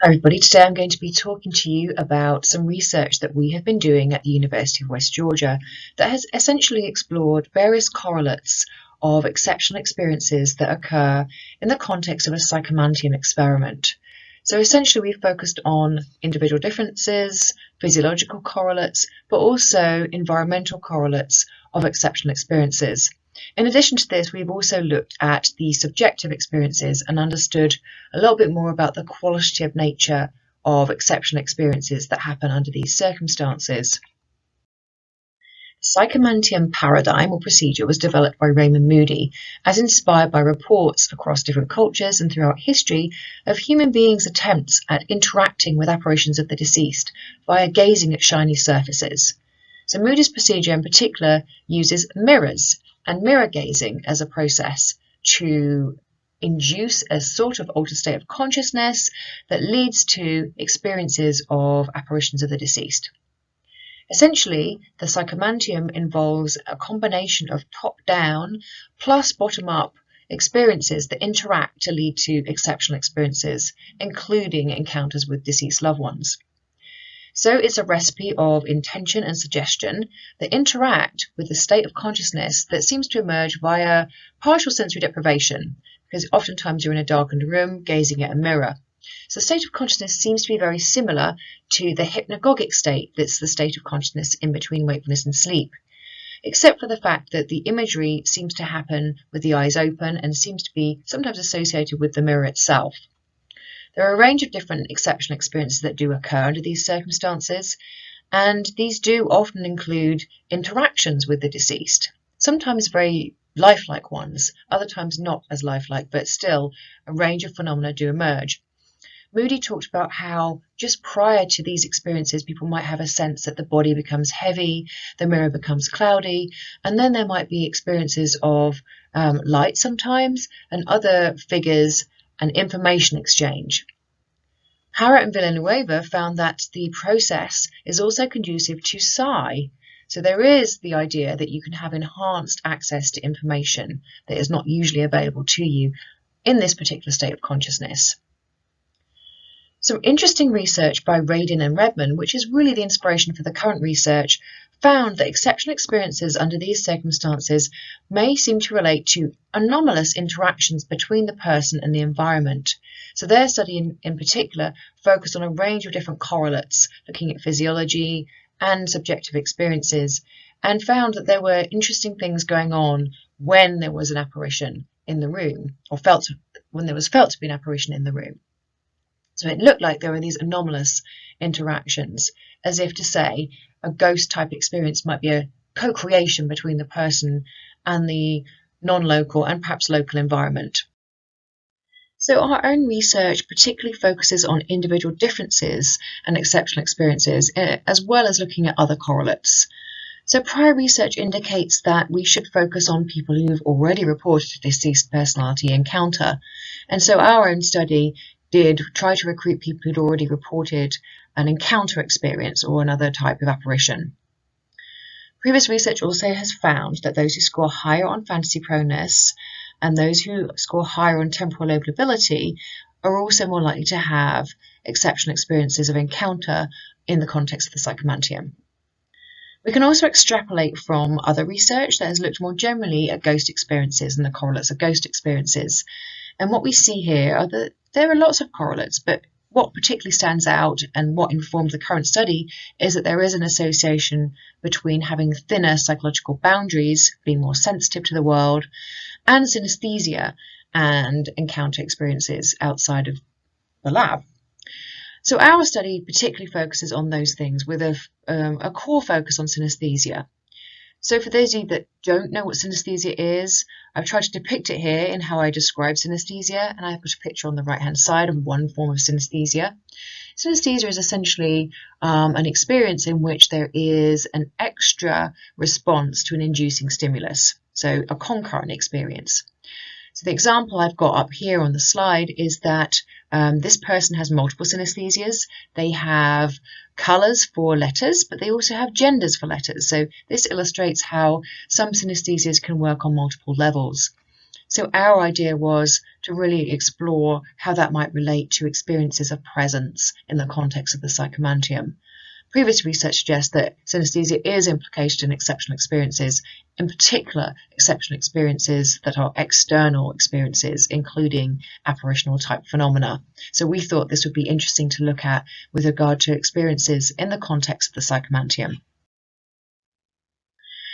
Hi everybody, today I'm going to be talking to you about some research that we have been doing at the University of West Georgia that has essentially explored various correlates of exceptional experiences that occur in the context of a Psychomantium experiment. So essentially we've focused on individual differences, physiological correlates, but also environmental correlates of exceptional experiences. In addition to this, we've also looked at the subjective experiences and understood a little bit more about the qualitative nature of exceptional experiences that happen under these circumstances. The Psychomantium paradigm or procedure was developed by Raymond Moody as inspired by reports across different cultures and throughout history of human beings' attempts at interacting with apparitions of the deceased via gazing at shiny surfaces. So Moody's procedure in particular uses mirrors and mirror gazing as a process to induce a sort of altered state of consciousness that leads to experiences of apparitions of the deceased. Essentially, the Psychomantium involves a combination of top-down plus bottom-up experiences that interact to lead to exceptional experiences, including encounters with deceased loved ones. So it's a recipe of intention and suggestion that interact with the state of consciousness that seems to emerge via partial sensory deprivation, because oftentimes you're in a darkened room gazing at a mirror. So the state of consciousness seems to be very similar to the hypnagogic state that's the state of consciousness in between wakefulness and sleep, except for the fact that the imagery seems to happen with the eyes open and seems to be sometimes associated with the mirror itself. There are a range of different exceptional experiences that do occur under these circumstances, and these do often include interactions with the deceased, sometimes very lifelike ones, other times not as lifelike, but still a range of phenomena do emerge. Moody talked about how just prior to these experiences, people might have a sense that the body becomes heavy, the mirror becomes cloudy, and then there might be experiences of light sometimes, and other figures and information exchange. Harrott and Villanueva found that the process is also conducive to psi. So there is the idea that you can have enhanced access to information that is not usually available to you in this particular state of consciousness. Some interesting research by Radin and Redman, which is really the inspiration for the current research, found that exceptional experiences under these circumstances may seem to relate to anomalous interactions between the person and the environment. So their study in particular focused on a range of different correlates, looking at physiology and subjective experiences, and found that there were interesting things going on when there was an apparition in the room, or when there was felt to be an apparition in the room. So it looked like there were these anomalous interactions, as if to say a ghost-type experience might be a co-creation between the person and the non-local and perhaps local environment. So our own research particularly focuses on individual differences and exceptional experiences, as well as looking at other correlates. So prior research indicates that we should focus on people who have already reported a deceased personality encounter. And so our own study did try to recruit people who'd already reported an encounter experience or another type of apparition. Previous research also has found that those who score higher on fantasy proneness and those who score higher on temporal lobe ability are also more likely to have exceptional experiences of encounter in the context of the Psychomantium. We can also extrapolate from other research that has looked more generally at ghost experiences and the correlates of ghost experiences. And what we see here are that there are lots of correlates, but what particularly stands out and what informs the current study is that there is an association between having thinner psychological boundaries, being more sensitive to the world, and synesthesia and encounter experiences outside of the lab. So our study particularly focuses on those things with a core focus on synesthesia. So for those of you that don't know what synesthesia is, I've tried to depict it here in how I describe synesthesia, and I've put a picture on the right-hand side of one form of synesthesia. Synesthesia is essentially an experience in which there is an extra response to an inducing stimulus, so a concurrent experience. So the example I've got up here on the slide is that this person has multiple synesthesias. They have colours for letters, but they also have genders for letters. So this illustrates how some synesthesias can work on multiple levels. So our idea was to really explore how that might relate to experiences of presence in the context of the Psychomantium. Previous research suggests that synesthesia is implicated in exceptional experiences, in particular exceptional experiences that are external experiences, including apparitional type phenomena. So we thought this would be interesting to look at with regard to experiences in the context of the Psychomantium.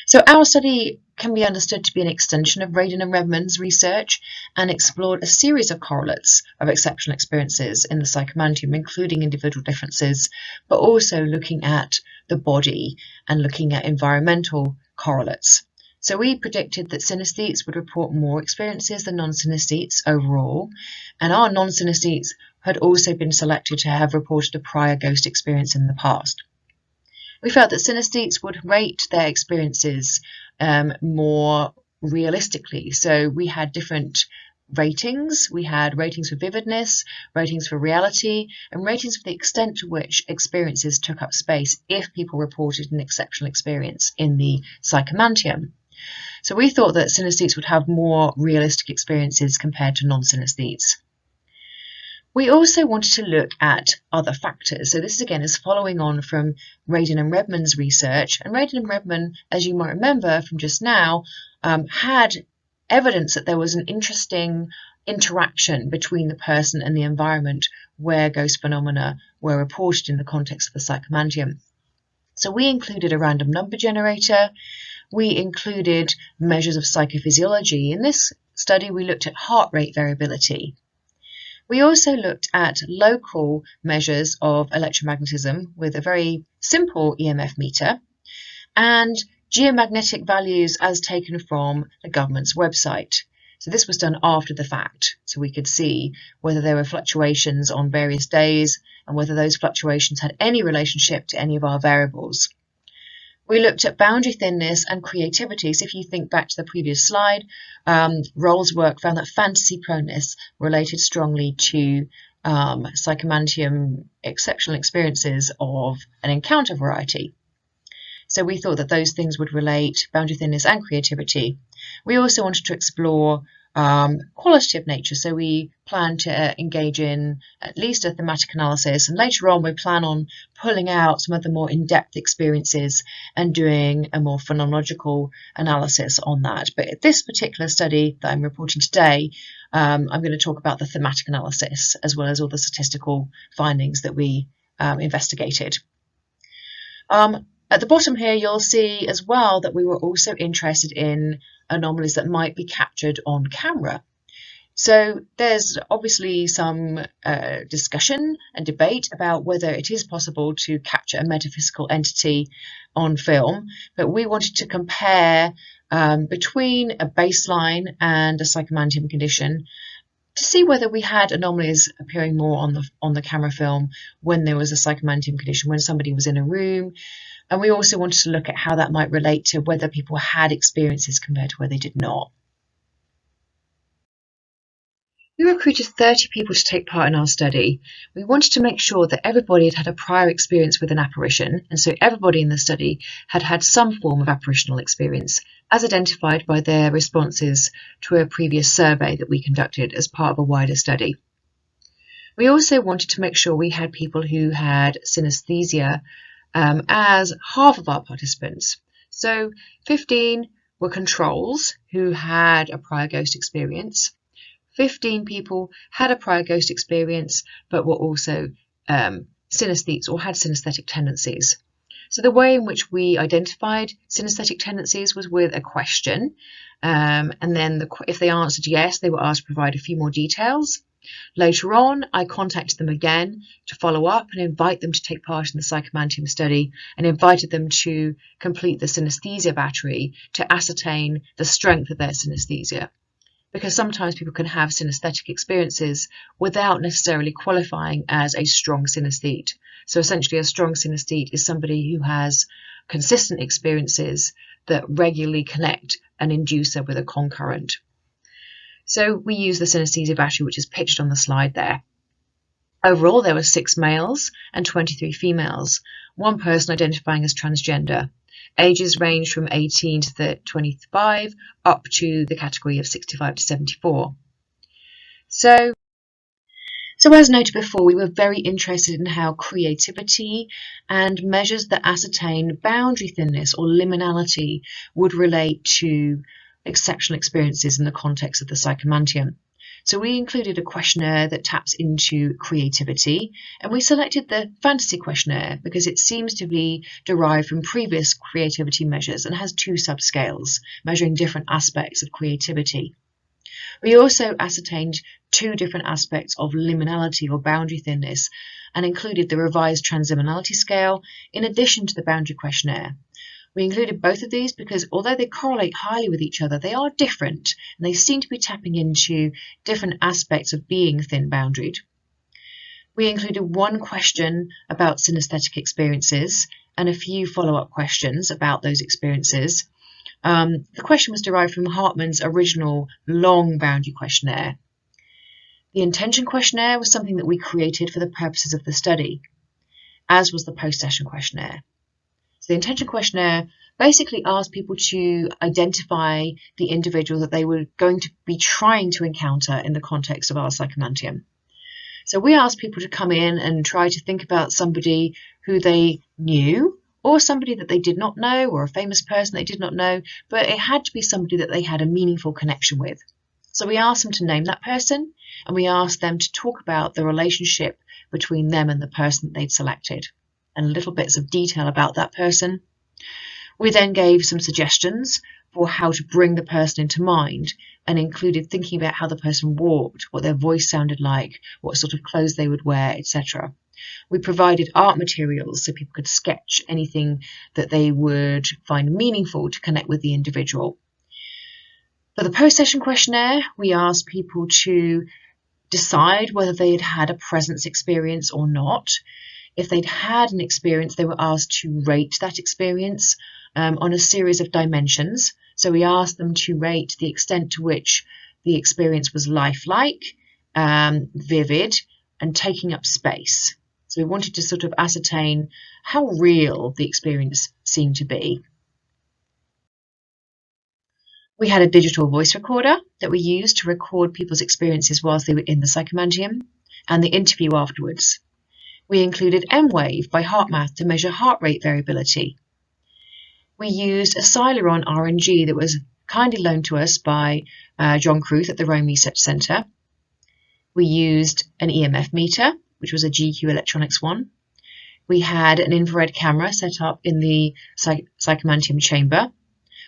So our study can be understood to be an extension of Radin and Redmond's research and explored a series of correlates of exceptional experiences in the Psychomantium, including individual differences, but also looking at the body and looking at environmental correlates. So we predicted that synesthetes would report more experiences than non-synesthetes overall, and our non-synesthetes had also been selected to have reported a prior ghost experience in the past. We felt that synesthetes would rate their experiences more realistically. So we had different ratings. We had ratings for vividness, ratings for reality, and ratings for the extent to which experiences took up space if people reported an exceptional experience in the Psychomantium. So we thought that synesthetes would have more realistic experiences compared to non-synesthetes. We also wanted to look at other factors. So this again is following on from Radin and Redmond's research. And Radin and Redmond, as you might remember from just now, had evidence that there was an interesting interaction between the person and the environment where ghost phenomena were reported in the context of the Psychomantium. So we included a random number generator. We included measures of psychophysiology. In this study, we looked at heart rate variability. We also looked at local measures of electromagnetism with a very simple EMF meter and geomagnetic values as taken from the government's website. So this was done after the fact, so we could see whether there were fluctuations on various days and whether those fluctuations had any relationship to any of our variables. We looked at boundary thinness and creativity. So if you think back to the previous slide, Roll's work found that fantasy proneness related strongly to Psychomantium exceptional experiences of an encounter variety. So we thought that those things would relate, boundary thinness and creativity. We also wanted to explore qualitative nature, so we plan to engage in at least a thematic analysis, and later on we plan on pulling out some of the more in-depth experiences and doing a more phenomenological analysis on that. But at this particular study that I'm reporting today, I'm going to talk about the thematic analysis as well as all the statistical findings that we investigated. At the bottom here, you'll see as well that we were also interested in anomalies that might be captured on camera. So there's obviously some discussion and debate about whether it is possible to capture a metaphysical entity on film, but we wanted to compare between a baseline and a Psychomantium condition to see whether we had anomalies appearing more on the camera film when there was a Psychomantium condition, when somebody was in a room. And we also wanted to look at how that might relate to whether people had experiences compared to where they did not. We recruited 30 people to take part in our study. We wanted to make sure that everybody had had a prior experience with an apparition, and so everybody in the study had had some form of apparitional experience, as identified by their responses to a previous survey that we conducted as part of a wider study. We also wanted to make sure we had people who had synesthesia as half of our participants. So 15 were controls who had a prior ghost experience. 15 people had a prior ghost experience but were also synesthetes or had synesthetic tendencies. So the way in which we identified synesthetic tendencies was with a question, and then if they answered yes, they were asked to provide a few more details. Later on, I contacted them again to follow up and invite them to take part in the Psychomantium study, and invited them to complete the synesthesia battery to ascertain the strength of their synesthesia. Because sometimes people can have synesthetic experiences without necessarily qualifying as a strong synesthete. So essentially a strong synesthete is somebody who has consistent experiences that regularly connect an inducer with a concurrent. So we use the synesthesia battery, which is pictured on the slide there. Overall, there were 6 males and 23 females, one person identifying as transgender. Ages ranged from 18 to 25, up to the category of 65 to 74. So as noted before, we were very interested in how creativity and measures that ascertain boundary thinness or liminality would relate to exceptional experiences in the context of the Psychomantium. So we included a questionnaire that taps into creativity, and we selected the fantasy questionnaire because it seems to be derived from previous creativity measures and has 2 subscales measuring different aspects of creativity. We also ascertained 2 different aspects of liminality or boundary thinness and included the revised transliminality scale in addition to the boundary questionnaire. We included both of these because although they correlate highly with each other, they are different and they seem to be tapping into different aspects of being thin-boundaried. We included 1 question about synesthetic experiences and a few follow-up questions about those experiences. The question was derived from Hartman's original long boundary questionnaire. The intention questionnaire was something that we created for the purposes of the study, as was the post-session questionnaire. So the intention questionnaire basically asked people to identify the individual that they were going to be trying to encounter in the context of our Psychomantium. So we asked people to come in and try to think about somebody who they knew, or somebody that they did not know, or a famous person they did not know, but it had to be somebody that they had a meaningful connection with. So we asked them to name that person, and we asked them to talk about the relationship between them and the person that they'd selected, and little bits of detail about that person. We then gave some suggestions for how to bring the person into mind, and included thinking about how the person walked, what their voice sounded like, what sort of clothes they would wear, etc. We provided art materials so people could sketch anything that they would find meaningful to connect with the individual. For the post-session questionnaire, we asked people to decide whether they had had a presence experience or not. If they'd had an experience, they were asked to rate that experience on a series of dimensions. So we asked them to rate the extent to which the experience was lifelike, vivid, and taking up space. So we wanted to sort of ascertain how real the experience seemed to be. We had a digital voice recorder that we used to record people's experiences whilst they were in the Psychomantium, and the interview afterwards. We included M-Wave by HeartMath to measure heart rate variability. We used a Celeron RNG that was kindly loaned to us by John Kruth at the Rome Research Centre. We used an EMF meter, which was a GQ Electronics one. We had an infrared camera set up in the Psychomantium chamber.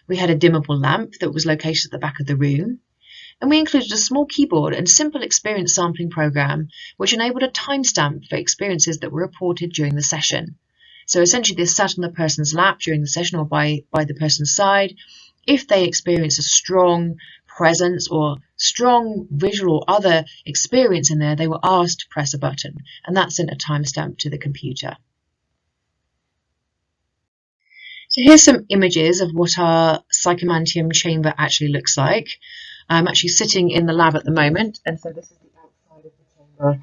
We had a dimmable lamp that was located at the back of the room. And we included a small keyboard and simple experience sampling program, which enabled a timestamp for experiences that were reported during the session. So essentially this sat on the person's lap during the session or by the person's side. If they experienced a strong presence or strong visual or other experience in there, they were asked to press a button, and that sent a timestamp to the computer. So here's some images of what our Psychomantium chamber actually looks like. I'm actually sitting in the lab at the moment, and so this is the outside of the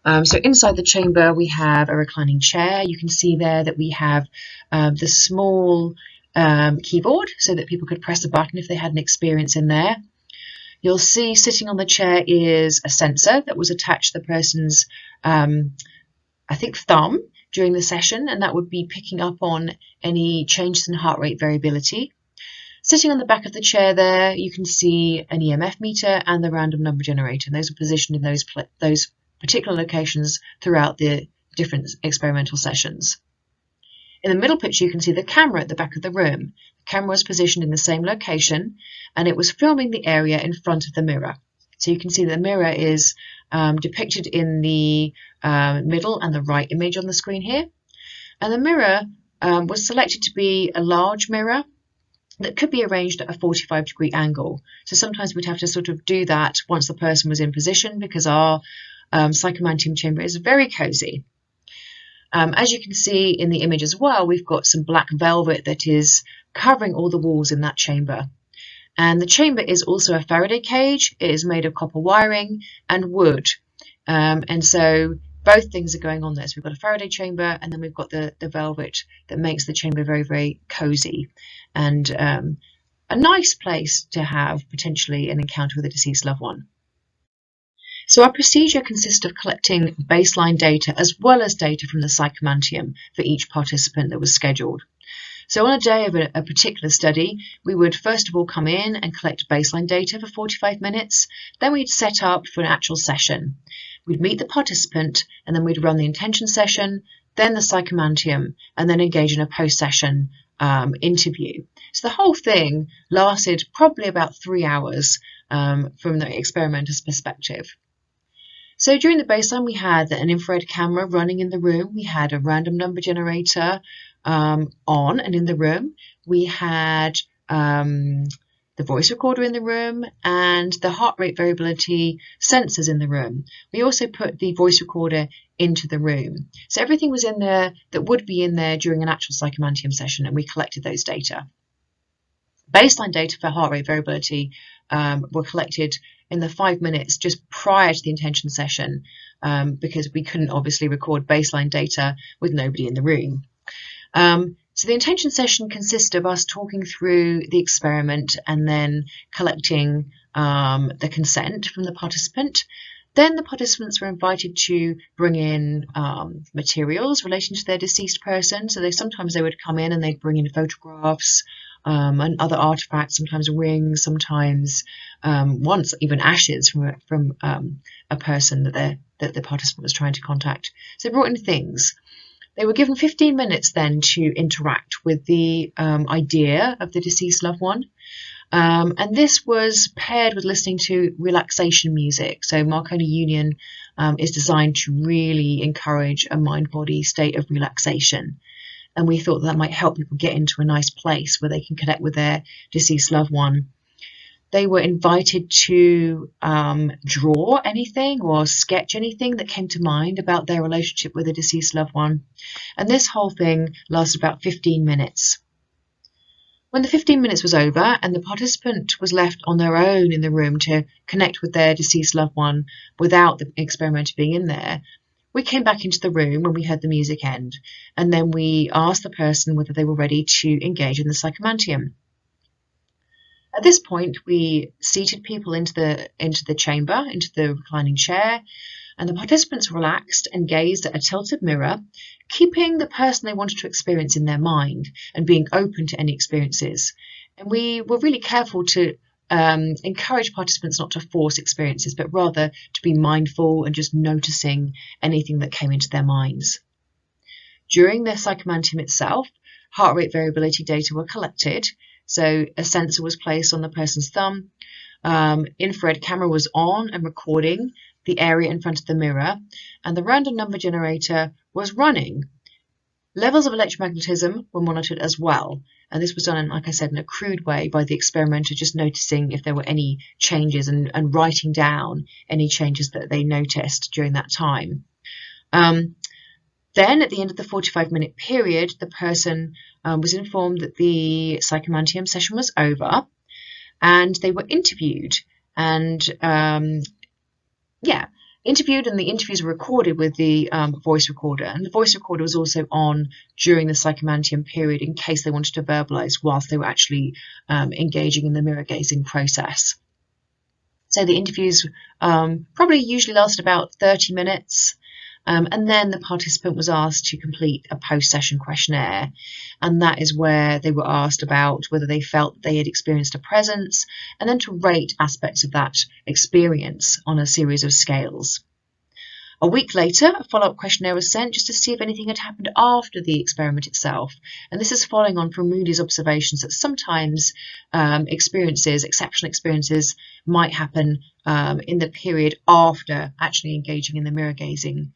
chamber. So inside the chamber we have a reclining chair. You can see there that we have the small keyboard so that people could press a button if they had an experience in there. You'll see sitting on the chair is a sensor that was attached to the person's, I think, thumb during the session, and that would be picking up on any changes in heart rate variability. Sitting on the back of the chair there, you can see an EMF meter and the random number generator. And those are positioned in those particular locations throughout the different experimental sessions. In the middle picture, you can see the camera at the back of the room. The camera was positioned in the same location, and it was filming the area in front of the mirror. So you can see the mirror is depicted in the middle and the right image on the screen here. And the mirror was selected to be a large mirror that could be arranged at a 45-degree angle. So sometimes we'd have to sort of do that once the person was in position, because our Psychomantium chamber is very cozy. As you can see in the image as well, we've got some black velvet that is covering all the walls in that chamber. And the chamber is also a Faraday cage. It is made of copper wiring and wood. And so both things are going on there. So we've got a Faraday chamber, and then we've got the velvet that makes the chamber very, very cozy, and a nice place to have potentially an encounter with a deceased loved one. So our procedure consists of collecting baseline data as well as data from the Psychomantium for each participant that was scheduled. So on a day of a particular study, we would first of all come in and collect baseline data for 45 minutes. Then we'd set up for an actual session. We'd meet the participant, and then we'd run the intention session, then the Psychomantium, and then engage in a post-session interview. So the whole thing lasted probably about 3 hours from the experimenter's perspective. So during the baseline, we had an infrared camera running in the room. We had a random number generator on and in the room. We had the voice recorder in the room and the heart rate variability sensors in the room. We also put the voice recorder into the room. So everything was in there that would be in there during an actual Psychomantium session, and we collected those data. Baseline data for heart rate variability were collected in the 5 minutes just prior to the intention session because we couldn't obviously record baseline data with nobody in the room. So the intention session consists of us talking through the experiment and then collecting the consent from the participant. Then the participants were invited to bring in materials relating to their deceased person. So sometimes they would come in and they'd bring in photographs and other artifacts, sometimes rings, sometimes once even ashes from a person that the participant was trying to contact. So they brought in things. They were given 15 minutes then to interact with the idea of the deceased loved one. And this was paired with listening to relaxation music. So Marconi Union is designed to really encourage a mind-body state of relaxation. And we thought that might help people get into a nice place where they can connect with their deceased loved one. They were invited to draw anything or sketch anything that came to mind about their relationship with a deceased loved one. And this whole thing lasted about 15 minutes. When the 15 minutes was over and the participant was left on their own in the room to connect with their deceased loved one without the experimenter being in there, we came back into the room when we heard the music end, and then we asked the person whether they were ready to engage in the Psychomantium. At this point, we seated people into the chamber, into the reclining chair, and the participants relaxed and gazed at a tilted mirror, keeping the person they wanted to experience in their mind and being open to any experiences. And we were really careful to encourage participants not to force experiences, but rather to be mindful and just noticing anything that came into their minds. During the Psychomantium itself, heart rate variability data were collected. So a sensor was placed on the person's thumb, infrared camera was on and recording the area in front of the mirror, and the random number generator was running. Levels of electromagnetism were monitored as well, and this was done, in, like I said, in a crude way by the experimenter just noticing if there were any changes and writing down any changes that they noticed during that time. Then, at the end of the 45-minute period, the person was informed that the Psychomantium session was over, and they were interviewed. And interviewed, and the interviews were recorded with the voice recorder. And the voice recorder was also on during the Psychomantium period in case they wanted to verbalize whilst they were actually engaging in the mirror gazing process. So the interviews probably usually lasted about 30 minutes. And then the participant was asked to complete a post-session questionnaire, and that is where they were asked about whether they felt they had experienced a presence, and then to rate aspects of that experience on a series of scales. A week later, a follow-up questionnaire was sent just to see if anything had happened after the experiment itself, and this is following on from Moody's observations that sometimes exceptional experiences might happen in the period after actually engaging in the mirror gazing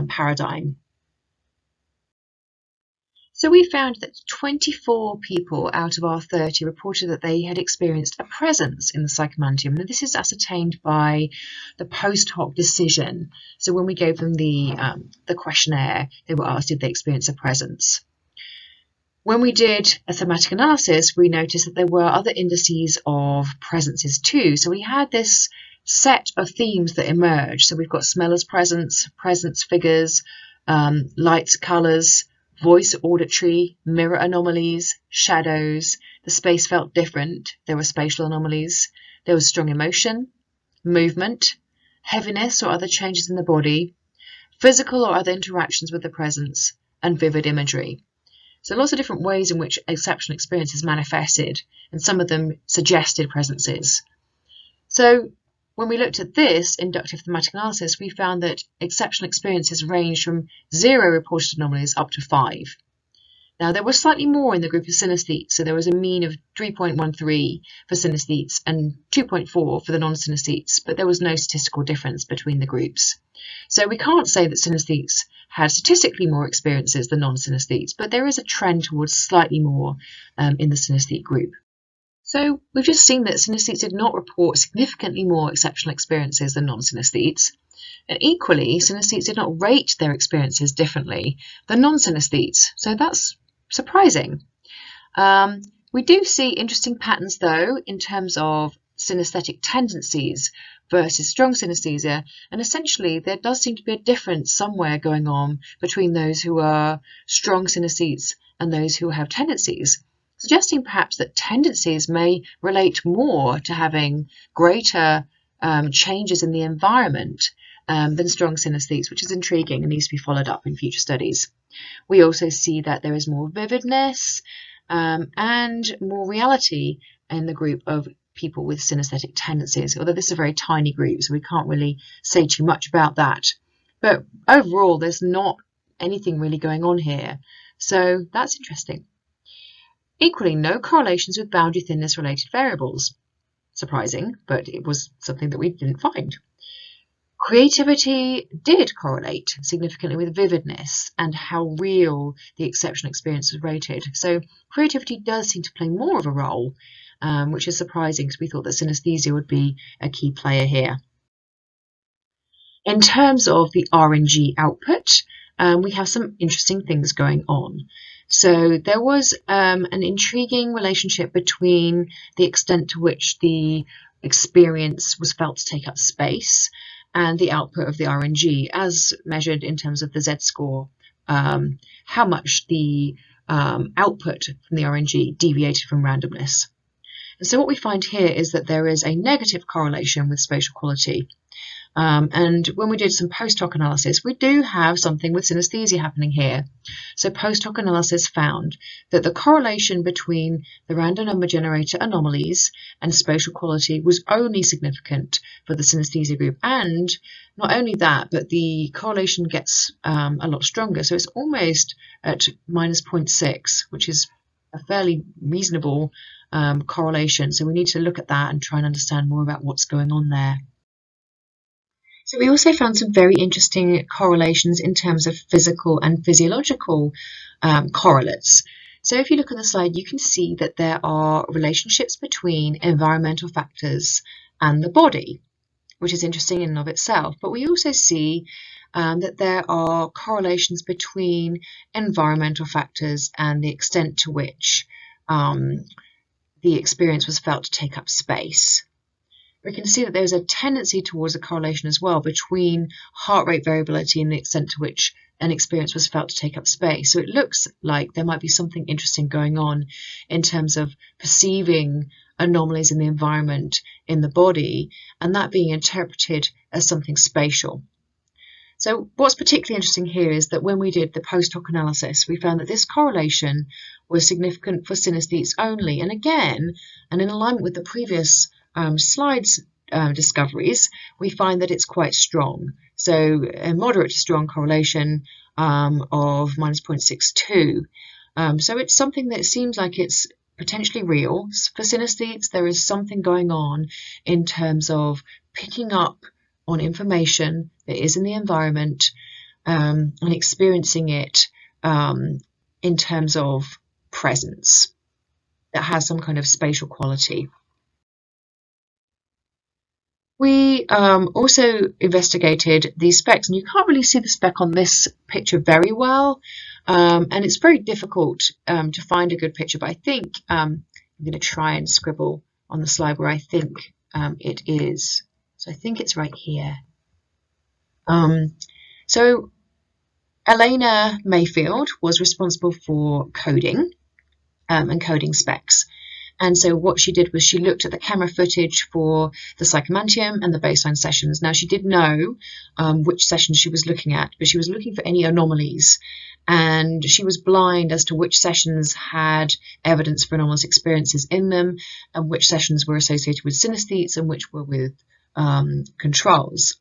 paradigm. So we found that 24 people out of our 30 reported that they had experienced a presence in the Psychomantium. Now, this is ascertained by the post hoc decision. So when we gave them the questionnaire, they were asked if they experienced a presence. When we did a thematic analysis, we noticed that there were other indices of presences too. So we had this set of themes that emerge. So we've got smell as presence, presence figures, lights, colours, voice auditory, mirror anomalies, shadows. The space felt different. There were spatial anomalies. There was strong emotion, movement, heaviness or other changes in the body, physical or other interactions with the presence, and vivid imagery. So lots of different ways in which exceptional experiences manifested, and some of them suggested presences. So when we looked at this inductive thematic analysis, we found that exceptional experiences ranged from 0 reported anomalies up to 5. Now, there was slightly more in the group of synesthetes, so there was a mean of 3.13 for synesthetes and 2.4 for the non-synesthetes, but there was no statistical difference between the groups. So we can't say that synesthetes had statistically more experiences than non-synesthetes, but there is a trend towards slightly more in the synesthete group. So we've just seen that synesthetes did not report significantly more exceptional experiences than non-synesthetes. And equally, synesthetes did not rate their experiences differently than non-synesthetes. So that's surprising. We do see interesting patterns, though, in terms of synesthetic tendencies versus strong synesthesia. And essentially, there does seem to be a difference somewhere going on between those who are strong synesthetes and those who have tendencies, suggesting perhaps that tendencies may relate more to having greater changes in the environment than strong synesthetes, which is intriguing and needs to be followed up in future studies. We also see that there is more vividness and more reality in the group of people with synesthetic tendencies, although this is a very tiny group, so we can't really say too much about that. But overall, there's not anything really going on here, so that's interesting. Equally, no correlations with boundary thinness related variables. Surprising, but it was something that we didn't find. Creativity did correlate significantly with vividness and how real the exceptional experience was rated. So creativity does seem to play more of a role, which is surprising because we thought that synesthesia would be a key player here. In terms of the RNG output, we have some interesting things going on. So there was an intriguing relationship between the extent to which the experience was felt to take up space and the output of the RNG, as measured in terms of the Z-score, how much the output from the RNG deviated from randomness. And so what we find here is that there is a negative correlation with spatial quality. And when we did some post hoc analysis, we do have something with synesthesia happening here. So post hoc analysis found that the correlation between the random number generator anomalies and spatial quality was only significant for the synesthesia group. And not only that, but the correlation gets a lot stronger. So it's almost at minus 0.6, which is a fairly reasonable correlation. So we need to look at that and try and understand more about what's going on there. So we also found some very interesting correlations in terms of physical and physiological correlates. So if you look at the slide, you can see that there are relationships between environmental factors and the body, which is interesting in and of itself. But we also see that there are correlations between environmental factors and the extent to which the experience was felt to take up space. We can see that there's a tendency towards a correlation as well between heart rate variability and the extent to which an experience was felt to take up space. So it looks like there might be something interesting going on in terms of perceiving anomalies in the environment in the body, and that being interpreted as something spatial. So what's particularly interesting here is that when we did the post hoc analysis, we found that this correlation was significant for synesthetes only. And again, and in alignment with the previous slides discoveries, we find that it's quite strong. So a moderate to strong correlation of minus 0.62. So it's something that seems like it's potentially real. For synesthetes, there is something going on in terms of picking up on information that is in the environment and experiencing it in terms of presence that has some kind of spatial quality. We also investigated these specs, and you can't really see the spec on this picture very well, and it's very difficult to find a good picture, but I think I'm going to try and scribble on the slide where I think it is. So I think it's right here. So Elena Mayfield was responsible for coding and coding specs. And so what she did was she looked at the camera footage for the Psychomantium and the baseline sessions. Now, she did know which sessions she was looking at, but she was looking for any anomalies. And she was blind as to which sessions had evidence for anomalous experiences in them, and which sessions were associated with synesthetes and which were with controls.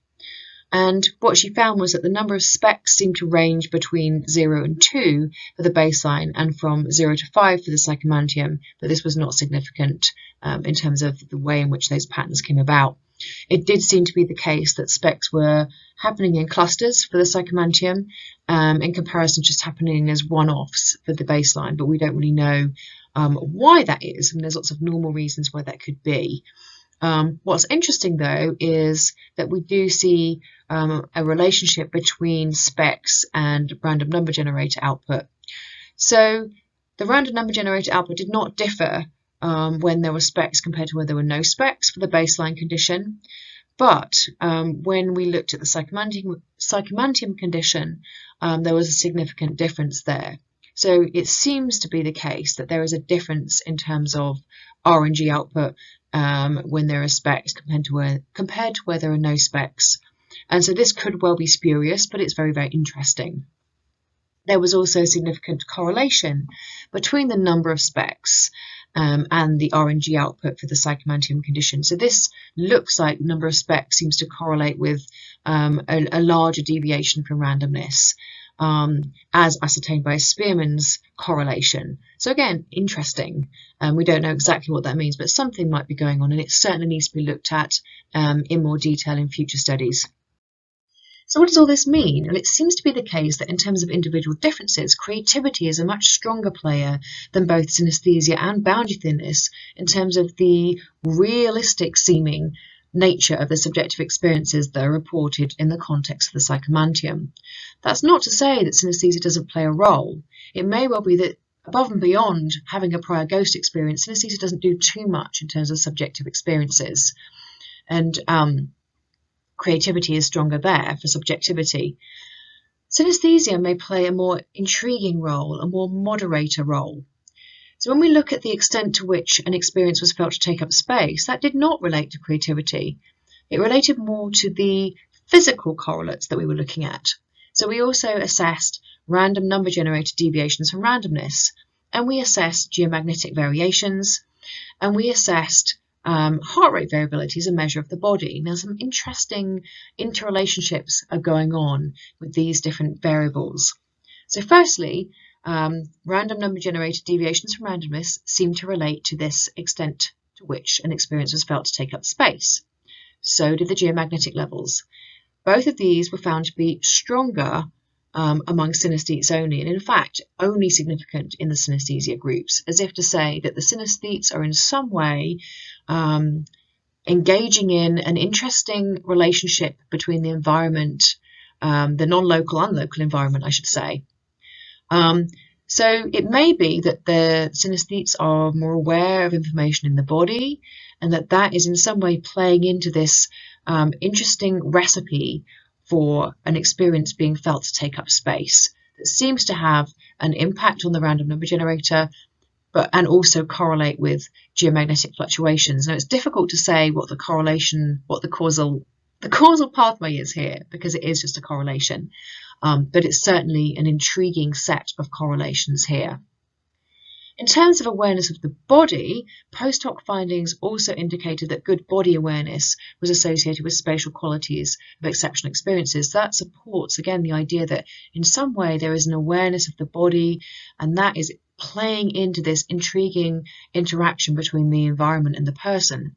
And what she found was that the number of specs seemed to range between 0 and 2 for the baseline and from 0 to 5 for the Psychomantium, but this was not significant in terms of the way in which those patterns came about. It did seem to be the case that specs were happening in clusters for the Psychomantium in comparison to just happening as one-offs for the baseline, but we don't really know why that is, and there's lots of normal reasons why that could be. What's interesting, though, is that we do see a relationship between specs and random number generator output. So the random number generator output did not differ when there were specs compared to when there were no specs for the baseline condition. But when we looked at the Psychomantium condition, there was a significant difference there. So it seems to be the case that there is a difference in terms of RNG output when there are specs compared to where there are no specs. And so this could well be spurious, but it's very, very interesting. There was also a significant correlation between the number of specs and the RNG output for the Psychomantium condition. So this looks like the number of specs seems to correlate with a larger deviation from randomness, as ascertained by Spearman's correlation. So again, interesting. We don't know exactly what that means, but something might be going on, and it certainly needs to be looked at in more detail in future studies. So what does all this mean? Well, it seems to be the case that in terms of individual differences, creativity is a much stronger player than both synesthesia and boundary thinness in terms of the realistic seeming nature of the subjective experiences that are reported in the context of the Psychomantium. That's not to say that synesthesia doesn't play a role. It may well be that above and beyond having a prior ghost experience, synesthesia doesn't do too much in terms of subjective experiences. And creativity is stronger there for subjectivity. Synesthesia may play a more intriguing role, a more moderator role. So when we look at the extent to which an experience was felt to take up space, that did not relate to creativity. It related more to the physical correlates that we were looking at. So we also assessed random number generated deviations from randomness, and we assessed geomagnetic variations, and we assessed heart rate variability as a measure of the body. Now, some interesting interrelationships are going on with these different variables. So firstly, random number generated deviations from randomness seem to relate to this extent to which an experience was felt to take up space. So did the geomagnetic levels. Both of these were found to be stronger among synesthetes only, and in fact only significant in the synesthesia groups, as if to say that the synesthetes are in some way engaging in an interesting relationship between the environment, the non-local and local environment, I should say. So it may be that the synesthetes are more aware of information in the body, and that is in some way playing into this interesting recipe for an experience being felt to take up space that seems to have an impact on the random number generator, and also correlate with geomagnetic fluctuations. Now, it's difficult to say what the correlation, what the causal pathway is here, because it is just a correlation. But it's certainly an intriguing set of correlations here. In terms of awareness of the body, post hoc findings also indicated that good body awareness was associated with spatial qualities of exceptional experiences. That supports, again, the idea that in some way there is an awareness of the body, and that is playing into this intriguing interaction between the environment and the person.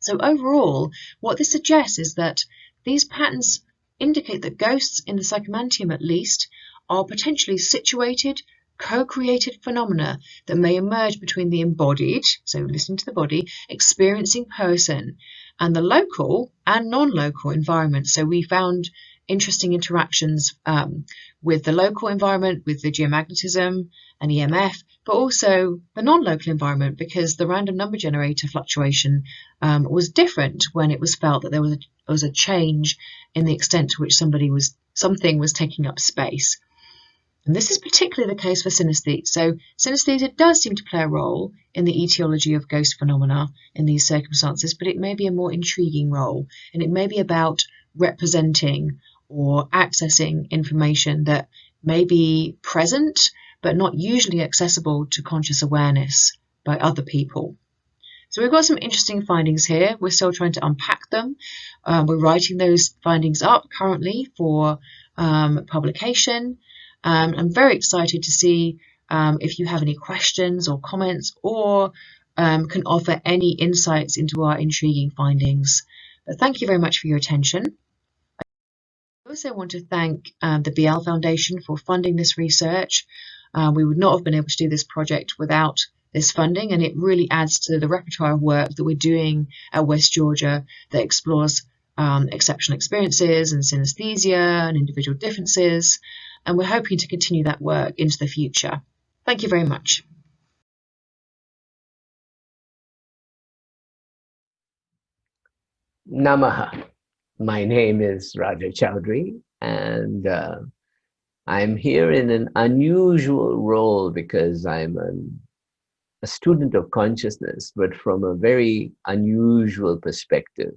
So overall, what this suggests is that these patterns indicate that ghosts, in the Psychomantium at least, are potentially situated, co-created phenomena that may emerge between the embodied, so listening to the body, experiencing person, and the local and non-local environment. So we found interesting interactions with the local environment, with the geomagnetism and EMF, but also the non-local environment, because the random number generator fluctuation was different when it was felt that there was a change in the extent to which something was taking up space. And this is particularly the case for synesthesia. So synesthesia does seem to play a role in the etiology of ghost phenomena in these circumstances, but it may be a more intriguing role, and it may be about representing or accessing information that may be present but not usually accessible to conscious awareness by other people. So we've got some interesting findings here. We're still trying to unpack them. We're writing those findings up currently for publication. I'm very excited to see if you have any questions or comments, or can offer any insights into our intriguing findings. But thank you very much for your attention. I also want to thank the BL Foundation for funding this research. We would not have been able to do this project without this funding, and it really adds to the repertoire of work that we're doing at West Georgia that explores exceptional experiences and synesthesia and individual differences. And we're hoping to continue that work into the future. Thank you very much. Namaha. My name is Raja Choudhury, and I'm here in an unusual role because I'm a student of consciousness, but from a very unusual perspective,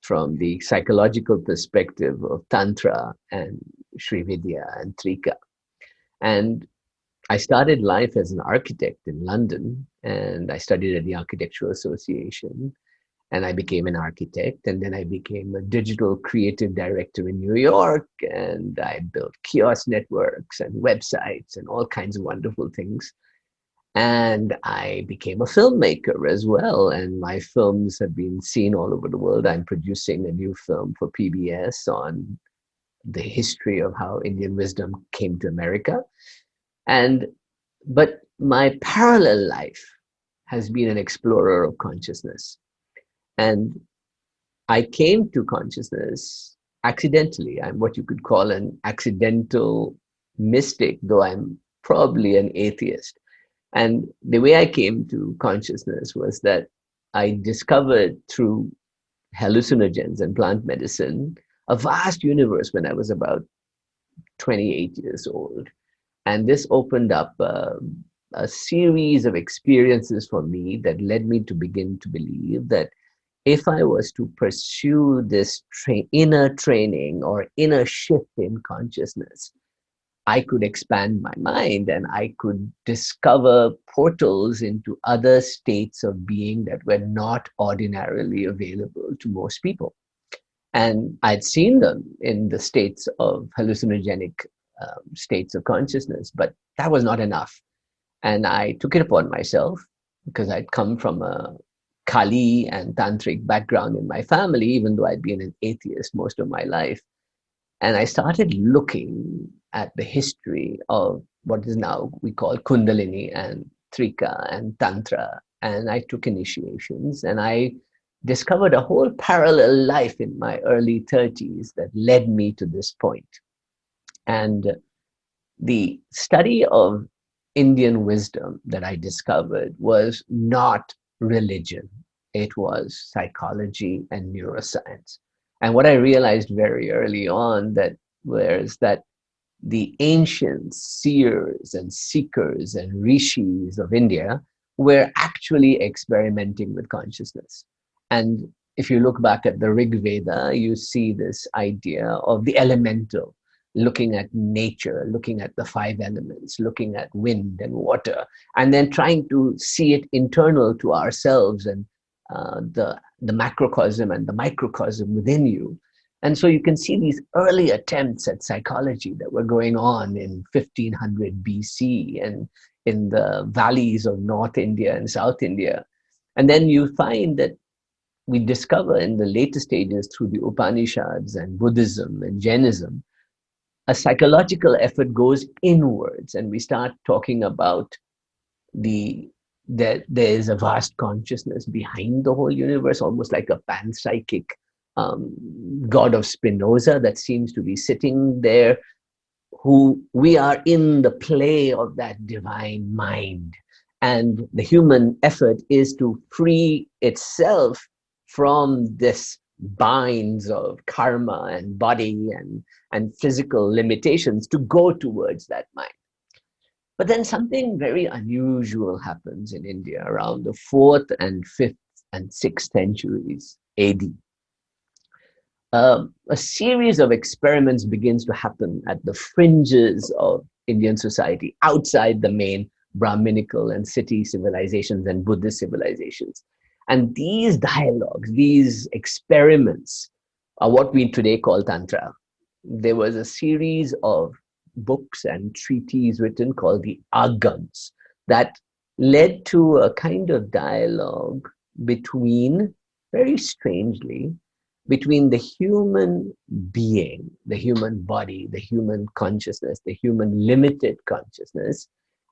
from the psychological perspective of Tantra and Sri Vidya and Trika. And I started life as an architect in London, and I studied at the Architectural Association, and I became an architect, and then I became a digital creative director in New York, and I built kiosk networks and websites and all kinds of wonderful things. And I became a filmmaker as well, and my films have been seen all over the world. I'm producing a new film for PBS on the history of how Indian wisdom came to America. But my parallel life has been an explorer of consciousness. And I came to consciousness accidentally. I'm what you could call an accidental mystic, though I'm probably an atheist. And the way I came to consciousness was that I discovered through hallucinogens and plant medicine a vast universe when I was about 28 years old. And this opened up a series of experiences for me that led me to begin to believe that if I was to pursue this inner training or inner shift in consciousness, I could expand my mind and I could discover portals into other states of being that were not ordinarily available to most people. And I'd seen them in the states of hallucinogenic states of consciousness, but that was not enough. And I took it upon myself, because I'd come from a Kali and Tantric background in my family, even though I'd been an atheist most of my life. And I started looking at the history of what is now we call Kundalini and Trika and Tantra. And I took initiations, and I discovered a whole parallel life in my early 30s that led me to this point. And the study of Indian wisdom that I discovered was not religion. It was psychology and neuroscience. And what I realized very early on was that the ancient seers and seekers and rishis of India were actually experimenting with consciousness. And if you look back at the Rig Veda, you see this idea of the elemental, looking at nature, looking at the 5 elements, looking at wind and water, and then trying to see it internal to ourselves and the macrocosm and the microcosm within you. And so you can see these early attempts at psychology that were going on in 1500 BC and in the valleys of North India and South India. And then you find that we discover in the later stages through the Upanishads and Buddhism and Jainism, a psychological effort goes inwards, and we start talking about that there is a vast consciousness behind the whole universe, almost like a panpsychic God of Spinoza that seems to be sitting there, who we are in the play of that divine mind. And the human effort is to free itself from this binds of karma and body and physical limitations to go towards that mind. But then something very unusual happens in India around the 4th and 5th and 6th centuries AD. A series of experiments begins to happen at the fringes of Indian society, outside the main Brahminical and city civilizations and Buddhist civilizations. And these dialogues, these experiments, are what we today call Tantra. There was a series of books and treatises written called the Agams that led to a kind of dialogue between, very strangely, between the human being, the human body, the human consciousness, the human limited consciousness,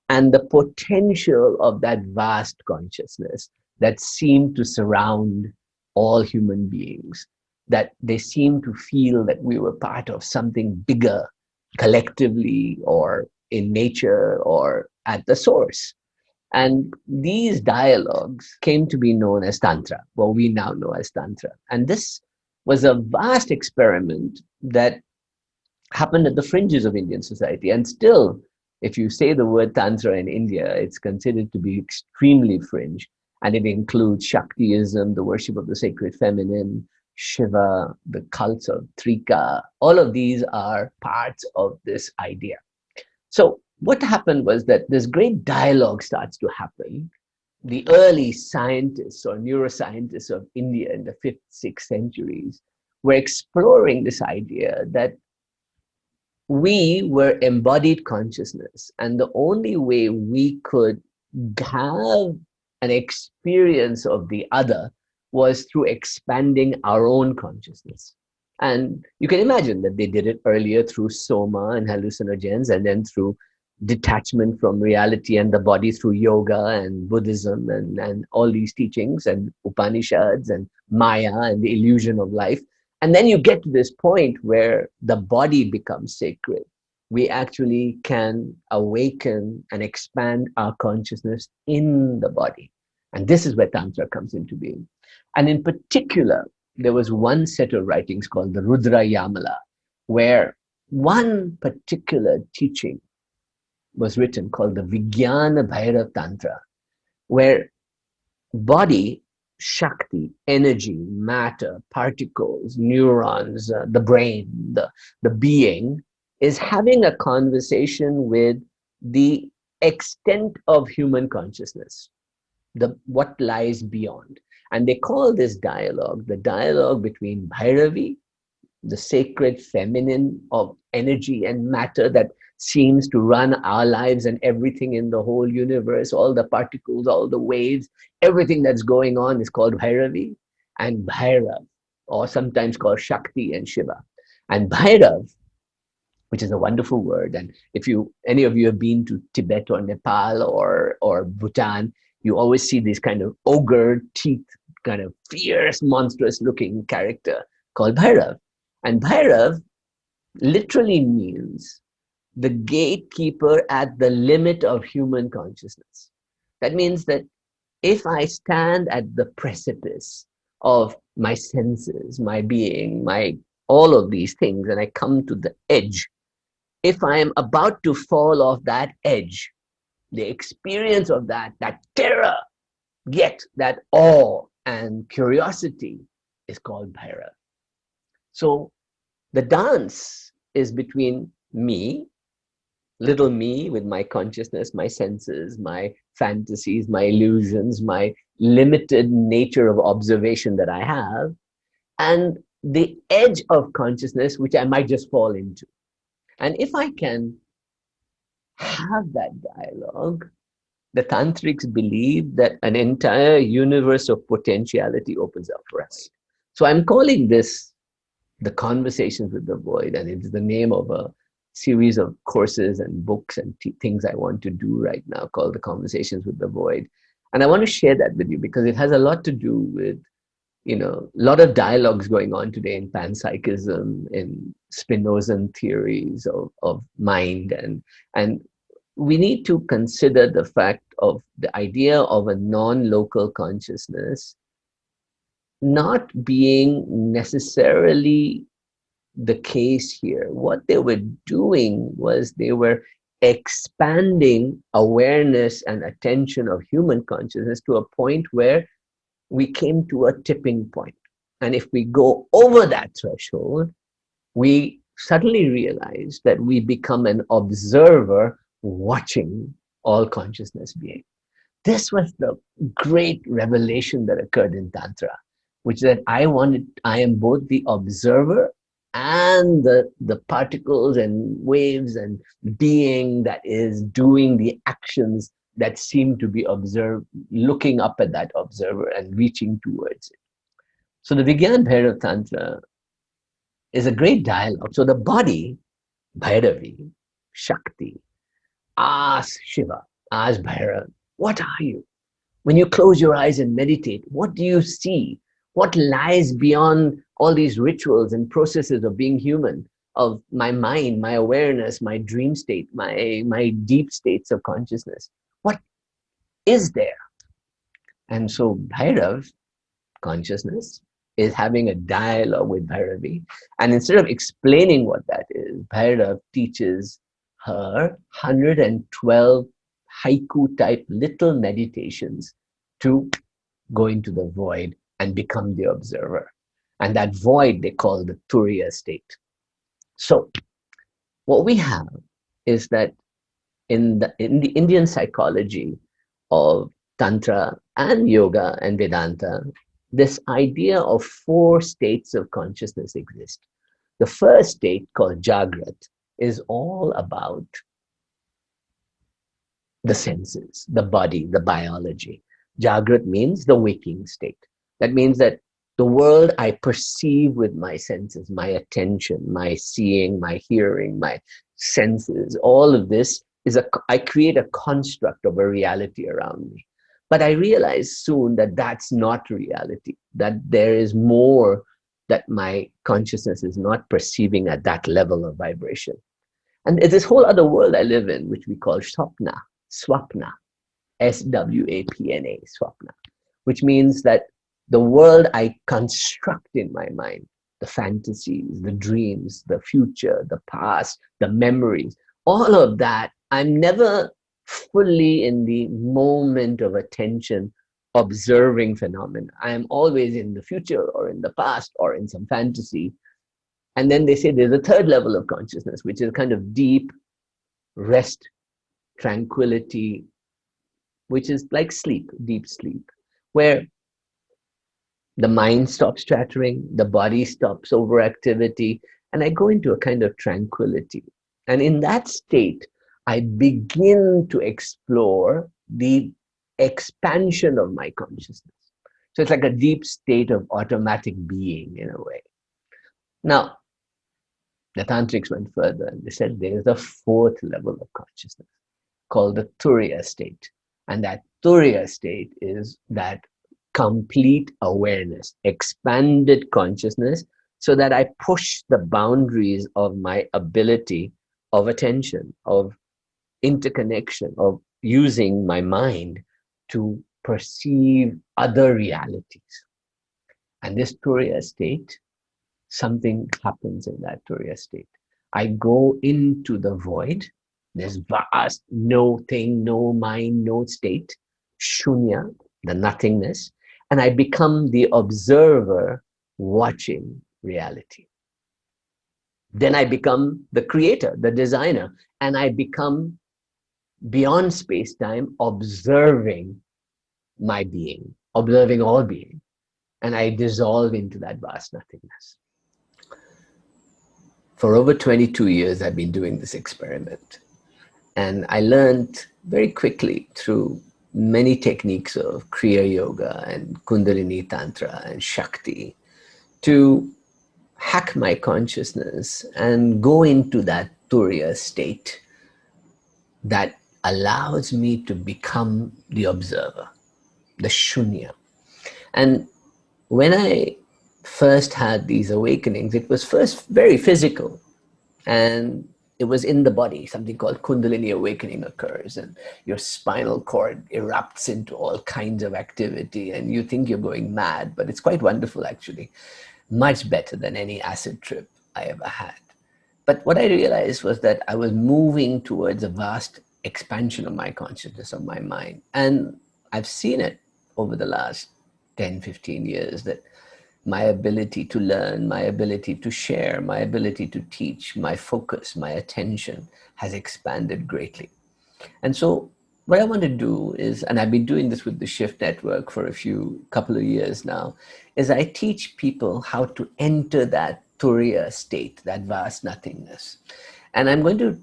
and the potential of that vast consciousness that seemed to surround all human beings, that they seemed to feel that we were part of something bigger, collectively or in nature or at the source. And these dialogues came to be known as Tantra, what we now know as Tantra. And this was a vast experiment that happened at the fringes of Indian society. And still, if you say the word Tantra in India, it's considered to be extremely fringe. And it includes Shaktiism, the worship of the sacred feminine, Shiva, the cults of Trika. All of these are parts of this idea. So what happened was that this great dialogue starts to happen. The early scientists or neuroscientists of India in the 5th, 6th centuries were exploring this idea that we were embodied consciousness, and the only way we could have an experience of the other was through expanding our own consciousness. And you can imagine that they did it earlier through soma and hallucinogens, and then through detachment from reality and the body through yoga and Buddhism and all these teachings and Upanishads and Maya and the illusion of life. And then you get to this point where the body becomes sacred. We actually can awaken and expand our consciousness in the body. And this is where Tantra comes into being. And in particular, there was one set of writings called the Rudra Yamala, where one particular teaching was written called the Vijnana Bhairav Tantra, where body, Shakti, energy, matter, particles, neurons, the brain, the being, is having a conversation with the extent of human consciousness, what lies beyond. And they call this dialogue the dialogue between Bhairavi, the sacred feminine of energy and matter that seems to run our lives and everything in the whole universe, all the particles, all the waves, everything that's going on is called Bhairavi, and Bhairav, or sometimes called Shakti and Shiva. And Bhairav, which is a wonderful word, and if any of you have been to Tibet or Nepal or Bhutan, you always see this kind of ogre teeth, kind of fierce, monstrous looking character called Bhairav. And Bhairav literally means the gatekeeper at the limit of human consciousness. That means that if I stand at the precipice of my senses, my being, all of these things, and I come to the edge, if I am about to fall off that edge, the experience of that terror, yet that awe and curiosity is called Bhairav. So the dance is between me, little me with my consciousness, my senses, my fantasies, my illusions, my limited nature of observation that I have, and the edge of consciousness, which I might just fall into. And if I can have that dialogue, the tantrics believe that an entire universe of potentiality opens up for us. So I'm calling this the Conversations with the Void, and it's the name of a series of courses and books and things I want to do right now called the Conversations with the Void. And I want to share that with you because it has a lot to do with, a lot of dialogues going on today in panpsychism, in Spinozan theories of mind, and we need to consider the fact of the idea of a non-local consciousness not being necessarily the case here. What they were doing was they were expanding awareness and attention of human consciousness to a point where we came to a tipping point. And if we go over that threshold, we suddenly realize that we become an observer watching all consciousness being. This was the great revelation that occurred in Tantra, which is that I am both the observer and the particles and waves and being that is doing the actions that seem to be observed, looking up at that observer and reaching towards it. So the Vigyan Bhairav Tantra is a great dialogue. So the body, Bhairavi, Shakti, asks Shiva, asks Bhairav, what are you? When you close your eyes and meditate, what do you see? What lies beyond all these rituals and processes of being human, of my mind, my awareness, my dream state, my deep states of consciousness? What is there? And so Bhairav, consciousness, is having a dialogue with Bhairavi. And instead of explaining what that is, Bhairav teaches her 112 haiku type little meditations to go into the void and become the observer. And that void they call the Turiya state. So what we have is that in the Indian psychology of Tantra and Yoga and Vedanta, this idea of 4 states of consciousness exist. The first state, called Jagrat, is all about the senses, the body, the biology. Jagrat means the waking state. That means that the world I perceive with my senses, my attention, my seeing, my hearing, my senses, all of this I create a construct of a reality around me. But I realize soon that that's not reality, that there is more that my consciousness is not perceiving at that level of vibration. And there's this whole other world I live in, which we call swapna, swapna, S-W-A-P-N-A, swapna, which means that the world I construct in my mind, the fantasies, the dreams, the future, the past, the memories, all of that, I'm never fully in the moment of attention observing phenomena. I am always in the future or in the past or in some fantasy. And then they say there's a third level of consciousness, which is kind of deep rest, tranquility, which is like sleep, deep sleep, where the mind stops chattering, the body stops overactivity, and I go into a kind of tranquility. And in that state, I begin to explore the expansion of my consciousness. So it's like a deep state of automatic being in a way. Now, the Tantrics went further and they said there is a 4th level of consciousness called the Turiya state. And that Turiya state is that complete awareness, expanded consciousness, so that I push the boundaries of my ability of attention, of interconnection, of using my mind to perceive other realities. And this Turiya state, something happens in that Turiya state. I go into the void, this vast, no thing, no mind, no state, shunya, the nothingness, and I become the observer watching reality. Then I become the creator, the designer, and I become beyond space-time observing my being, observing all being, and I dissolve into that vast nothingness. For over 22 years, I've been doing this experiment, and I learned very quickly through many techniques of Kriya Yoga and Kundalini Tantra and Shakti to hack my consciousness and go into that Turiya state that allows me to become the observer, the shunya. And when I first had these awakenings, it was first very physical, and it was in the body. Something called Kundalini awakening occurs, and your spinal cord erupts into all kinds of activity, and you think you're going mad, but it's quite wonderful actually. Much better than any acid trip I ever had. But what I realized was that I was moving towards a vast expansion of my consciousness, of my mind. And I've seen it over the last 10, 15 years that my ability to learn, my ability to share, my ability to teach, my focus, my attention has expanded greatly. And so what I want to do is, and I've been doing this with the Shift Network for couple of years now, is I teach people how to enter that Turiya state, that vast nothingness. And I'm going to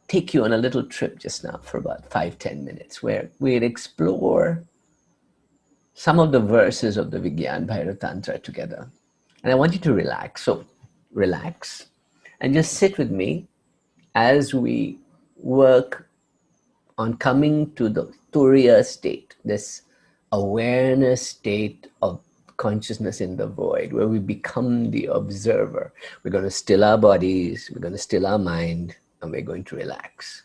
take you on a little trip just now for about 5-10 minutes, where we'll explore some of the verses of the Vigyan Bhairav Tantra together. And I want you to relax. So relax and just sit with me as we work on coming to the Turiya state, this awareness state of consciousness in the void, where we become the observer. We're going to still our bodies, we're going to still our mind, and we're going to relax.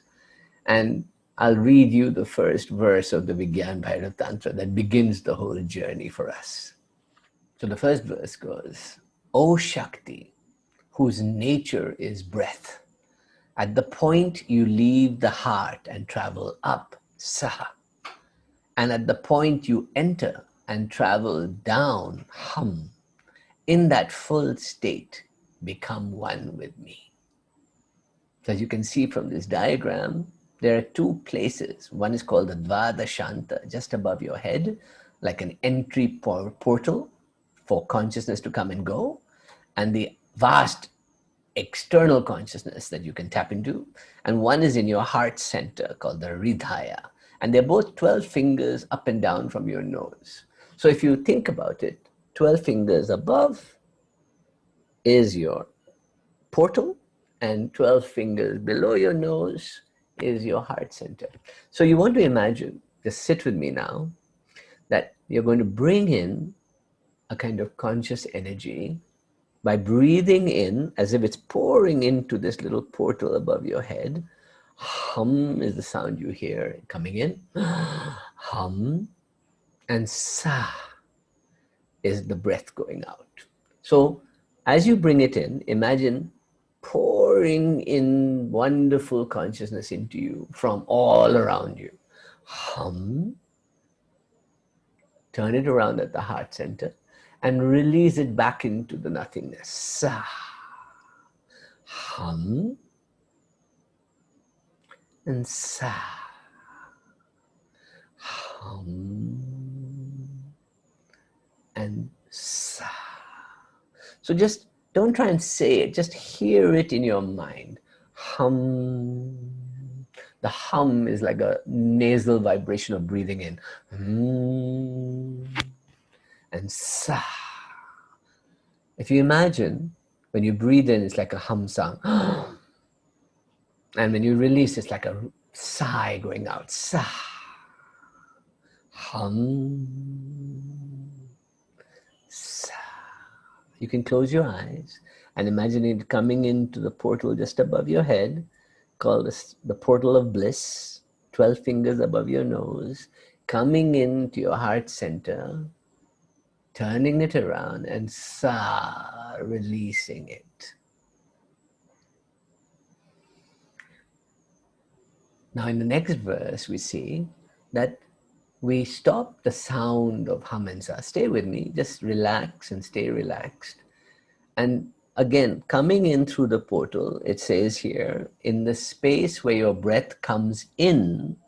And I'll read you the first verse of the Vigyan Bhairav Tantra that begins the whole journey for us. So the first verse goes, O Shakti, whose nature is breath, at the point you leave the heart and travel up, Saha. And at the point you enter and travel down, Hum. In that full state, become one with me. So as you can see from this diagram, there are two places. One is called the Dvadashanta, just above your head, like an entry portal for consciousness to come and go, and the vast external consciousness that you can tap into, and one is in your heart center called the Hridaya, and they're both 12 fingers up and down from your nose. So if you think about it, 12 fingers above is your portal, and 12 fingers below your nose is your heart center. So you want to imagine, just sit with me now, that you're going to bring in a kind of conscious energy by breathing in as if it's pouring into this little portal above your head. Hum is the sound you hear coming in. Hum. And sa is the breath going out. So as you bring it in, imagine pouring in wonderful consciousness into you from all around you. Hum. Turn it around at the heart center and release it back into the nothingness. Sa. Hum. And sa. Hum. And sa. So just don't try and say it, just hear it in your mind. Hum. The hum is like a nasal vibration of breathing in. And sa. If you imagine, when you breathe in, it's like a hum sound. And when you release, it's like a sigh going out. Sa. Hum. Sa. You can close your eyes and imagine it coming into the portal just above your head, called the portal of bliss, 12 fingers above your nose, coming into your heart center, turning it around, and sa, releasing it. Now in the next verse, we see that we stop the sound of hum and sa. Stay with me, just relax and stay relaxed. And again, coming in through the portal, it says here, in the space where your breath comes in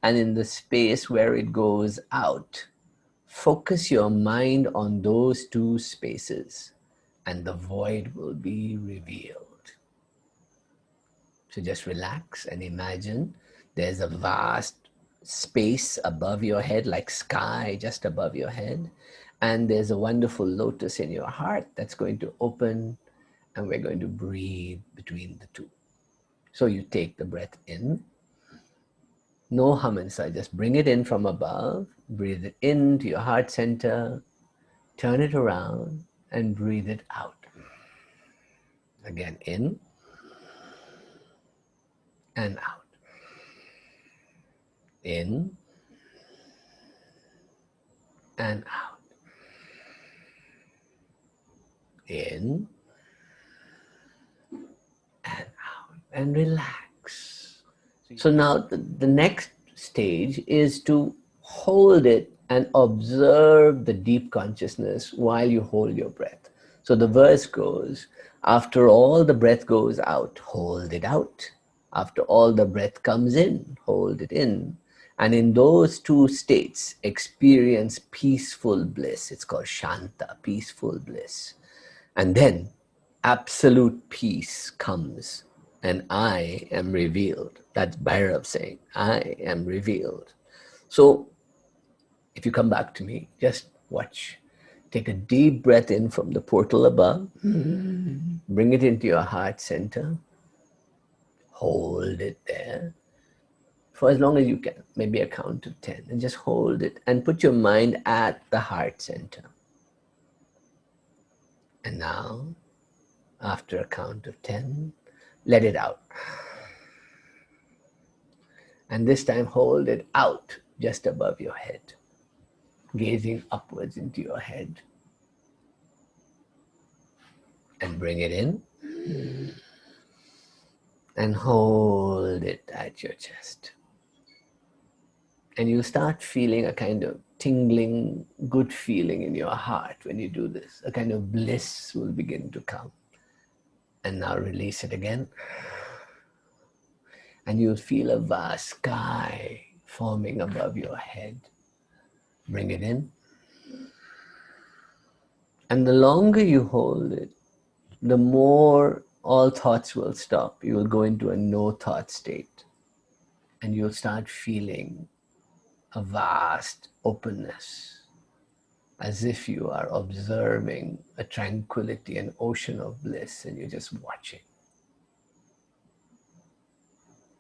and in the space where it goes out, focus your mind on those two spaces and the void will be revealed. So just relax and imagine there's a vast space above your head, like sky just above your head. And there's a wonderful lotus in your heart that's going to open, and we're going to breathe between the two. So you take the breath in. No hum and sa, just bring it in from above. Breathe it into your heart center. Turn it around and breathe it out. Again, in and out. In and out. In and out. And relax. So now the next stage is to hold it and observe the deep consciousness while you hold your breath. So the verse goes, after all the breath goes out, hold it out. After all the breath comes in, hold it in. And in those two states, experience peaceful bliss. It's called Shanta, peaceful bliss. And then absolute peace comes and I am revealed. That's Bhairav saying, I am revealed. So if you come back to me, just watch. Take a deep breath in from the portal above. Bring it into your heart center. Hold it there for as long as you can, maybe a count of 10, and just hold it and put your mind at the heart center. And now, after a count of 10, let it out. And this time hold it out just above your head, gazing upwards into your head. And bring it in and hold it at your chest. And you start feeling a kind of tingling, good feeling in your heart when you do this. A kind of bliss will begin to come. And now release it again. And you'll feel a vast sky forming above your head. Bring it in. And the longer you hold it, the more all thoughts will stop. You will go into a no thought state. And you'll start feeling a vast openness, as if you are observing a tranquility, an ocean of bliss, and you're just watching.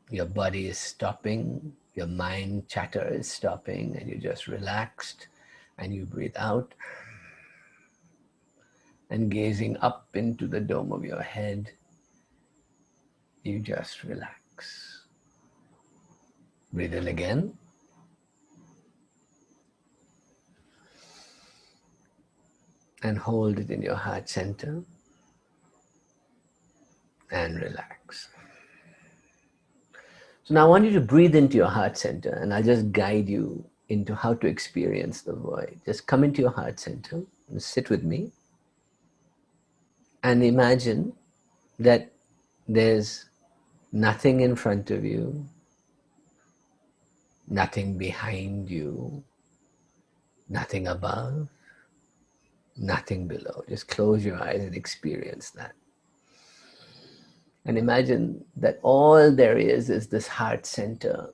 Your body is stopping, your mind chatter is stopping, and you're just relaxed, and you breathe out, and gazing up into the dome of your head, you just relax. Breathe in again. And hold it in your heart center and relax. So now I want you to breathe into your heart center, and I'll just guide you into how to experience the void. Just come into your heart center and sit with me and imagine that there's nothing in front of you, nothing behind you, nothing above, nothing below. Just close your eyes and experience that. And imagine that all there is this heart center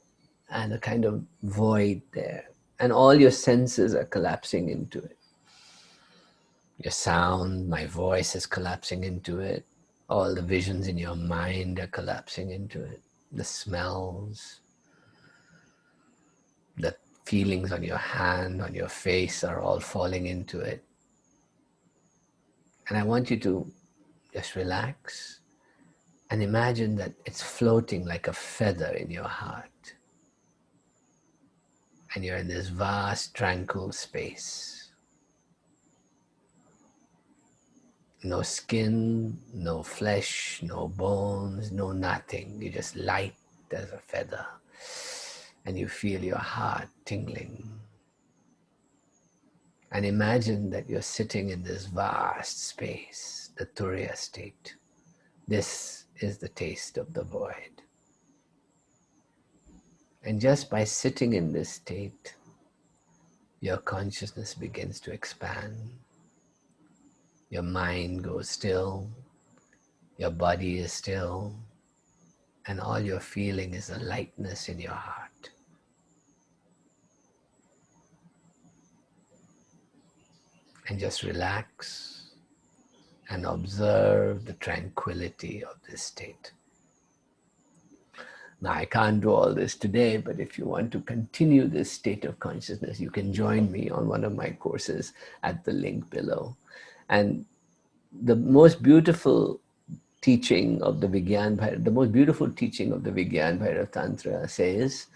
and a kind of void there. And all your senses are collapsing into it. Your sound, my voice is collapsing into it. All the visions in your mind are collapsing into it. The smells, the feelings on your hand, on your face are all falling into it. And I want you to just relax and imagine that it's floating like a feather in your heart. And you're in this vast, tranquil space. No skin, no flesh, no bones, no nothing. You're just light as a feather. And you feel your heart tingling. And imagine that you're sitting in this vast space, the Turiya state. This is the taste of the void. And just by sitting in this state, your consciousness begins to expand. Your mind goes still, your body is still, and all you're feeling is a lightness in your heart. And just relax and observe the tranquility of this state. Now, I can't do all this today, but if you want to continue this state of consciousness, you can join me on one of my courses at the link below. And the most beautiful teaching of the Vigyan Bhairav, the most beautiful teaching of the Vigyan Bhairav Tantra says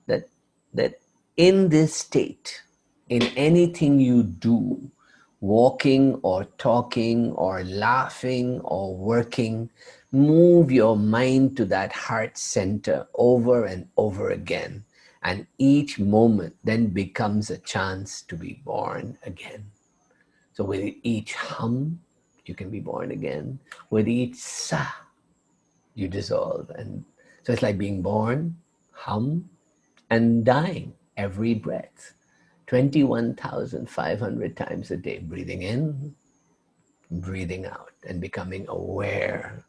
that in this state, in anything you do, walking or talking or laughing or working, move your mind to that heart center over and over again. And each moment then becomes a chance to be born again. So with each hum, you can be born again. With each sa, you dissolve. And so it's like being born, hum, and dying every breath. 21,500 times a day, breathing in, breathing out, and becoming aware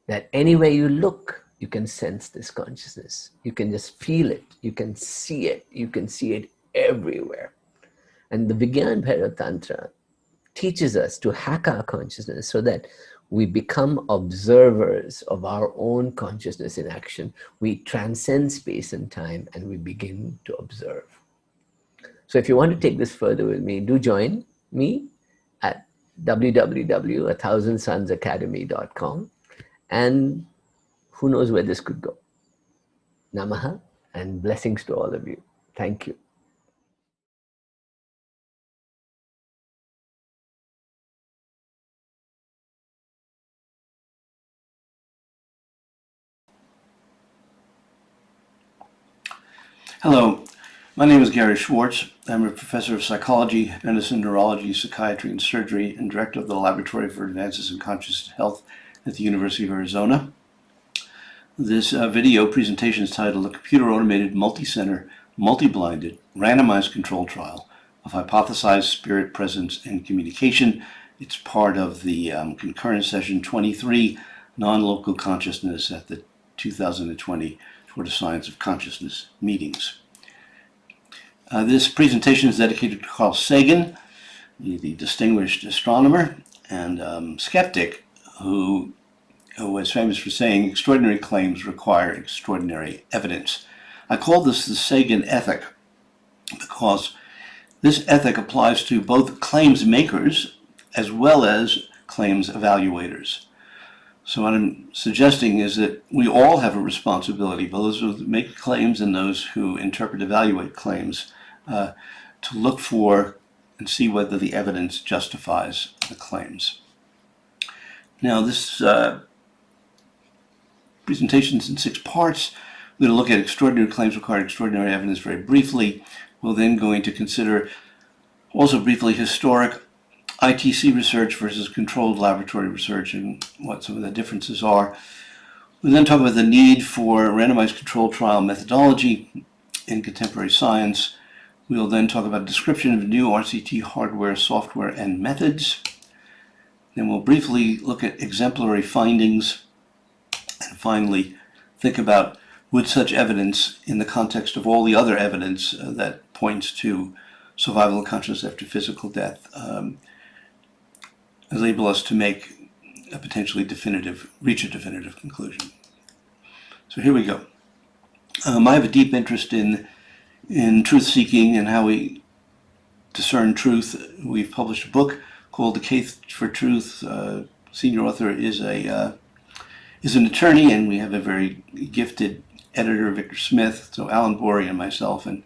that anywhere you look, you can sense this consciousness. You can just feel it. You can see it. You can see it everywhere. And the Vigyan Bhairav Tantra teaches us to hack our consciousness so that we become observers of our own consciousness in action. We transcend space and time and we begin to observe. So if you want to take this further with me, do join me at www.1000sunsacademy.com, and who knows where this could go. Namaha and blessings to all of you. Thank you. Hello, my name is Gary Schwartz. I'm a professor of psychology, medicine, neurology, psychiatry, and surgery, and director of the Laboratory for Advances in Conscious Health at the University of Arizona. This video presentation is titled A Computer-Automated, Multi-Center, Multi-Blinded, Randomized Control Trial of Hypothesized Spirit Presence and Communication. It's part of the Concurrent Session 23, Non-Local Consciousness at the 2020 for the Science of Consciousness meetings. This presentation is dedicated to Carl Sagan, the distinguished astronomer and skeptic who was famous for saying extraordinary claims require extraordinary evidence. I call this the Sagan ethic because this ethic applies to both claims makers as well as claims evaluators. So what I'm suggesting is that we all have a responsibility, both those who make claims and those who interpret, evaluate claims, to look for and see whether the evidence justifies the claims. Now this presentation is in 6 parts. We're going to look at extraordinary claims requiring extraordinary evidence very briefly. We're then going to consider also briefly historic ITC research versus controlled laboratory research and what some of the differences are. We'll then talk about the need for randomized controlled trial methodology in contemporary science. We'll then talk about a description of new RCT hardware, software, and methods. Then we'll briefly look at exemplary findings. And finally, think about would such evidence, in the context of all the other evidence that points to survival of consciousness after physical death, enable us to make a potentially reach a definitive conclusion. So here we go. I have a deep interest in truth-seeking and how we discern truth. We've published a book called The Case for Truth. Senior author is an attorney, and we have a very gifted editor, Victor Smith. So Alan Borey and myself and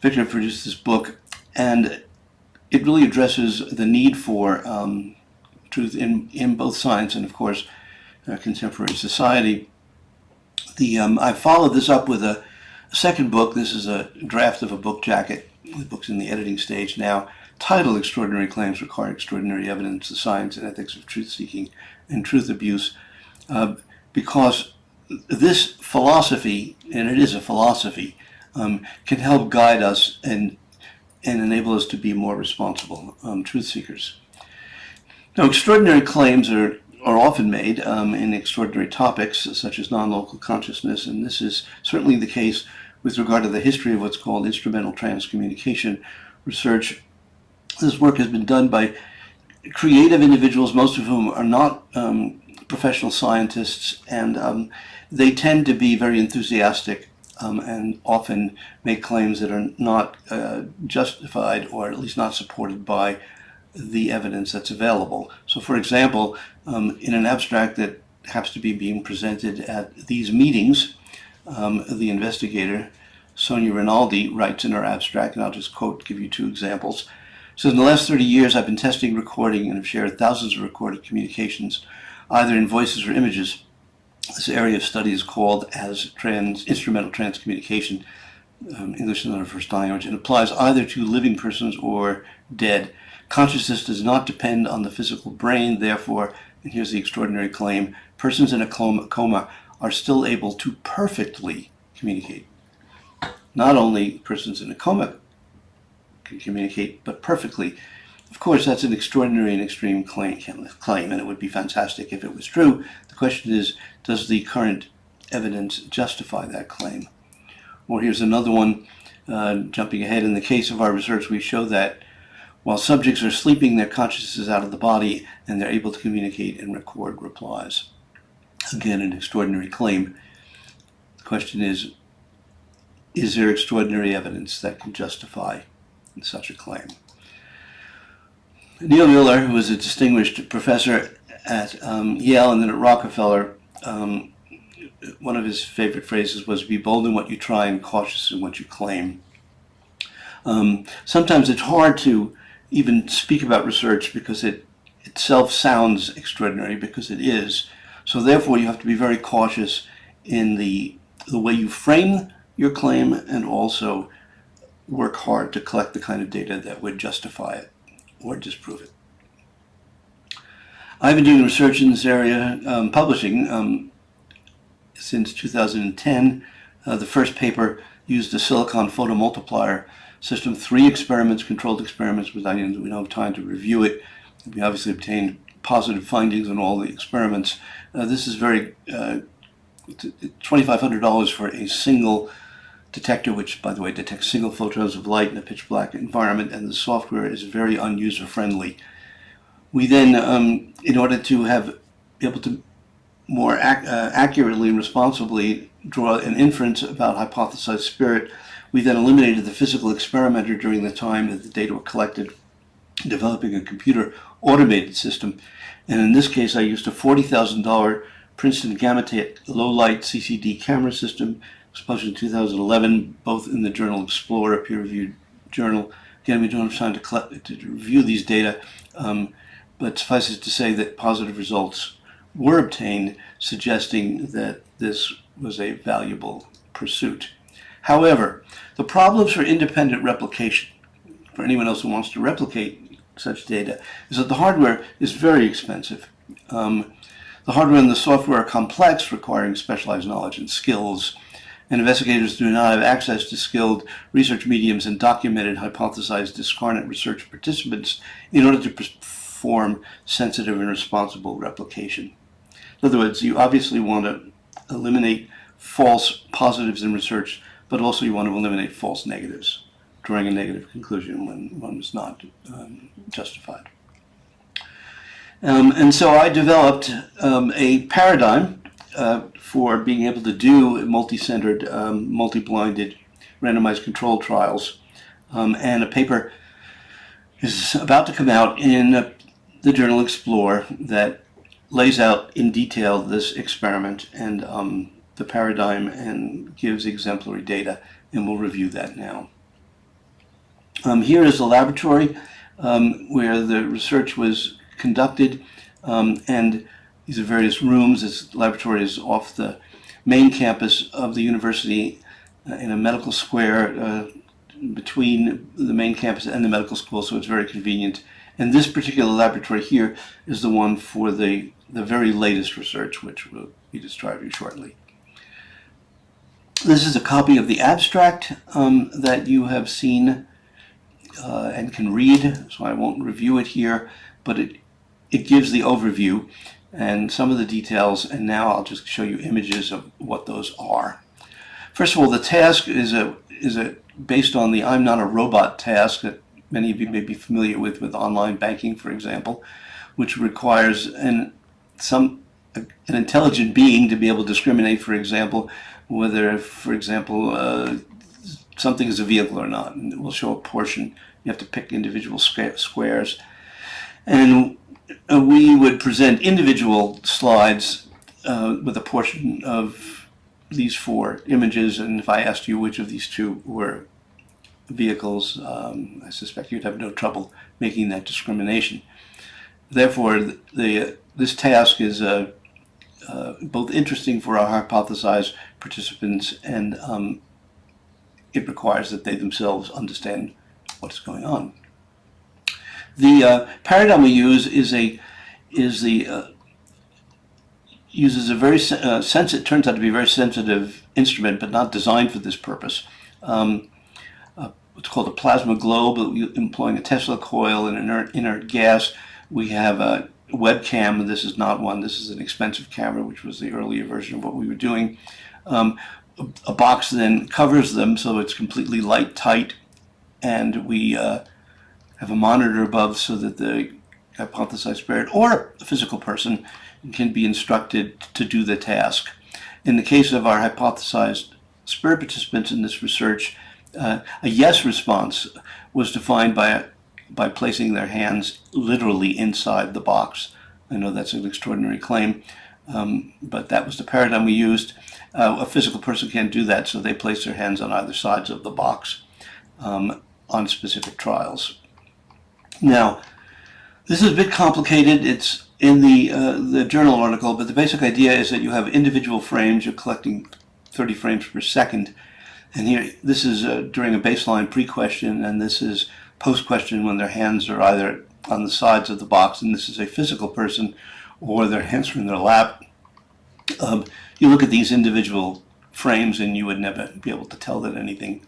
Victor produced this book, and it really addresses the need for truth in both science and, of course, contemporary society. I followed this up with a second book. This is a draft of a book jacket. The book's in the editing stage now, titled Extraordinary Claims Require Extraordinary Evidence, the Science and Ethics of Truth-Seeking and Truth Abuse, because this philosophy, and it is a philosophy, can help guide us and enable us to be more responsible truth seekers. Now, extraordinary claims are often made in extraordinary topics, such as non-local consciousness, and this is certainly the case with regard to the history of what's called instrumental transcommunication research. This work has been done by creative individuals, most of whom are not professional scientists, and they tend to be very enthusiastic and often make claims that are not justified, or at least not supported by the evidence that's available. So, for example, in an abstract that happens to be being presented at these meetings, the investigator, Sonia Rinaldi, writes in her abstract, and I'll just give you two examples. It says, in the last 30 years, I've been testing, recording, and have shared thousands of recorded communications, either in voices or images. This area of study is called as instrumental transcommunication. English is not our first language, and applies either to living persons or dead. Consciousness does not depend on the physical brain, therefore, and here's the extraordinary claim, persons in a coma are still able to perfectly communicate. Not only persons in a coma can communicate, but perfectly. Of course, that's an extraordinary and extreme claim, and it would be fantastic if it was true. The question is, does the current evidence justify that claim? Or here's another one, jumping ahead. In the case of our research, we show that while subjects are sleeping, their consciousness is out of the body, and they're able to communicate and record replies. Again, an extraordinary claim. The question is there extraordinary evidence that can justify such a claim? Neil Miller, who was a distinguished professor at Yale and then at Rockefeller, one of his favorite phrases was, be bold in what you try and cautious in what you claim. Sometimes it's hard to even speak about research because it itself sounds extraordinary, because it is. So therefore you have to be very cautious in the way you frame your claim, and also work hard to collect the kind of data that would justify it or disprove it. I've been doing research in this area, publishing, since 2010. The first paper used the silicon photomultiplier system, 3 experiments, controlled experiments, but we don't have time to review it. We obviously obtained positive findings on all the experiments. This is very $2,500 for a single detector, which, by the way, detects single photons of light in a pitch black environment, and the software is very unuser friendly. We then, in order to be able to more accurately and responsibly draw an inference about hypothesized spirit, we then eliminated the physical experimenter during the time that the data were collected, developing a computer automated system. And in this case, I used a $40,000 Princeton Gamma-Tate low-light CCD camera system. It was published in 2011, both in the journal Explorer, a peer-reviewed journal. Again, we don't have time to review these data, but suffice it to say that positive results were obtained, suggesting that this was a valuable pursuit. However, the problems for independent replication, for anyone else who wants to replicate such data, is that the hardware is very expensive. The hardware and the software are complex, requiring specialized knowledge and skills, and investigators do not have access to skilled research mediums and documented hypothesized discarnate research participants in order to perform sensitive and responsible replication. In other words, you obviously want to eliminate false positives in research, but also you want to eliminate false negatives, drawing a negative conclusion when one is not justified. And so I developed a paradigm for being able to do multi-centered, multi-blinded, randomized controlled trials. And a paper is about to come out in the journal Explore that lays out in detail this experiment and the paradigm and gives exemplary data, and we'll review that now. Here is the laboratory where the research was conducted, and these are various rooms. This laboratory is off the main campus of the university in a medical square between the main campus and the medical school, so it's very convenient. And this particular laboratory here is the one for the very latest research, which will be described shortly. This is a copy of the abstract that you have seen and can read, so I won't review it here, but it gives the overview and some of the details, and now I'll just show you images of what those are. First of all, the task is based on the I'm not a robot task that many of you may be familiar with online banking, for example, which requires some an intelligent being to be able to discriminate, for example, whether, for example, something is a vehicle or not. And it will show a portion. You have to pick individual squares. And we would present individual slides with a portion of these 4 images. And if I asked you which of these 2 were vehicles, I suspect you'd have no trouble making that discrimination. Therefore, this task is both interesting for our hypothesized participants, and it requires that they themselves understand what's going on. The paradigm we use uses a very turns out to be a very sensitive instrument, but not designed for this purpose. What's called a plasma globe, employing a Tesla coil and an inert gas. We have a webcam. This is not one. This is an expensive camera, which was the earlier version of what we were doing. A box then covers them, so it's completely light tight, and we have a monitor above so that the hypothesized spirit or a physical person can be instructed to do the task. In the case of our hypothesized spirit participants in this research, a yes response was defined by placing their hands literally inside the box. I know that's an extraordinary claim, but that was the paradigm we used. A physical person can't do that, so they place their hands on either sides of the box on specific trials. Now, this is a bit complicated. It's in the journal article, but the basic idea is that you have individual frames. You're collecting 30 frames per second. And here, this is during a baseline pre-question, and this is post-question when their hands are either on the sides of the box, and this is a physical person, or their hands are in their lap. You look at these individual frames, and you would never be able to tell that anything.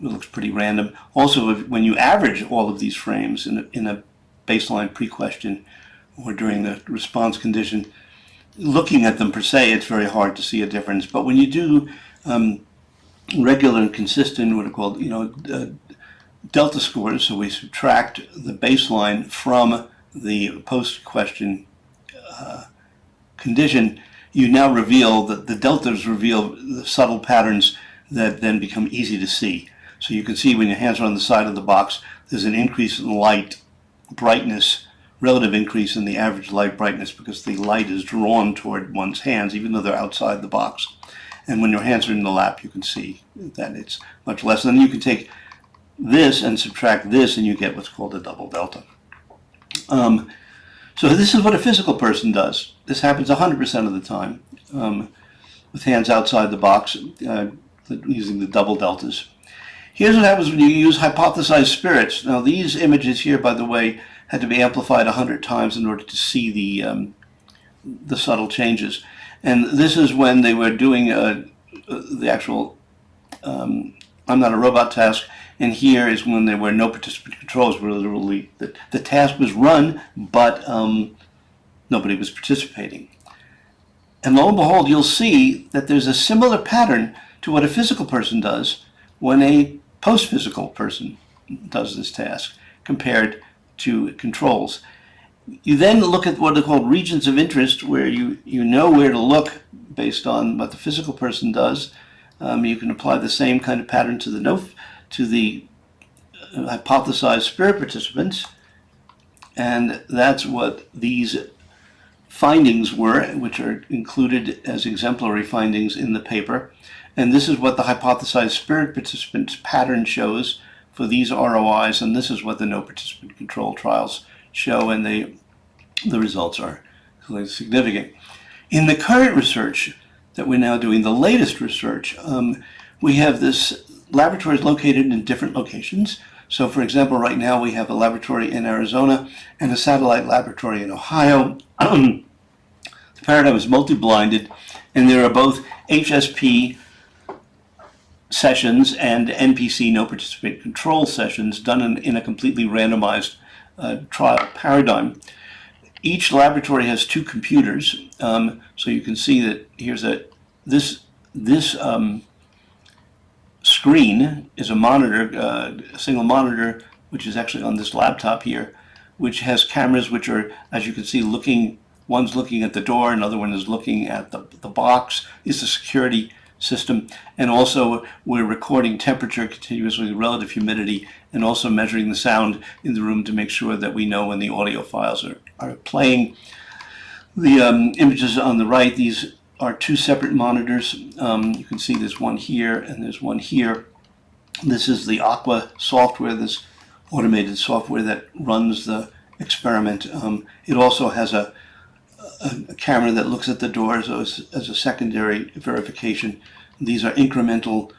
It looks pretty random. Also, when you average all of these frames in a baseline pre-question or during the response condition, looking at them per se, it's very hard to see a difference. But when you do regular and consistent, what are called, delta scores, so we subtract the baseline from the post-question condition, you now reveal that the deltas reveal the subtle patterns that then become easy to see. So you can see when your hands are on the side of the box, there's an increase in light brightness, relative increase in the average light brightness, because the light is drawn toward one's hands, even though they're outside the box. And when your hands are in the lap, you can see that it's much less. Then you can take this and subtract this, and you get what's called a double delta. So this is what a physical person does. This happens 100% of the time with hands outside the box using the double deltas. Here's what happens when you use hypothesized spirits. Now these images here, by the way, had to be amplified 100 times in order to see the subtle changes. And this is when they were doing the actual I'm not a robot task, and here is when there were no participant controls. Were literally the task was run, but nobody was participating. And lo and behold, you'll see that there's a similar pattern to what a physical person does when a post-physical person does this task compared to controls. You then look at what are called regions of interest, where you know where to look based on what the physical person does. You can apply the same kind of pattern to the hypothesized spirit participants, and that's what these findings were, which are included as exemplary findings in the paper. And this is what the hypothesized spirit participants pattern shows for these ROIs, and this is what the no participant control trials show, and the results are clearly significant. In the current research that we're now doing, the latest research, we have this laboratories located in different locations. So for example, right now we have a laboratory in Arizona and a satellite laboratory in Ohio. The paradigm is multi-blinded, and there are both HSP sessions and NPC, no participant control sessions, done in a completely randomized trial paradigm. Each laboratory has 2 computers, so you can see that here's this screen is a monitor, a single monitor, which is actually on this laptop here, which has cameras which are, as you can see, looking One's looking at the door, another one is looking at the box. It's a security system. And also we're recording temperature continuously, relative humidity, and also measuring the sound in the room to make sure that we know when the audio files are playing. The images on the right, these are two separate monitors. You can see there's one here and there's one here. This is the Aqua software, this automated software that runs the experiment. It also has a camera that looks at the doors as a secondary verification. These are incremental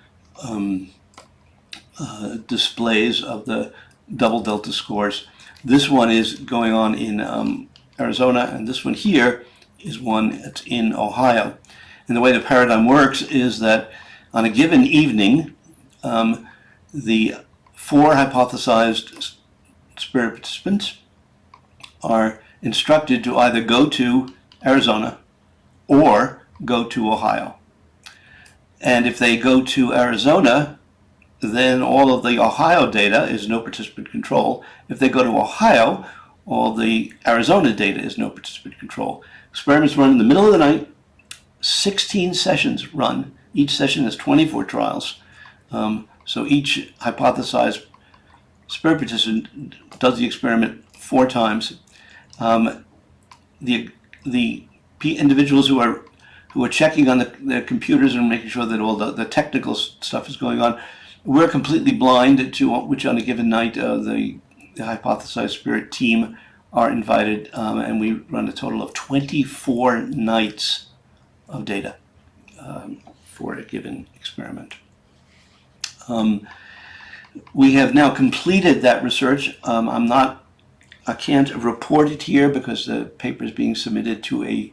displays of the double delta scores. This one is going on in Arizona, and this one here is one that's in Ohio. And the way the paradigm works is that on a given evening, the 4 hypothesized spirit participants are instructed to either go to Arizona or go to Ohio. And if they go to Arizona, then all of the Ohio data is no participant control. If they go to Ohio, all the Arizona data is no participant control. Experiments run in the middle of the night. 16 sessions run. Each session has 24 trials. So each hypothesized spirit participant does the experiment 4 times. The individuals who are checking on their computers and making sure that all the technical stuff is going on, we're completely blind to which on a given night the hypothesized spirit team are invited, and we run a total of 24 nights of data for a given experiment. We have now completed that research. I can't report it here because the paper is being submitted to a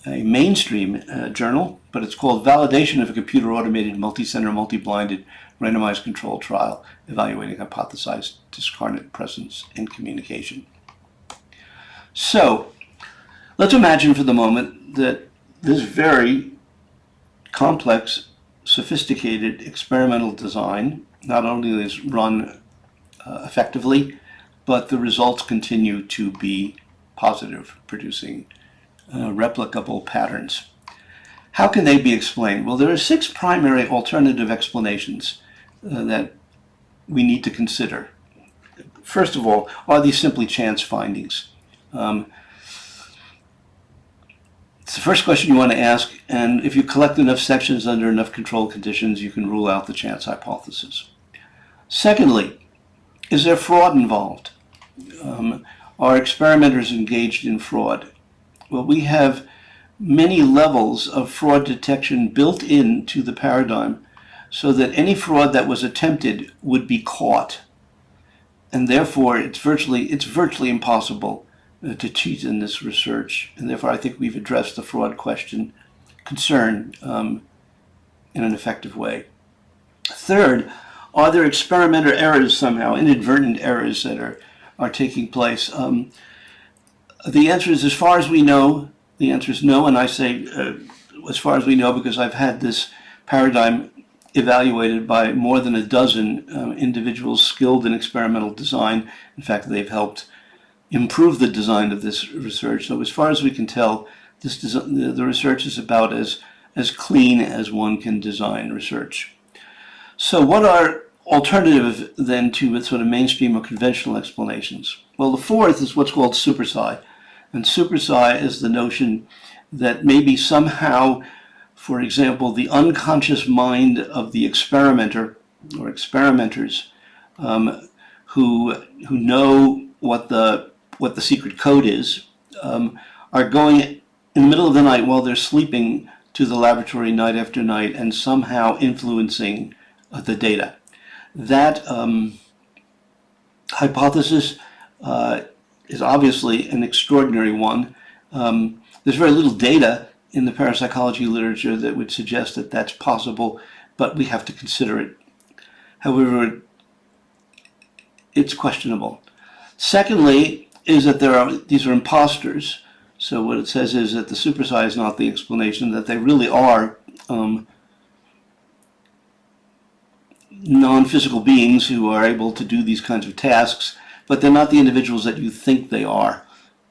mainstream journal, but it's called Validation of a Computer-Automated, Multi-Center, Multi-Blinded, Randomized Controlled Trial Evaluating Hypothesized Discarnate Presence in Communication. So, let's imagine for the moment that this very complex, sophisticated experimental design not only is run effectively, but the results continue to be positive, producing replicable patterns. How can they be explained? Well, there are 6 primary alternative explanations that we need to consider. First of all, are these simply chance findings? It's the first question you want to ask, and if you collect enough sections under enough controlled conditions, you can rule out the chance hypothesis. Secondly, is there fraud involved? Are experimenters engaged in fraud? Well, we have many levels of fraud detection built into the paradigm so that any fraud that was attempted would be caught. And therefore, it's virtually impossible to cheat in this research. And therefore, I think we've addressed the fraud concern in an effective way. Third, are there experimenter errors somehow, inadvertent errors that are taking place? The answer is, as far as we know, the answer is no, and I say as far as we know because I've had this paradigm evaluated by more than a dozen individuals skilled in experimental design. In fact, they've helped improve the design of this research. So as far as we can tell, the research is about as clean as one can design research. So what are alternatives then to sort of mainstream or conventional explanations? Well, the fourth is what's called super-psi. And super-psi is the notion that maybe somehow, for example, the unconscious mind of the experimenter or experimenters who know what the secret code is are going in the middle of the night while they're sleeping to the laboratory night after night and somehow influencing the data. That hypothesis is obviously an extraordinary one. There's very little data in the parapsychology literature that would suggest that that's possible, but we have to consider it. However, it's questionable. Secondly, is that these are imposters. So what it says is that the super-psi is not the explanation, that they really are non-physical beings who are able to do these kinds of tasks, but they're not the individuals that you think they are.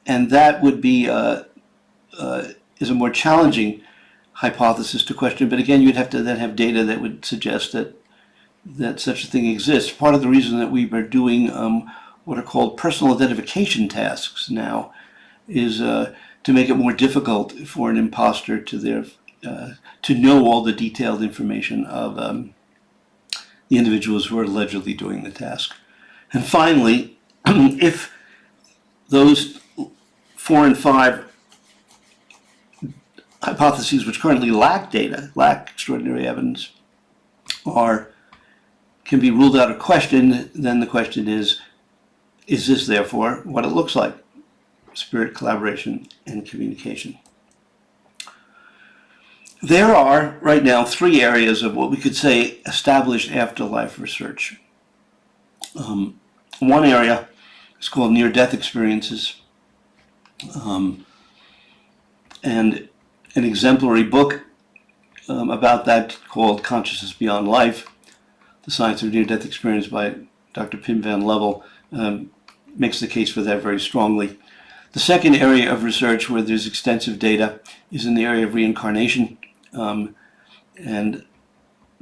And that would be is a more challenging hypothesis to question. But again, you'd have to then have data that would suggest that such a thing exists. Part of the reason that we are doing what are called personal identification tasks now is to make it more difficult for an imposter to know all the detailed information of the individuals who are allegedly doing the task. And finally, if those 4 and 5 hypotheses which currently lack data, lack extraordinary evidence, can be ruled out of question, then the question is this therefore what it looks like? Spirit, collaboration, and communication. There are right now 3 areas of what we could say established afterlife research. One area is called near-death experiences, and an exemplary book about that called Consciousness Beyond Life, The Science of Near-Death Experience by Dr. Pim van Level, makes the case for that very strongly. The second area of research where there's extensive data is in the area of reincarnation, and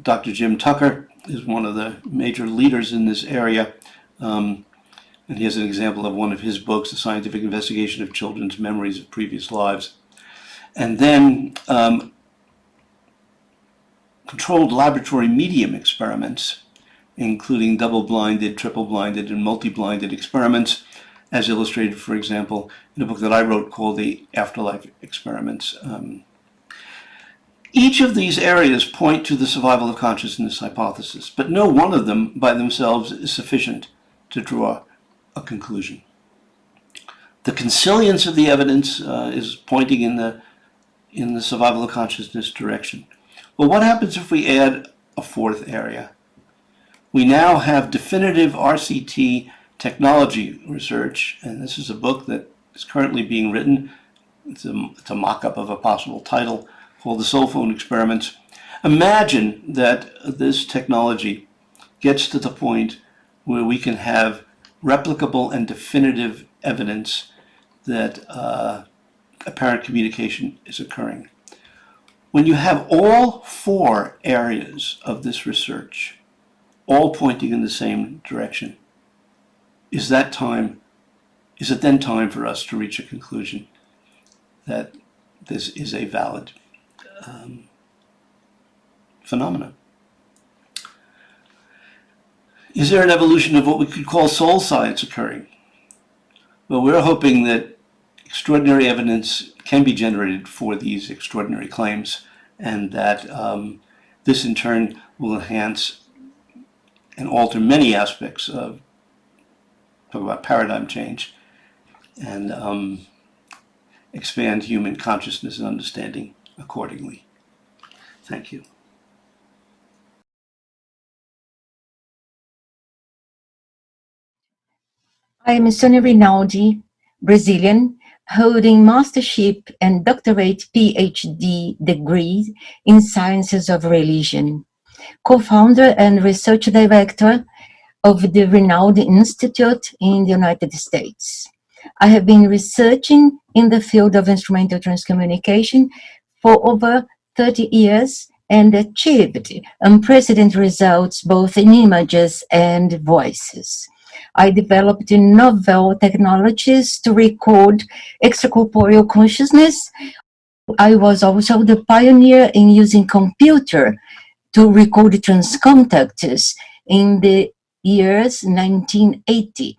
Dr. Jim Tucker is one of the major leaders in this area, and he has an example of one of his books, A Scientific Investigation of Children's Memories of Previous Lives. And then controlled laboratory medium experiments, including double-blinded, triple-blinded, and multi-blinded experiments, as illustrated, for example, in a book that I wrote called The Afterlife Experiments. Each of these areas point to the survival of consciousness hypothesis, but no one of them by themselves is sufficient to draw a conclusion. The consilience of the evidence is pointing in the survival of consciousness direction. Well, what happens if we add a 4th area? We now have definitive RCT technology research, and this is a book that is currently being written. It's a mock-up of a possible title called The Soul Phone Experiments. Imagine that this technology gets to the point where we can have replicable and definitive evidence that apparent communication is occurring. When you have all 4 areas of this research all pointing in the same direction, is it then time for us to reach a conclusion that this is a valid phenomenon? Is there an evolution of what we could call soul science occurring? Well, we're hoping that extraordinary evidence can be generated for these extraordinary claims, and that this in turn will enhance and alter many aspects of, talk about paradigm change, and expand human consciousness and understanding accordingly. Thank you. I am Sonia Rinaldi, Brazilian, holding mastership and doctorate PhD degrees in sciences of religion, co-founder and research director of the Rinaldi Institute in the United States. I have been researching in the field of instrumental transcommunication for over 30 years and achieved unprecedented results both in images and voices. I developed novel technologies to record extracorporeal consciousness. I was also the pioneer in using computer to record transcontacts in the years 1980.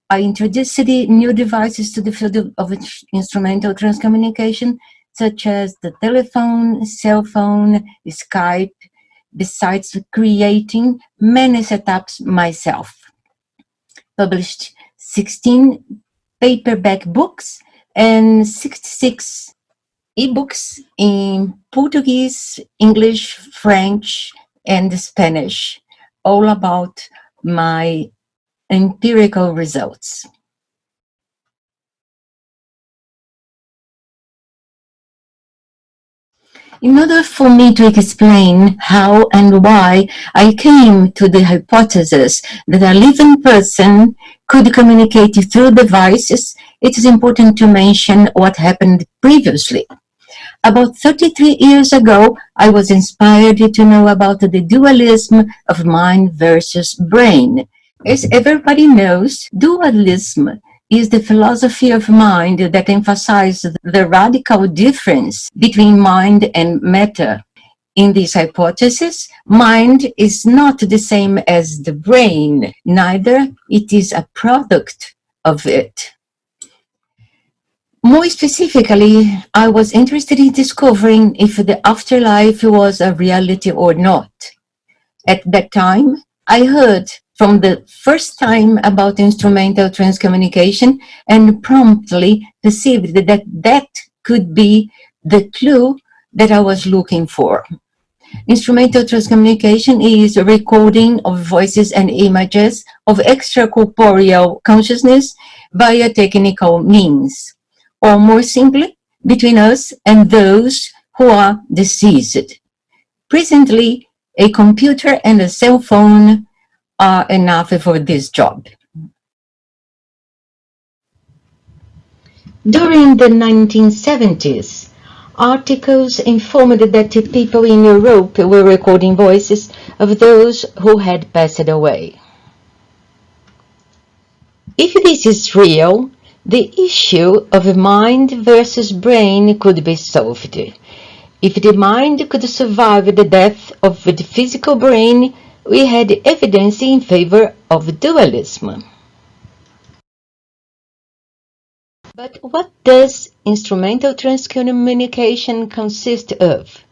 I introduced new devices to the field of instrumental transcommunication, such as the telephone, cell phone, Skype, besides creating many setups myself. Published 16 paperback books and 66 ebooks in Portuguese, English, French, and Spanish, all about my empirical results. In order for me to explain how and why I came to the hypothesis that a living person could communicate through devices, it is important to mention what happened previously. About 33 years ago, I was inspired to know about the dualism of mind versus brain. As everybody knows, dualism is the philosophy of mind that emphasizes the radical difference between mind and matter. In this hypothesis, mind is not the same as the brain, neither it is a product of it. More specifically, I was interested in discovering if the afterlife was a reality or not. At that time, I heard from the first time about instrumental transcommunication and promptly perceived that that could be the clue that I was looking for. Instrumental transcommunication is a recording of voices and images of extracorporeal consciousness via technical means, or more simply, between us and those who are deceased. Presently, a computer and a cell phone are enough for this job. During the 1970s, articles informed that people in Europe were recording voices of those who had passed away. If this is real, the issue of mind versus brain could be solved. If the mind could survive the death of the physical brain, we had evidence in favor of dualism. But what does instrumental transcommunication consist of?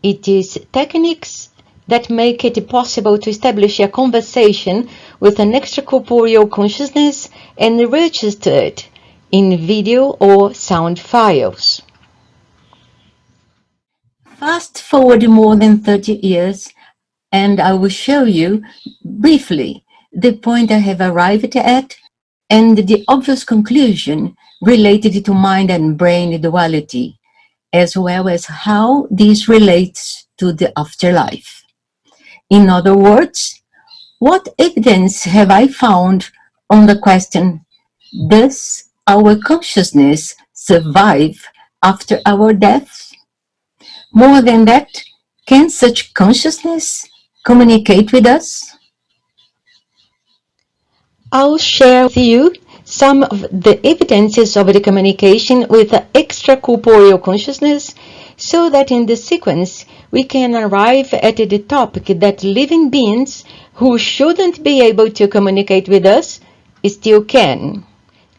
It is techniques that make it possible to establish a conversation with an extracorporeal consciousness and register it in video or sound files. Fast forward more than 30 years, and I will show you briefly the point I have arrived at and the obvious conclusion related to mind and brain duality, as well as how this relates to the afterlife. In other words, what evidence have I found on the question, does our consciousness survive after our death? More than that, can such consciousness communicate with us? I'll share with you some of the evidences of the communication with the extracorporeal consciousness so that in the sequence we can arrive at the topic that living beings who shouldn't be able to communicate with us still can.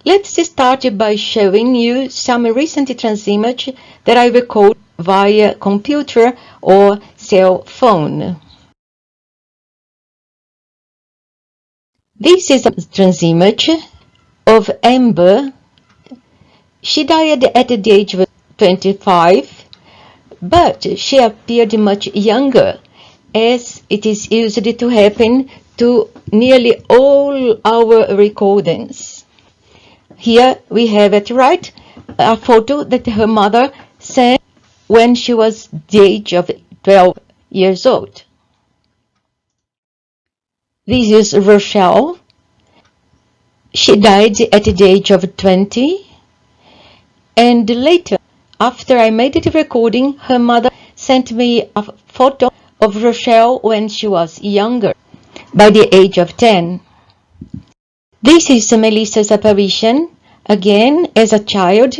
Let's start by showing you some recent transimage that I recorded via computer or cell phone. This is a transimage of Amber. She died at the age of 25, but she appeared much younger, as it is used to happen to nearly all our recordings. Here we have at right a photo that her mother sent when she was the age of 12 years old. This is Rochelle. She died at the age of 20, and later, after I made the recording, her mother sent me a photo of Rochelle when she was younger, by the age of 10. This is Melissa's apparition, again as a child.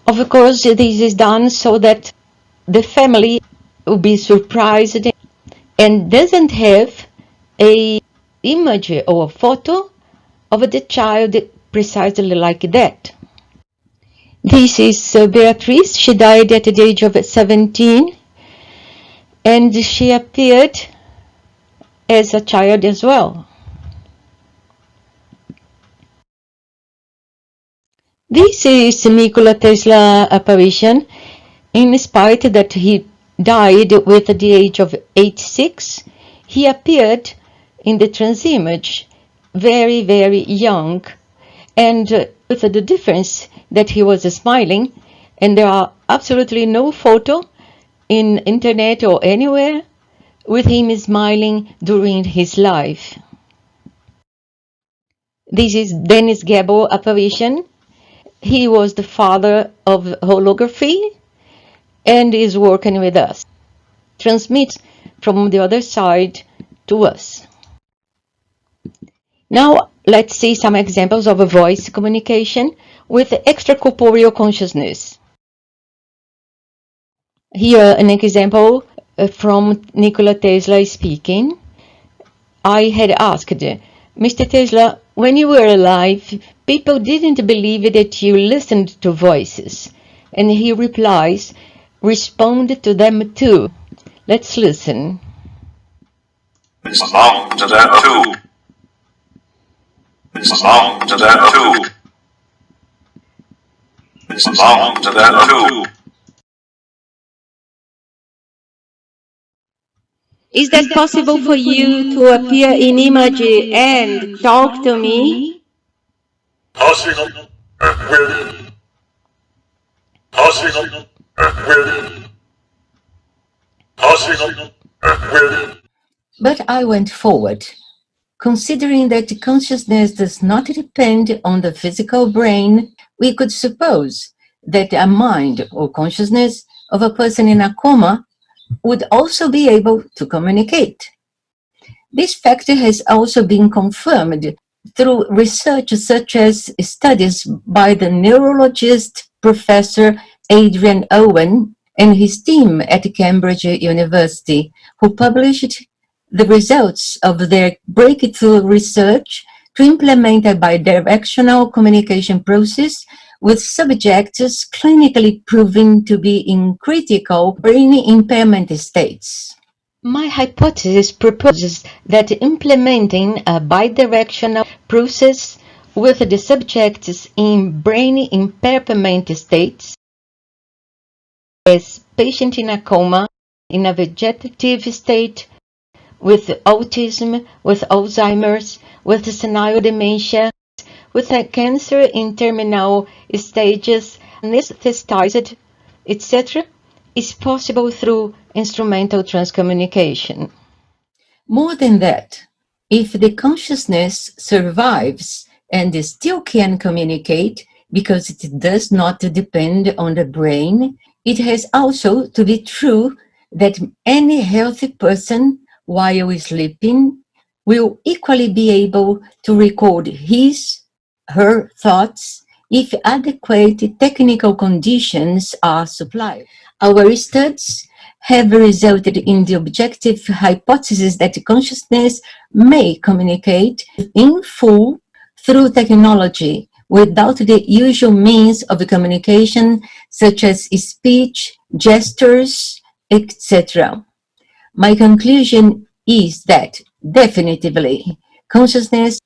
Of course, this is done so that the family will be surprised and doesn't have an image or a photo of the child precisely like that. This is Beatrice. She died at the age of 17, and she appeared as a child as well. This is Nikola Tesla apparition. In spite that he died with the age of 86, he appeared in the transimage very, very young, and with the difference that he was smiling, and there are absolutely no photo in internet or anywhere, with him smiling during his life. This is Dennis Gabo apparition. He was the father of holography and is working with us. Transmits from the other side to us. Now let's see some examples of a voice communication with extracorporeal consciousness. Here an example from Nikola Tesla speaking. I had asked, Mr. Tesla, when you were alive, people didn't believe that you listened to voices. And he replies, respond to them too. Let's listen. Respond to them too. Respond to them too. Respond to them too. Is that possible for you to appear in image and talk to me? Possible and will. Possible and will. Possible and will. But I went forward, considering that consciousness does not depend on the physical brain. We could suppose that a mind or consciousness of a person in a coma would also be able to communicate. This fact has also been confirmed through research such as studies by the neurologist Professor Adrian Owen and his team at Cambridge University, who published the results of their breakthrough research to implement a bidirectional communication process with subjects clinically proven to be in critical brain impairment states. My hypothesis proposes that implementing a bidirectional process with the subjects in brain impairment states, as patient in a coma, in a vegetative state, with autism, with Alzheimer's, with senile dementia, with a cancer in terminal stages, anesthetized, etc., is possible through instrumental transcommunication. More than that, if the consciousness survives and still can communicate because it does not depend on the brain, it has also to be true that any healthy person, while sleeping, will equally be able to record her thoughts if adequate technical conditions are supplied. Our studies have resulted in the objective hypothesis that consciousness may communicate in full through technology without the usual means of communication such as speech, gestures, etc. My conclusion is that definitively consciousness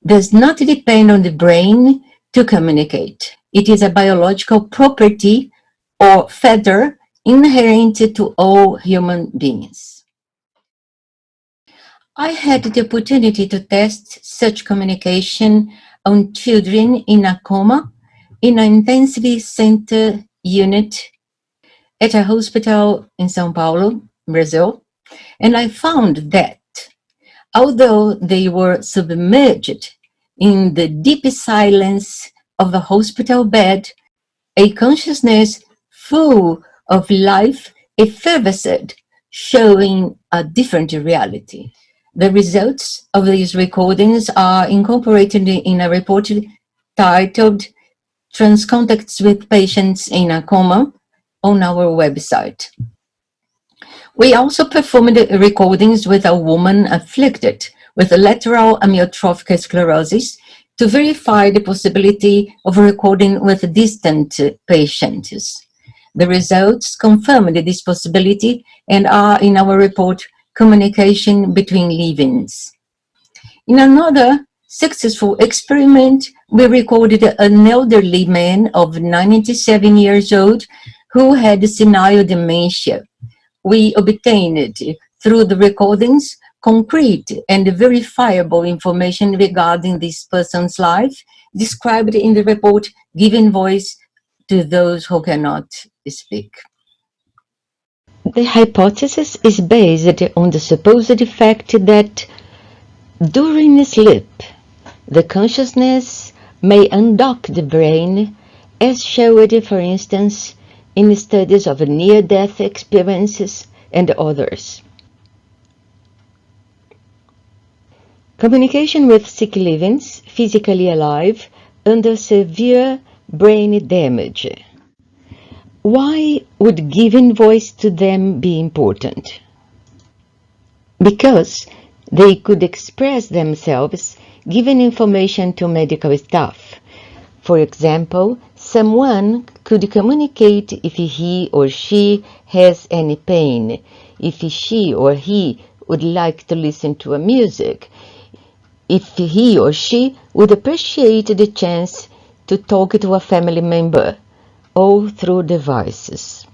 does not depend on the brain to communicate. It is a biological property or feature inherent to all human beings. I had the opportunity to test such communication on children in a coma in an intensive center unit at a hospital in São Paulo, Brazil, and I found that although they were submerged in the deep silence of the hospital bed, a consciousness full of life effervesced, showing a different reality. The results of these recordings are incorporated in a report titled Transcontacts with Patients in a Coma on our website. We also performed recordings with a woman afflicted with lateral amyotrophic sclerosis to verify the possibility of recording with distant patients. The results confirmed this possibility and are in our report, Communication Between Livings. In another successful experiment, we recorded an elderly man of 97 years old who had senile dementia. We obtained, through the recordings, concrete and verifiable information regarding this person's life, described in the report, giving voice to those who cannot speak. The hypothesis is based on the supposed fact that during sleep, the consciousness may undock the brain, as showed, for instance, in studies of near-death experiences and others. Communication with sick livings, physically alive, under severe brain damage. Why would giving voice to them be important? Because they could express themselves, giving information to medical staff. For example, someone could communicate if he or she has any pain, if she or he would like to listen to a music, if he or she would appreciate the chance to talk to a family member, all through devices.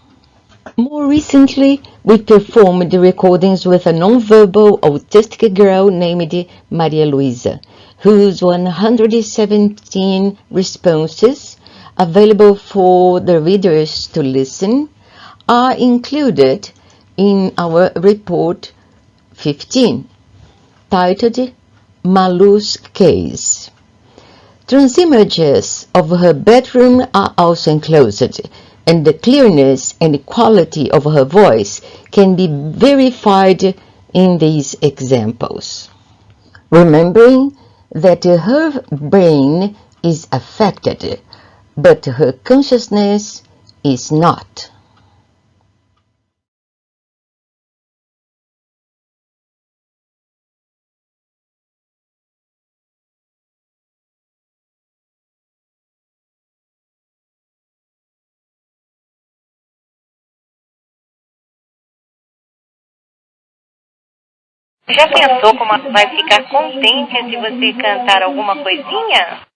More recently, we performed recordings with a non-verbal autistic girl named Maria Luisa, whose 117 responses, available for the readers to listen, are included in our report 15, titled Malu's Case. Transimages of her bedroom are also enclosed, and the clearness and quality of her voice can be verified in these examples. Remembering that her brain is affected, but her consciousness is not. Já pensou como vai ficar contente se você cantar alguma coisinha?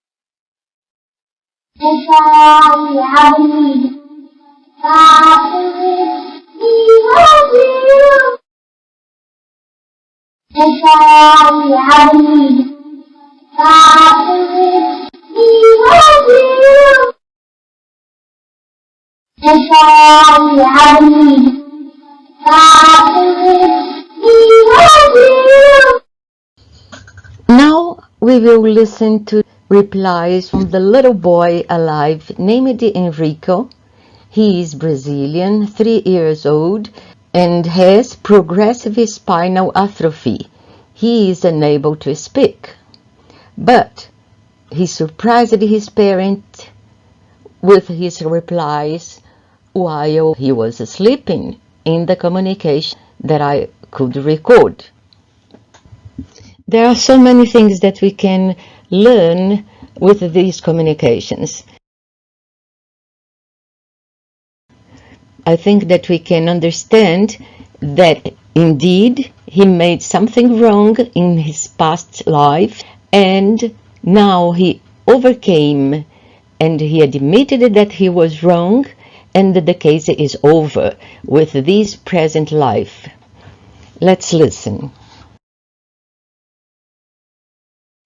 Now we will listen to replies from the little boy alive named Enrico. He is Brazilian, 3 years old, and has progressive spinal atrophy. He is unable to speak, but he surprised his parents with his replies while he was sleeping in the communication that I could record. There are so many things that we can learn with these communications. I think that we can understand that indeed he made something wrong in his past life, and now he overcame and he admitted that he was wrong, and that the case is over with this present life. Let's listen.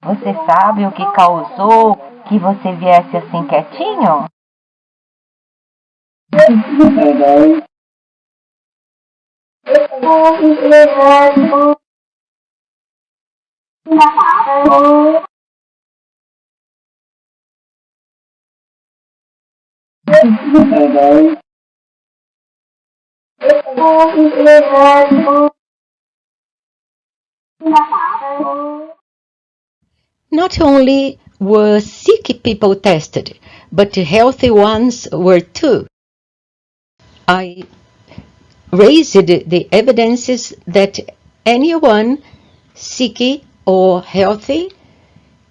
Você sabe o que causou que você viesse assim quietinho? Not only were sick people tested, but healthy ones were too. I raised the evidences that anyone, sick or healthy,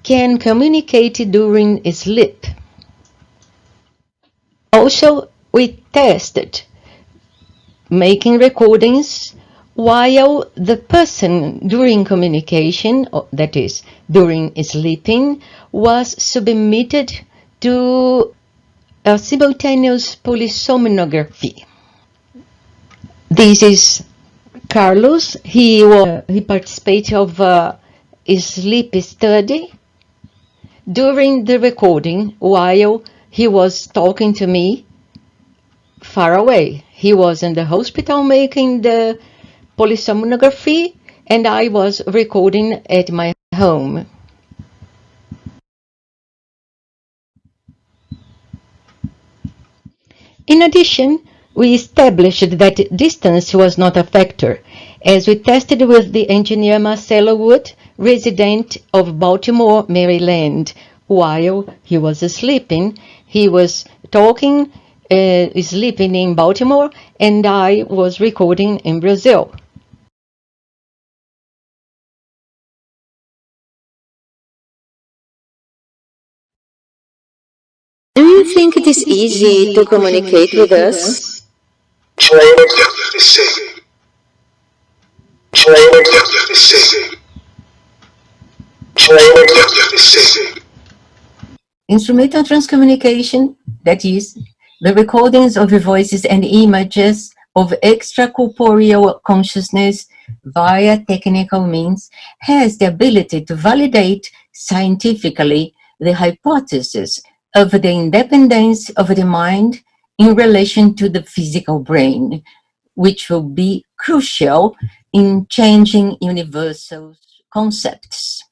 can communicate during sleep. Also, we tested making recordings while the person during communication, that is, during sleeping, was submitted to a simultaneous polysomnography. This is Carlos. He participated of a sleep study. During the recording, while he was talking to me far away. He was in the hospital making the polysomnography, and I was recording at my home. In addition, we established that distance was not a factor, as we tested with the engineer Marcelo Wood, resident of Baltimore, Maryland. While he was sleeping, he was talking, sleeping in Baltimore, and I was recording in Brazil. Do you think it is easy to communicate with us? Instrumental transcommunication, that is, the recordings of voices and images of extracorporeal consciousness via technical means, has the ability to validate scientifically the hypothesis of the independence of the mind in relation to the physical brain, which will be crucial in changing universal concepts.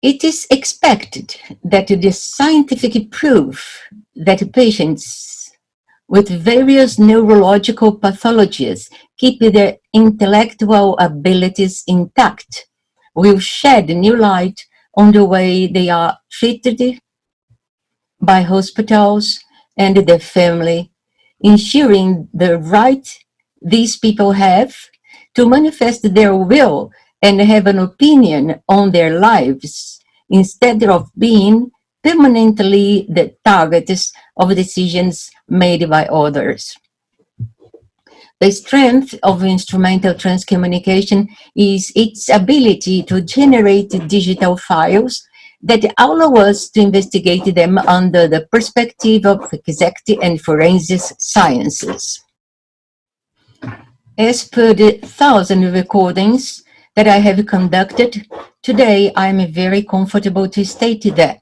It is expected that the scientific proof that patients with various neurological pathologies keep their intellectual abilities intact will shed new light on the way they are treated by hospitals and their family, ensuring the right these people have to manifest their will and have an opinion on their lives, instead of being permanently the targets of decisions made by others. The strength of instrumental transcommunication is its ability to generate digital files that allow us to investigate them under the perspective of exact and forensic sciences. As per the 1,000 recordings that I have conducted, today I am very comfortable to state that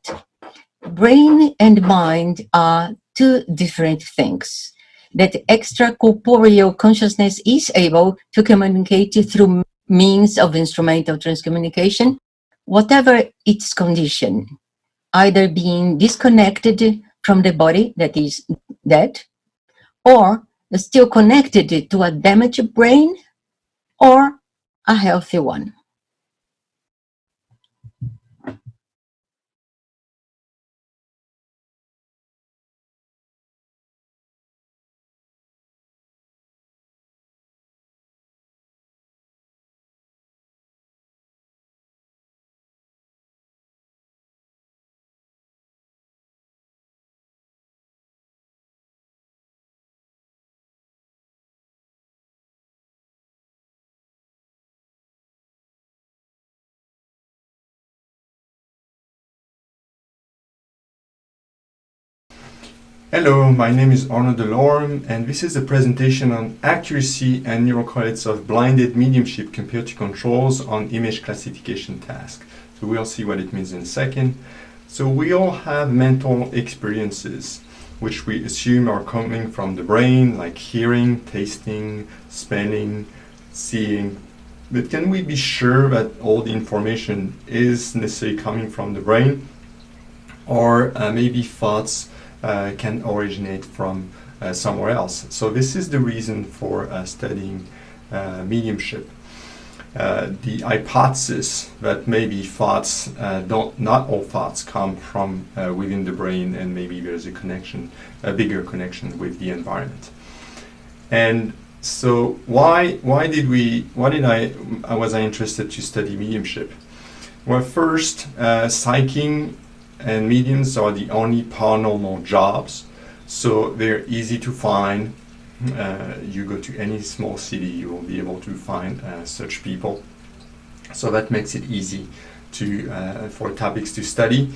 brain and mind are two different things, that extracorporeal consciousness is able to communicate through means of instrumental transcommunication, whatever its condition, either being disconnected from the body, that is dead, or still connected to a damaged brain, or a healthy one. Hello, my name is Arnaud Delorme, and this is a presentation on accuracy and neurocorrelates of blinded mediumship compared to controls on image classification task. So we'll see what it means in a second. So we all have mental experiences which we assume are coming from the brain, like hearing, tasting, smelling, seeing. But can we be sure that all the information is necessarily coming from the brain? Or maybe thoughts can originate from somewhere else. So this is the reason for studying mediumship. The hypothesis that maybe thoughts not all thoughts come from within the brain, and maybe there's a connection, a bigger connection with the environment. And so why was I interested to study mediumship? Well, first, psyching and mediums are the only paranormal jobs, so they're easy to find. You go to any small city, you will be able to find such people. So that makes it easy for topics to study.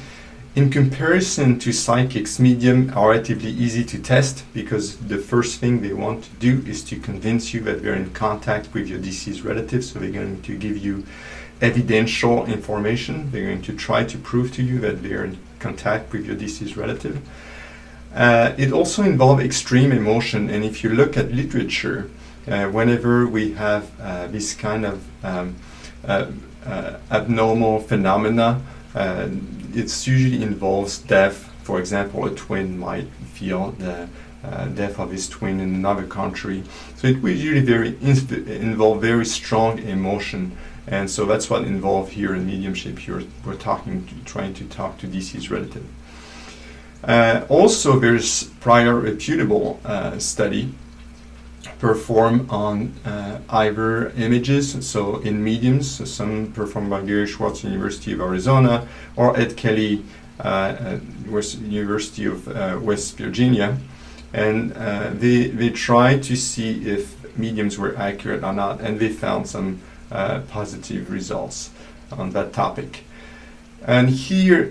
In comparison to psychics, mediums are relatively easy to test, because the first thing they want to do is to convince you that they're in contact with your deceased relatives. So they're going to give you evidential information. They're going to try to prove to you that they're in contact with your deceased relative. It also involves extreme emotion, and if you look at literature, whenever we have this kind of abnormal phenomena, it usually involves death. For example, a twin might feel the death of his twin in another country. So it will usually involve very strong emotion, and so that's what involved here in mediumship. We're trying to talk to deceased relative. Also, there's prior reputable study performed on either images, so in mediums, so some performed by Gary Schwartz, University of Arizona, or Ed Kelly, University of West Virginia, and they tried to see if mediums were accurate or not, and they found some positive results on that topic. And here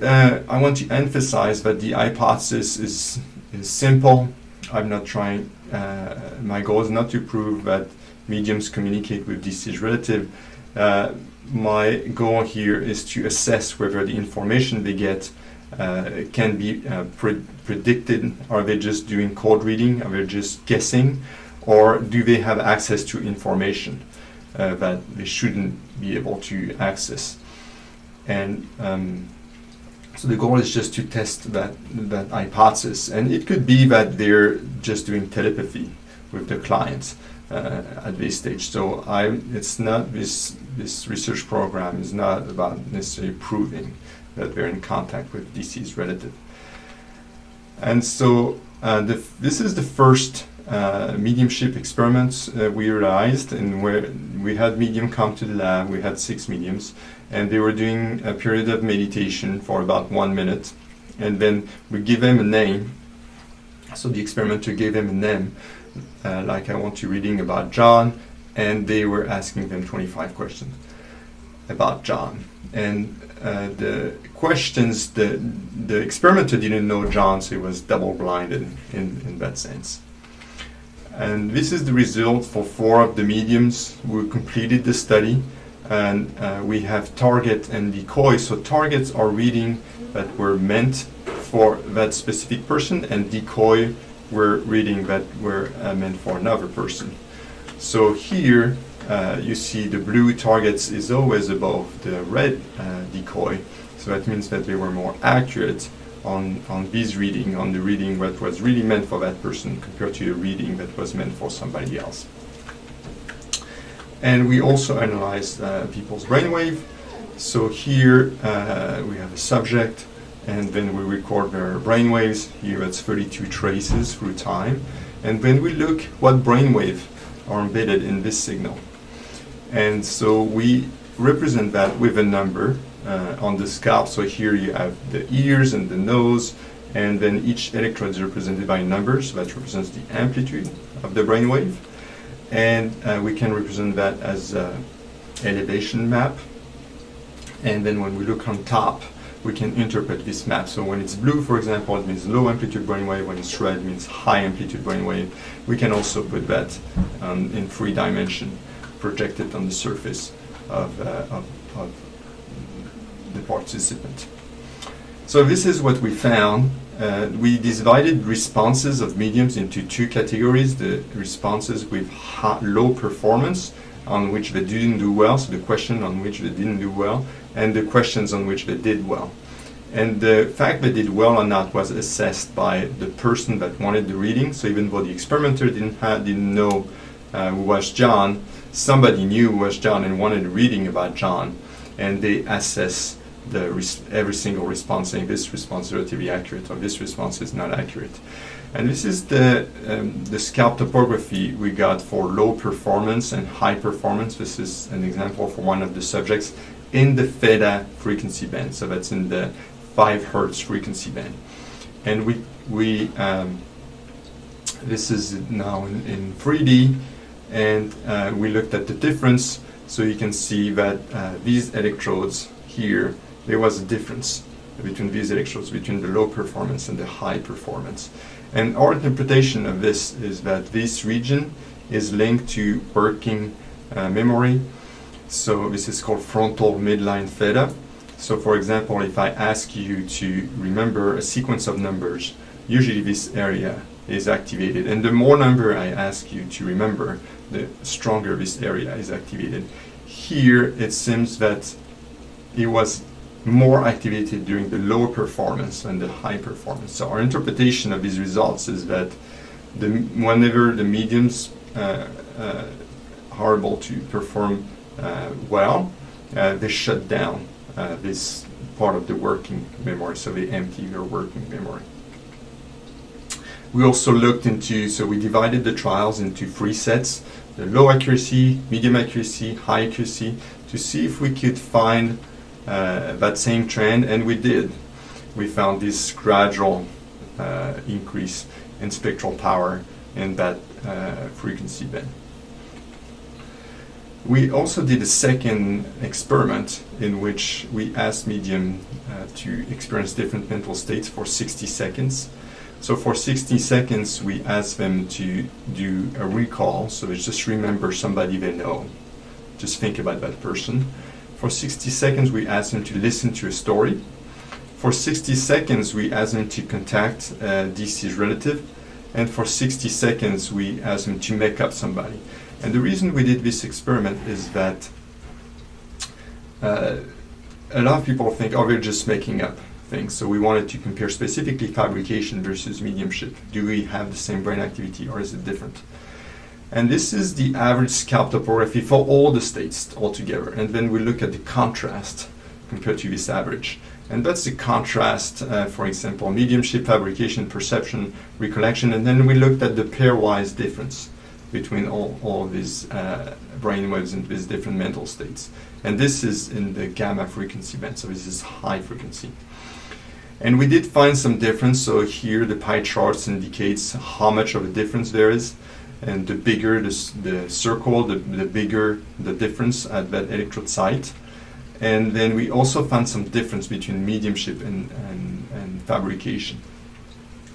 I want to emphasize that the hypothesis is simple. I'm not trying, my goal is not to prove that mediums communicate with deceased relative. My goal here is to assess whether the information they get can be predicted. Are they just doing code reading? Are they just guessing? Or do they have access to information that they shouldn't be able to access? And so the goal is just to test that hypothesis. And it could be that they're just doing telepathy with the clients at this stage. So it's not this research program is not about necessarily proving that they're in contact with deceased relative. And so this is the first mediumship experiments we realized, and where we had medium come to the lab. We had 6 mediums, and they were doing a period of meditation for about 1 minute, and then we give them a name. So the experimenter gave them a name, like I want you reading about John, and they were asking them 25 questions about John. And the questions, the experimenter didn't know John, so he was double-blinded in that sense. And this is the result for 4 of the mediums who completed the study. And we have target and decoy. So targets are reading that were meant for that specific person, and decoy were reading that were meant for another person. So here you see the blue targets is always above the red decoy. So that means that they were more accurate on this reading, on the reading that was really meant for that person compared to the reading that was meant for somebody else. And we also analyzed people's brainwave. So here we have a subject, and then we record their brainwaves. Here it's 32 traces through time. And then we look what brainwave are embedded in this signal. And so we represent that with a number on the scalp. So here you have the ears and the nose, and then each electrode is represented by numbers. So that represents the amplitude of the brainwave. And we can represent that as an elevation map. And then when we look on top, we can interpret this map. So when it's blue, for example, it means low amplitude brainwave. When it's red, it means high amplitude brainwave. We can also put that in 3 dimension, projected on the surface of the participant. So this is what we found. We divided responses of mediums into 2 categories: the responses with low performance, on which they didn't do well, so the question on which they didn't do well, and the questions on which they did well. And the fact they did well or not was assessed by the person that wanted the reading. So even though the experimenter didn't know who was John, somebody knew who was John and wanted a reading about John, and they assess every single response, saying this response is relatively accurate or this response is not accurate. And this is the scalp topography we got for low performance and high performance. This is an example for one of the subjects in the theta frequency band. So that's in the 5 Hertz frequency band. And this is now in 3D, and we looked at the difference. So you can see that these electrodes here, there was a difference between these electrodes, between the low performance and the high performance. And our interpretation of this is that this region is linked to working memory. So this is called frontal midline theta. So for example, if I ask you to remember a sequence of numbers usually this area is activated. And the more number I ask you to remember, the stronger this area is activated. Here, it seems that it was more activated during the lower performance than the high performance. So our interpretation of these results is that whenever the mediums are able to perform well, they shut down this part of the working memory, so they empty their working memory. We also looked into, so we divided the trials into 3 sets, the low accuracy, medium accuracy, high accuracy, to see if we could find that same trend, and we did. We found this gradual increase in spectral power in that frequency band. We also did a second experiment in which we asked medium to experience different mental states for 60 seconds. So for 60 seconds, we asked them to do a recall, so it's just remember somebody they know. Just think about that person. For 60 seconds, we asked them to listen to a story. For 60 seconds, we asked them to contact a deceased relative. And for 60 seconds, we asked them to make up somebody. And the reason we did this experiment is that a lot of people think, oh, they're just making up things. So we wanted to compare specifically fabrication versus mediumship. Do we have the same brain activity or is it different? And this is the average scalp topography for all the states altogether. And then we look at the contrast compared to this average. And that's the contrast, for example, mediumship, fabrication, perception, recollection. And then we looked at the pairwise difference between all these brainwaves and these different mental states. And this is in the gamma frequency band, so this is high frequency. And we did find some difference. So here the pie charts indicates how much of a difference there is. And the bigger the circle, the bigger the difference at that electrode site. And then we also found some difference between mediumship and fabrication.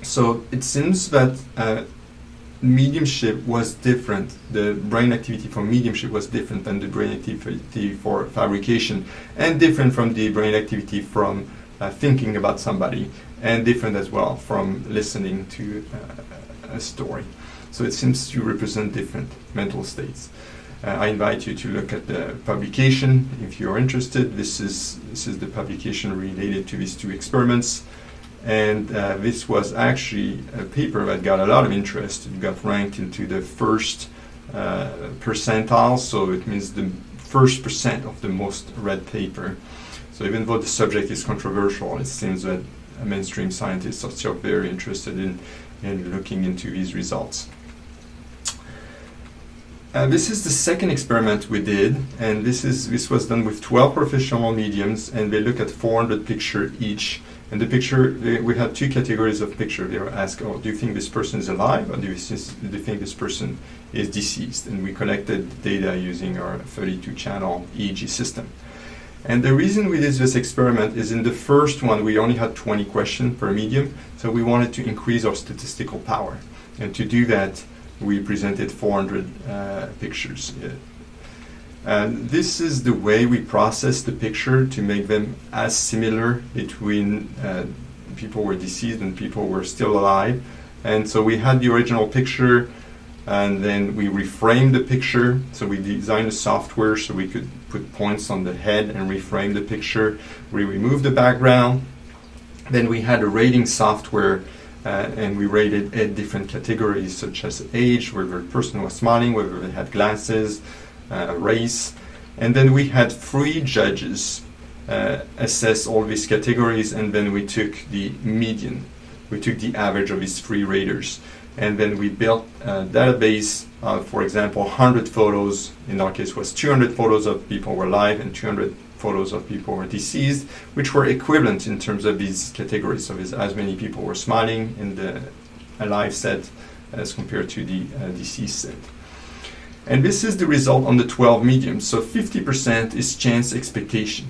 So it seems that mediumship was different. The brain activity for mediumship was different than the brain activity for fabrication, and different from the brain activity from thinking about somebody, and different as well from listening to a story. So it seems to represent different mental states. I invite you to look at the publication if you're interested. This is the publication related to these 2 experiments. And this was actually a paper that got a lot of interest. It got ranked into the first percentile, so it means the first % of the most read paper. So even though the subject is controversial, it seems that mainstream scientists are still very interested in looking into these results. This is the second experiment we did, and this was done with 12 professional mediums, and they look at 400 pictures each. And the picture, we had 2 categories of picture. They were asked, oh, do you think this person is alive, or do you think this person is deceased? And we collected data using our 32-channel EEG system. And the reason we did this experiment is in the first one, we only had 20 questions per medium, so we wanted to increase our statistical power. And to do that, we presented 400 pictures. And this is the way we process the picture to make them as similar between people who were deceased and people who were still alive. And so we had the original picture, and then we reframed the picture. So we designed a software so we could put points on the head and reframe the picture. We removed the background. Then we had a rating software, and we rated 8 different categories, such as age, whether the person was smiling, whether they had glasses, race. And then we had 3 judges assess all these categories, and then we took the median. We took the average of these 3 raters. And then we built a database of, for example, 100 photos. In our case, was 200 photos of people who were alive and 200 photos of people who were deceased, which were equivalent in terms of these categories. So there's as many people were smiling in the alive set as compared to the deceased set. And this is the result on the 12 mediums. So 50% is chance expectation.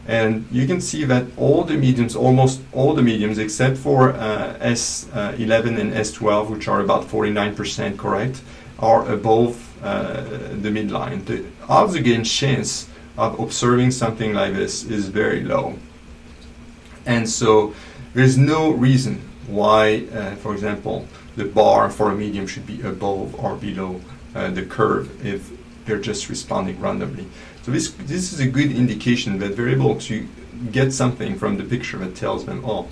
And you can see that all the mediums, almost all the mediums, except for S11 and S12, which are about 49% correct, are above the midline. The odds against chance of observing something like this is very low. And so there's no reason why, for example, the bar for a medium should be above or below the curve if they're just responding randomly. So this is a good indication that they're able to get something from the picture that tells them, oh,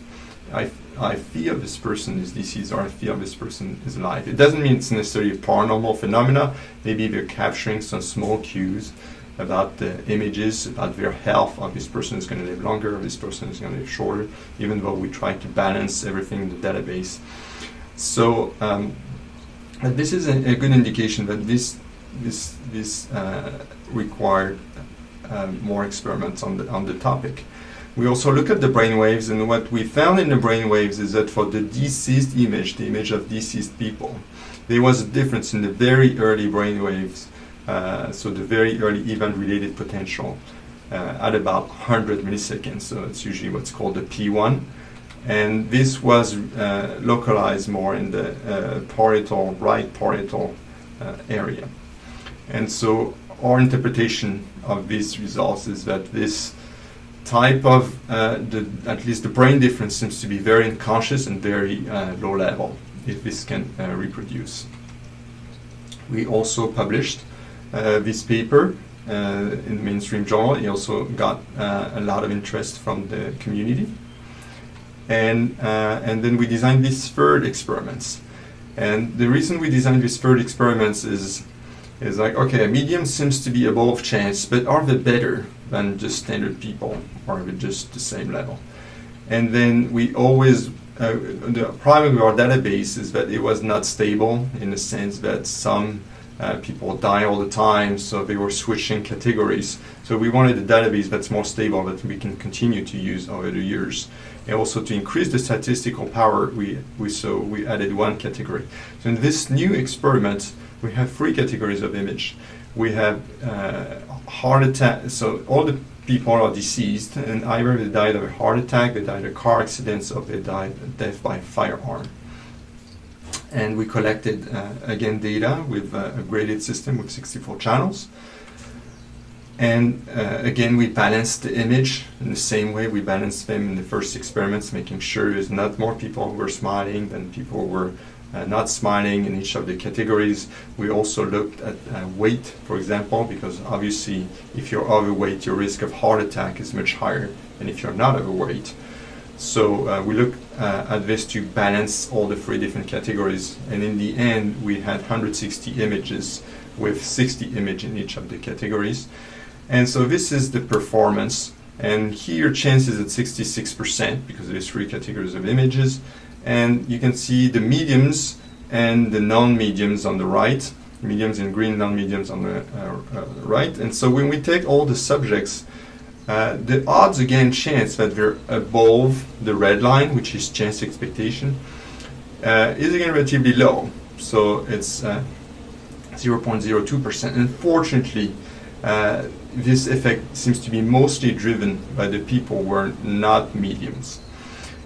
I feel this person is deceased, or I feel this person is alive. It doesn't mean it's necessarily a paranormal phenomena. Maybe they're capturing some small cues about the images, about their health. Oh, this person is going to live longer, or this person is going to live shorter, even though we try to balance everything in the database. So this is a good indication that this required more experiments on the topic. We also look at the brainwaves, and what we found in the brainwaves is that for the deceased image, the image of deceased people, there was a difference in the very early brainwaves, so the very early event-related potential at about 100 milliseconds, so it's usually what's called the P1, and this was localized more in the right parietal area. And so our interpretation of these results is that this type of, at least the brain difference seems to be very unconscious and very low level, if this can reproduce. We also published this paper in the mainstream journal. It also got a lot of interest from the community. And then we designed these third experiments. And the reason we designed these third experiments is like, okay, a medium seems to be above chance, but are they better than just standard people, or are they just the same level? And then we always, the problem with our database is that it was not stable, in the sense that some people die all the time, so they were switching categories. So we wanted a database that's more stable, that we can continue to use over the years. And also to increase the statistical power, we added one category. So in this new experiment, we have three categories of image. We have heart attack, so all the people are deceased, and either they died of a heart attack, they died of car accidents, or they died of death by firearm. And we collected, again, data with a graded system with 64 channels. And again, we balanced the image in the same way we balanced them in the first experiments, making sure there's not more people who were smiling than people who were not smiling in each of the categories. We also looked at weight, for example, because obviously if you're overweight, your risk of heart attack is much higher than if you're not overweight. So we looked at this to balance all the three different categories, and in the end we had 160 images with 60 images in each of the categories. And so this is the performance, and here chance is at 66% because there's three categories of images. And you can see the mediums and the non-mediums on the right, mediums in green, non-mediums on the right. And so when we take all the subjects, the odds again chance that they're above the red line, which is chance expectation, is again relatively low. So it's 0.02%. Unfortunately, this effect seems to be mostly driven by the people who are not mediums.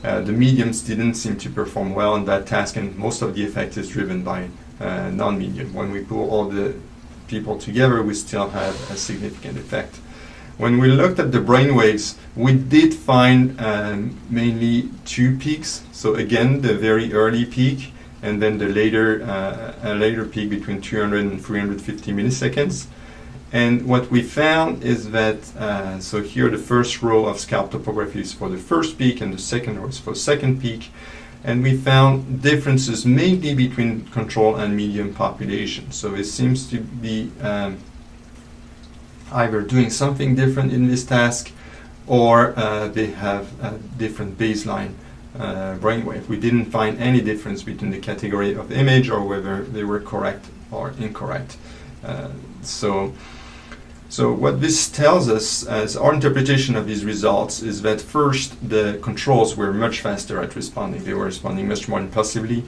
The mediums didn't seem to perform well in that task, and most of the effect is driven by non-medium. When we pull all the people together, we still have a significant effect. When we looked at the brainwaves, we did find mainly two peaks. So again, the very early peak, and then the later peak between 200 and 350 milliseconds. And what we found is that, so here the first row of scalp topography is for the first peak, and the second row is for the second peak. And we found differences mainly between control and medium population. So it seems to be either doing something different in this task, or they have a different baseline brainwave. We didn't find any difference between the category of image or whether they were correct or incorrect. So what this tells us as our interpretation of these results is that first, the controls were much faster at responding. They were responding much more impulsively,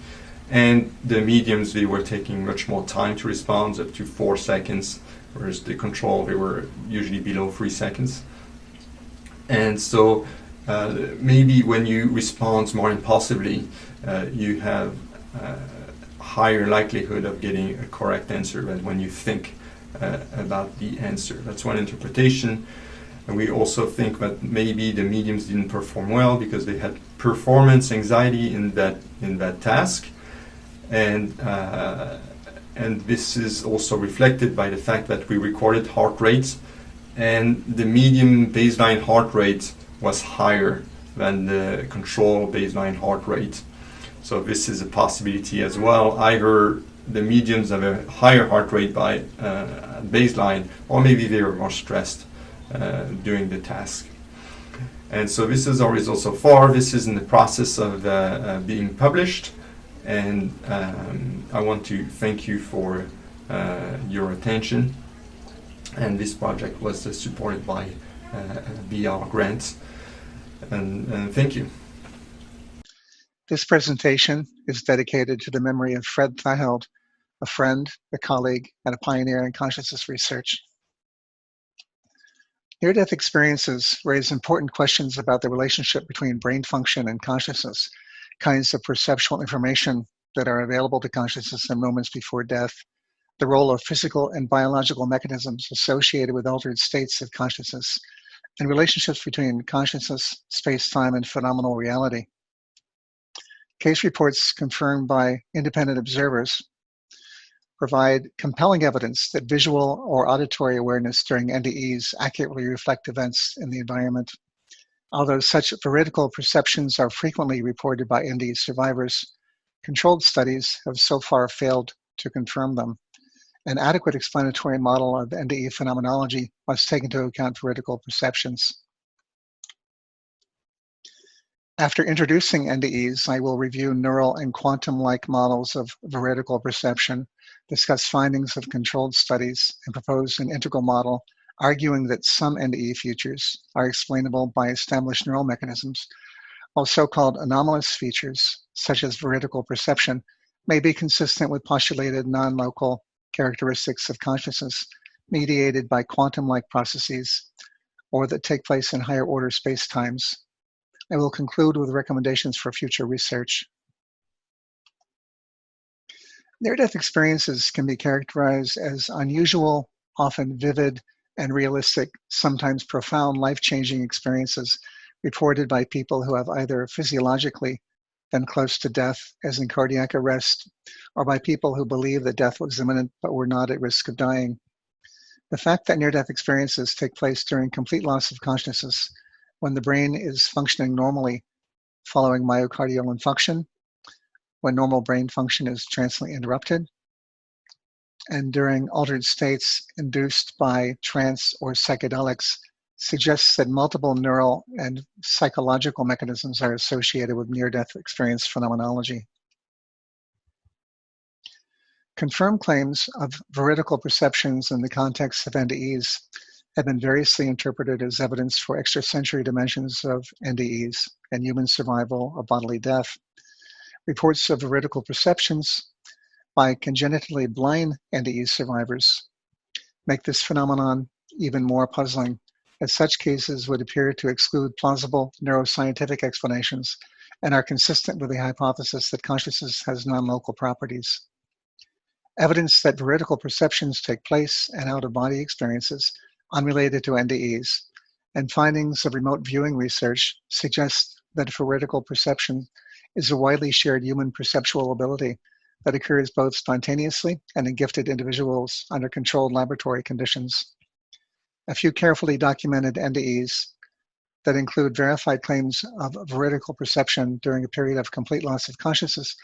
and the mediums, they were taking much more time to respond, up to 4 seconds, whereas the control, they were usually below 3 seconds. And so maybe when you respond more impulsively, you have higher likelihood of getting a correct answer than when you think about the answer. That's one interpretation. And we also think that maybe the mediums didn't perform well because they had performance anxiety in that task. And this is also reflected by the fact that we recorded heart rates, and the medium baseline heart rate was higher than the control baseline heart rate. So this is a possibility as well. Either the mediums have a higher heart rate by baseline, or maybe they were more stressed during the task. And so this is our result so far. This is in the process of being published, and I want to thank you for your attention. And this project was supported by BR grants, and thank you. This presentation is dedicated to the memory of Fred Thaheld, a friend, a colleague, and a pioneer in consciousness research. Near-death experiences raise important questions about the relationship between brain function and consciousness, kinds of perceptual information that are available to consciousness in moments before death, the role of physical and biological mechanisms associated with altered states of consciousness, and relationships between consciousness, space-time, and phenomenal reality. Case reports confirmed by independent observers provide compelling evidence that visual or auditory awareness during NDEs accurately reflect events in the environment. Although such veridical perceptions are frequently reported by NDE survivors, controlled studies have so far failed to confirm them. An adequate explanatory model of NDE phenomenology must take into account veridical perceptions. After introducing NDEs, I will review neural and quantum-like models of veridical perception, discuss findings of controlled studies, and propose an integral model arguing that some NDE features are explainable by established neural mechanisms, while so-called anomalous features, such as veridical perception, may be consistent with postulated non-local characteristics of consciousness mediated by quantum-like processes, or that take place in higher-order space-times. I will conclude with recommendations for future research. Near-death experiences can be characterized as unusual, often vivid, and realistic, sometimes profound life-changing experiences reported by people who have either physiologically been close to death, as in cardiac arrest, or by people who believe that death was imminent but were not at risk of dying. The fact that near-death experiences take place during complete loss of consciousness, when the brain is functioning normally following myocardial infarction, when normal brain function is transiently interrupted, and during altered states induced by trance or psychedelics, suggests that multiple neural and psychological mechanisms are associated with near-death experience phenomenology. Confirmed claims of veridical perceptions in the context of NDEs have been variously interpreted as evidence for extrasensory dimensions of NDEs and human survival of bodily death. Reports of veridical perceptions by congenitally blind NDE survivors make this phenomenon even more puzzling, as such cases would appear to exclude plausible neuroscientific explanations and are consistent with the hypothesis that consciousness has non-local properties. Evidence that veridical perceptions take place and out-of-body experiences unrelated to NDEs, and findings of remote viewing research suggest that veridical perception is a widely shared human perceptual ability that occurs both spontaneously and in gifted individuals under controlled laboratory conditions. A few carefully documented NDEs that include verified claims of veridical perception during a period of complete loss of consciousness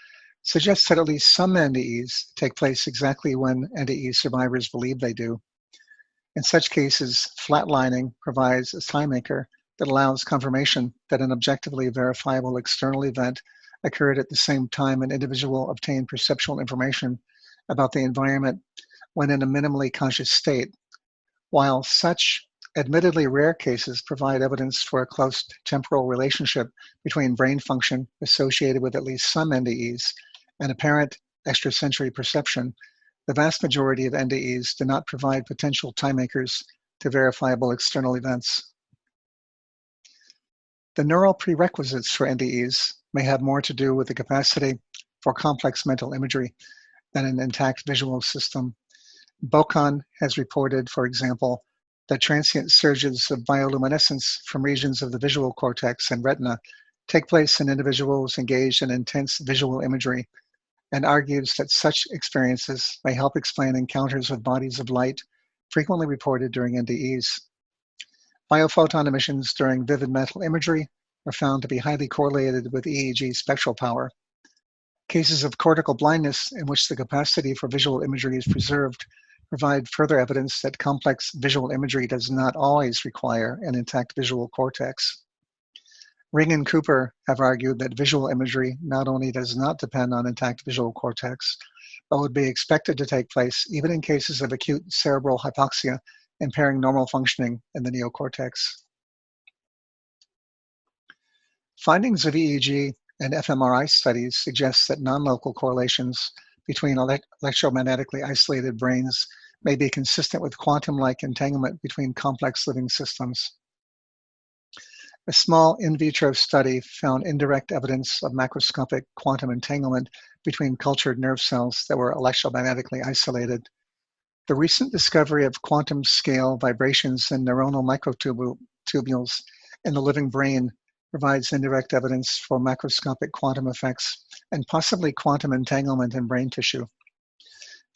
suggest that at least some NDEs take place exactly when NDE survivors believe they do. In such cases, flatlining provides a time anchor that allows confirmation that an objectively verifiable external event occurred at the same time an individual obtained perceptual information about the environment when in a minimally conscious state, while such admittedly rare cases provide evidence for a close temporal relationship between brain function associated with at least some NDEs and apparent extrasensory perception. The vast majority of NDEs do not provide potential time anchors to verifiable external events. The neural prerequisites for NDEs may have more to do with the capacity for complex mental imagery than an intact visual system. Bocan has reported, for example, that transient surges of bioluminescence from regions of the visual cortex and retina take place in individuals engaged in intense visual imagery, and argues that such experiences may help explain encounters with bodies of light frequently reported during NDEs. Biophoton emissions during vivid mental imagery are found to be highly correlated with EEG spectral power. Cases of cortical blindness in which the capacity for visual imagery is preserved provide further evidence that complex visual imagery does not always require an intact visual cortex. Ring and Cooper have argued that visual imagery not only does not depend on intact visual cortex, but would be expected to take place even in cases of acute cerebral hypoxia impairing normal functioning in the neocortex. Findings of EEG and fMRI studies suggest that non-local correlations between electromagnetically isolated brains may be consistent with quantum-like entanglement between complex living systems. A small in vitro study found indirect evidence of macroscopic quantum entanglement between cultured nerve cells that were electromagnetically isolated. The recent discovery of quantum scale vibrations in neuronal microtubules in the living brain provides indirect evidence for macroscopic quantum effects and possibly quantum entanglement in brain tissue.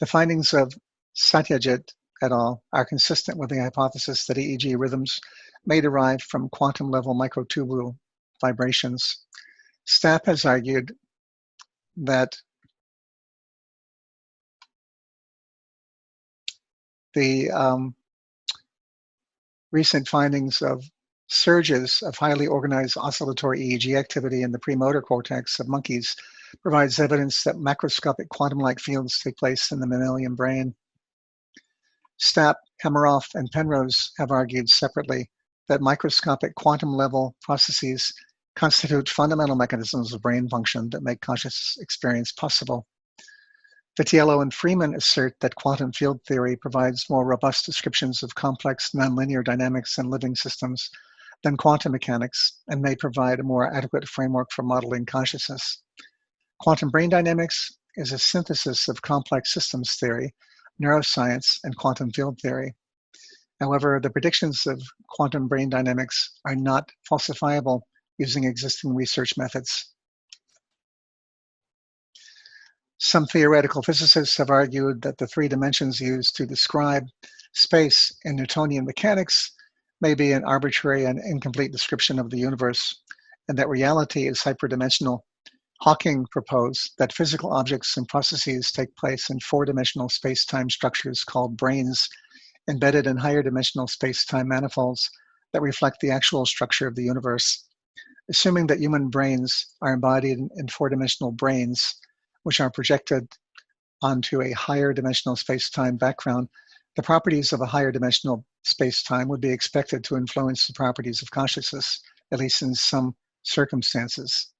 The findings of Satyajit et al. Are consistent with the hypothesis that EEG rhythms may derive from quantum-level microtubule vibrations. Stapp has argued that the recent findings of surges of highly organized oscillatory EEG activity in the premotor cortex of monkeys provides evidence that macroscopic quantum-like fields take place in the mammalian brain. Stapp, Hameroff, and Penrose have argued separately that microscopic quantum-level processes constitute fundamental mechanisms of brain function that make conscious experience possible. Vitiello and Freeman assert that quantum field theory provides more robust descriptions of complex nonlinear dynamics in living systems than quantum mechanics and may provide a more adequate framework for modeling consciousness. Quantum brain dynamics is a synthesis of complex systems theory, neuroscience, and quantum field theory. However, the predictions of quantum brain dynamics are not falsifiable using existing research methods. Some theoretical physicists have argued that the three dimensions used to describe space in Newtonian mechanics may be an arbitrary and incomplete description of the universe, and that reality is hyperdimensional. Hawking proposed that physical objects and processes take place in four-dimensional space-time structures called brains, embedded in higher dimensional space-time manifolds that reflect the actual structure of the universe. Assuming that human brains are embodied in four-dimensional brains, which are projected onto a higher dimensional space-time background, the properties of a higher dimensional space-time would be expected to influence the properties of consciousness, at least in some circumstances.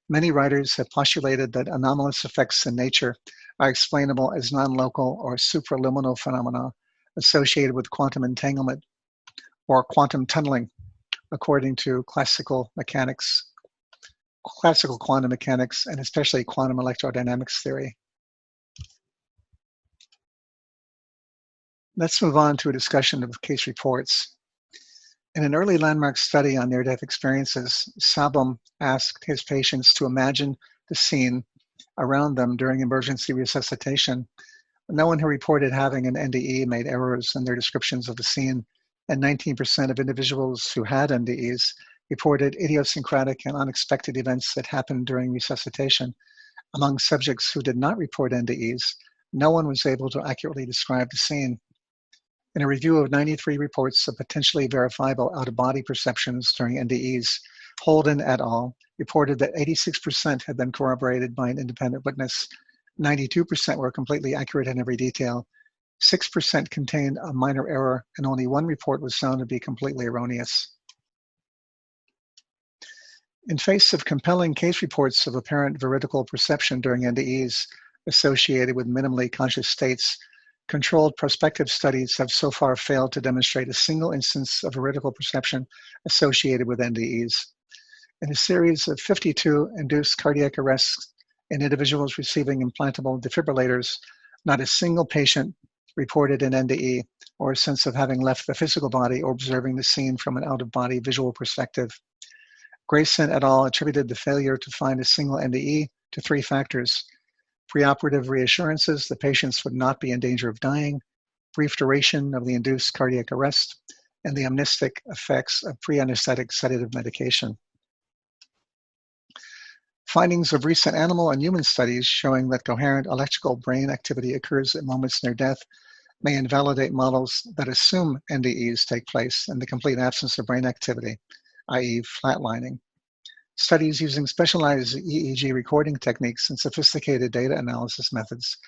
Many writers have postulated that anomalous effects in nature are explainable as non-local or supraluminal phenomena associated with quantum entanglement or quantum tunneling, according to classical quantum mechanics, and especially quantum electrodynamics theory. Let's move on to a discussion of case reports. In an early landmark study on near-death experiences, Sabum asked his patients to imagine the scene around them during emergency resuscitation. No one who reported having an NDE made errors in their descriptions of the scene, and 19% of individuals who had NDEs reported idiosyncratic and unexpected events that happened during resuscitation. Among subjects who did not report NDEs, no one was able to accurately describe the scene. In a review of 93 reports of potentially verifiable out-of-body perceptions during NDEs, Holden et al. Reported that 86% had been corroborated by an independent witness, 92% were completely accurate in every detail, 6% contained a minor error, and only one report was found to be completely erroneous. In face of compelling case reports of apparent veridical perception during NDEs associated with minimally conscious states, controlled prospective studies have so far failed to demonstrate a single instance of veridical perception associated with NDEs. In a series of 52 induced cardiac arrests in individuals receiving implantable defibrillators, not a single patient reported an NDE, or a sense of having left the physical body or observing the scene from an out-of-body visual perspective. Grayson et al. Attributed the failure to find a single NDE to 3 factors: preoperative reassurances that patients would not be in danger of dying, brief duration of the induced cardiac arrest, and the amnestic effects of pre-anesthetic sedative medication. Findings of recent animal and human studies showing that coherent electrical brain activity occurs at moments near death may invalidate models that assume NDEs take place in the complete absence of brain activity, i.e. flatlining. Studies using specialized EEG recording techniques and sophisticated data analysis methods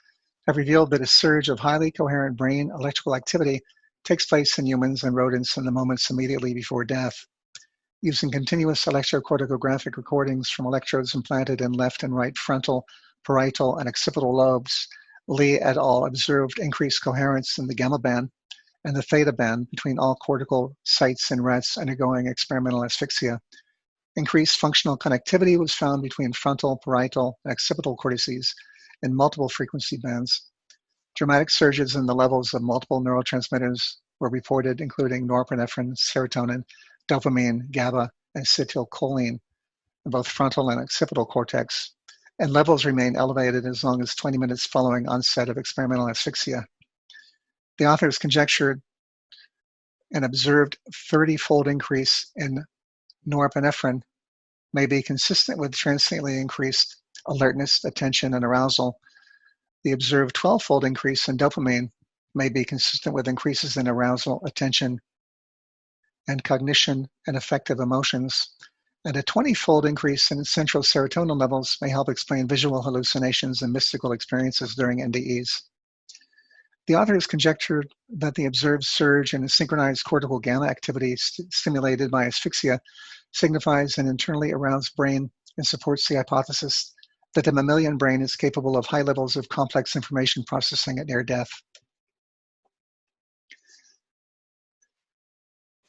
have revealed that a surge of highly coherent brain electrical activity takes place in humans and rodents in the moments immediately before death. Using continuous electrocorticographic recordings from electrodes implanted in left and right frontal, parietal, and occipital lobes, Lee et al. Observed increased coherence in the gamma band and the theta band between all cortical sites in rats undergoing experimental asphyxia. Increased functional connectivity was found between frontal, parietal, and occipital cortices in multiple frequency bands. Dramatic surges in the levels of multiple neurotransmitters were reported, including norepinephrine, serotonin, dopamine, GABA, and acetylcholine in both frontal and occipital cortex, and levels remain elevated as long as 20 minutes following onset of experimental asphyxia. The authors conjectured an observed 30-fold increase in norepinephrine may be consistent with transiently increased alertness, attention, and arousal. The observed 12-fold increase in dopamine may be consistent with increases in arousal, attention, and cognition and affective emotions. And a 20-fold increase in central serotonin levels may help explain visual hallucinations and mystical experiences during NDEs. The authors conjectured that the observed surge in synchronized cortical gamma activity stimulated by asphyxia signifies an internally aroused brain and supports the hypothesis that the mammalian brain is capable of high levels of complex information processing at near death.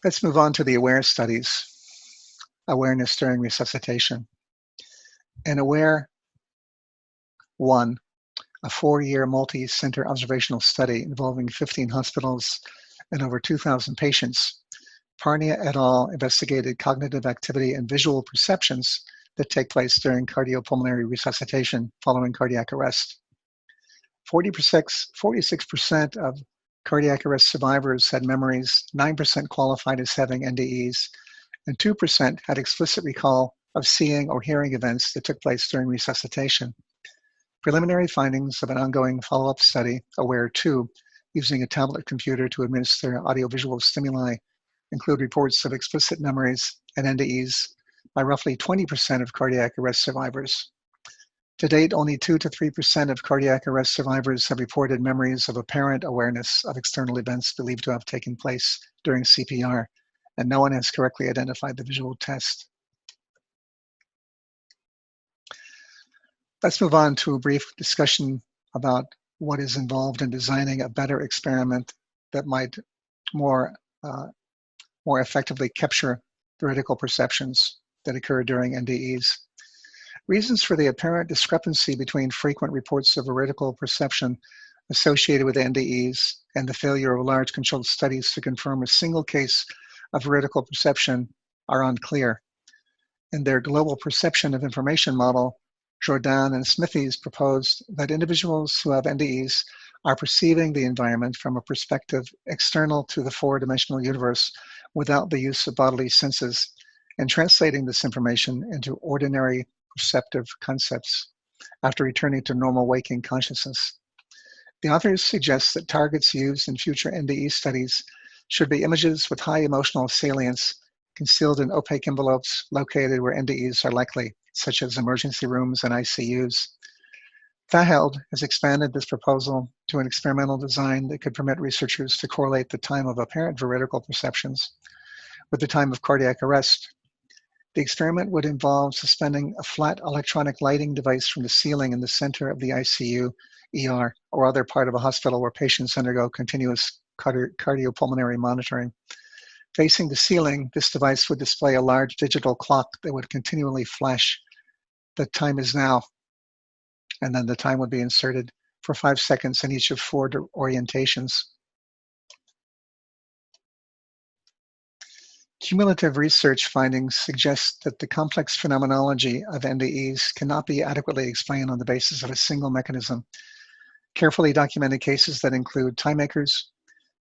Let's move on to the AWARE studies, awareness during resuscitation. In AWARE 1, a 4-year multi-center observational study involving 15 hospitals and over 2,000 patients, Parnia et al. Investigated cognitive activity and visual perceptions that take place during cardiopulmonary resuscitation following cardiac arrest. 46% of cardiac arrest survivors had memories, 9% qualified as having NDEs, and 2% had explicit recall of seeing or hearing events that took place during resuscitation. Preliminary findings of an ongoing follow-up study, AWARE 2, using a tablet computer to administer audiovisual stimuli, include reports of explicit memories and NDEs by roughly 20% of cardiac arrest survivors. To date, only 2 to 3% of cardiac arrest survivors have reported memories of apparent awareness of external events believed to have taken place during CPR, and no one has correctly identified the visual test. Let's move on to a brief discussion about what is involved in designing a better experiment that might more effectively capture veridical perceptions that occur during NDEs. Reasons for the apparent discrepancy between frequent reports of veridical perception associated with NDEs and the failure of large controlled studies to confirm a single case of veridical perception are unclear. In their global perception of information model, Jordan and Smithies proposed that individuals who have NDEs are perceiving the environment from a perspective external to the four-dimensional universe without the use of bodily senses, and translating this information into ordinary perceptive concepts after returning to normal waking consciousness. The authors suggest that targets used in future NDE studies should be images with high emotional salience concealed in opaque envelopes located where NDEs are likely, such as emergency rooms and ICUs. Faheld has expanded this proposal to an experimental design that could permit researchers to correlate the time of apparent veridical perceptions with the time of cardiac arrest. The experiment would involve suspending a flat electronic lighting device from the ceiling in the center of the ICU, ER, or other part of a hospital where patients undergo continuous cardiopulmonary monitoring. Facing the ceiling, this device would display a large digital clock that would continually flash "the time is now," and then the time would be inserted for 5 seconds in each of 4 orientations. Cumulative research findings suggest that the complex phenomenology of NDEs cannot be adequately explained on the basis of a single mechanism. Carefully documented cases that include time makers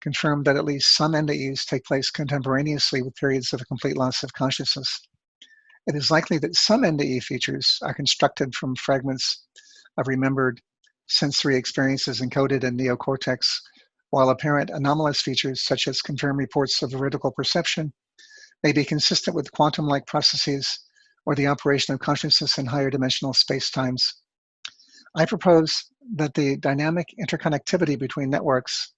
confirm that at least some NDEs take place contemporaneously with periods of complete loss of consciousness. It is likely that some NDE features are constructed from fragments of remembered sensory experiences encoded in neocortex, while apparent anomalous features such as confirmed reports of veridical perception may be consistent with quantum-like processes or the operation of consciousness in higher dimensional space-times. I propose that the dynamic interconnectivity between networks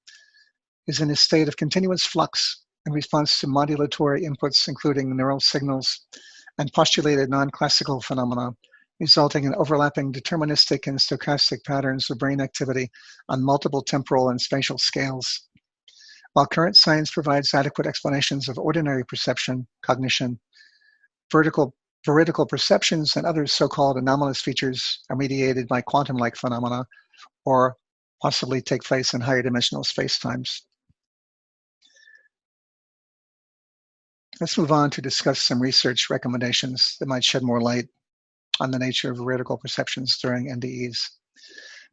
is in a state of continuous flux in response to modulatory inputs, including neural signals and postulated non-classical phenomena, resulting in overlapping deterministic and stochastic patterns of brain activity on multiple temporal and spatial scales. While current science provides adequate explanations of ordinary perception, cognition, veridical perceptions, and other so-called anomalous features are mediated by quantum-like phenomena or possibly take place in higher dimensional spacetimes. Let's move on to discuss some research recommendations that might shed more light on the nature of veridical perceptions during NDEs.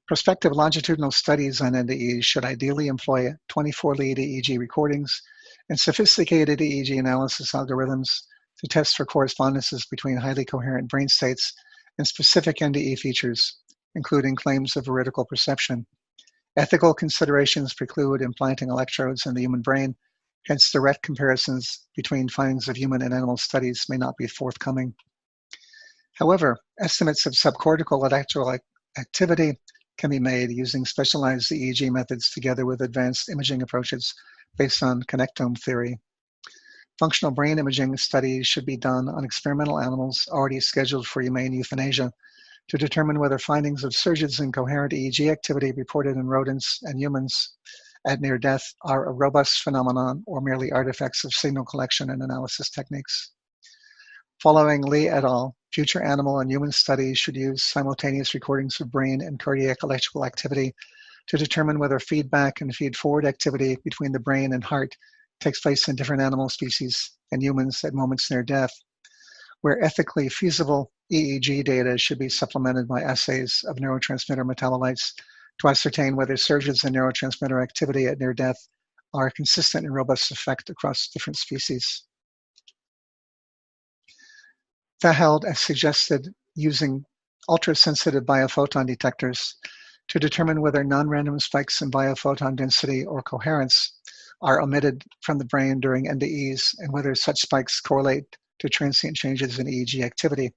Prospective longitudinal studies on NDEs should ideally employ 24-lead EEG recordings and sophisticated EEG analysis algorithms to test for correspondences between highly coherent brain states and specific NDE features, including claims of veridical perception. Ethical considerations preclude implanting electrodes in the human brain, hence direct comparisons between findings of human and animal studies may not be forthcoming. However, estimates of subcortical electrical activity can be made using specialized EEG methods together with advanced imaging approaches based on connectome theory. Functional brain imaging studies should be done on experimental animals already scheduled for humane euthanasia to determine whether findings of surges in coherent EEG activity reported in rodents and humans at near death are a robust phenomenon or merely artifacts of signal collection and analysis techniques. Following Lee et al., future animal and human studies should use simultaneous recordings of brain and cardiac electrical activity to determine whether feedback and feed-forward activity between the brain and heart takes place in different animal species and humans at moments near death. Where ethically feasible, EEG data should be supplemented by assays of neurotransmitter metabolites to ascertain whether surges in neurotransmitter activity at near death are a consistent and robust effect across different species. Faheld has suggested using ultra-sensitive biophoton detectors to determine whether non-random spikes in biophoton density or coherence are emitted from the brain during NDEs and whether such spikes correlate to transient changes in EEG activity.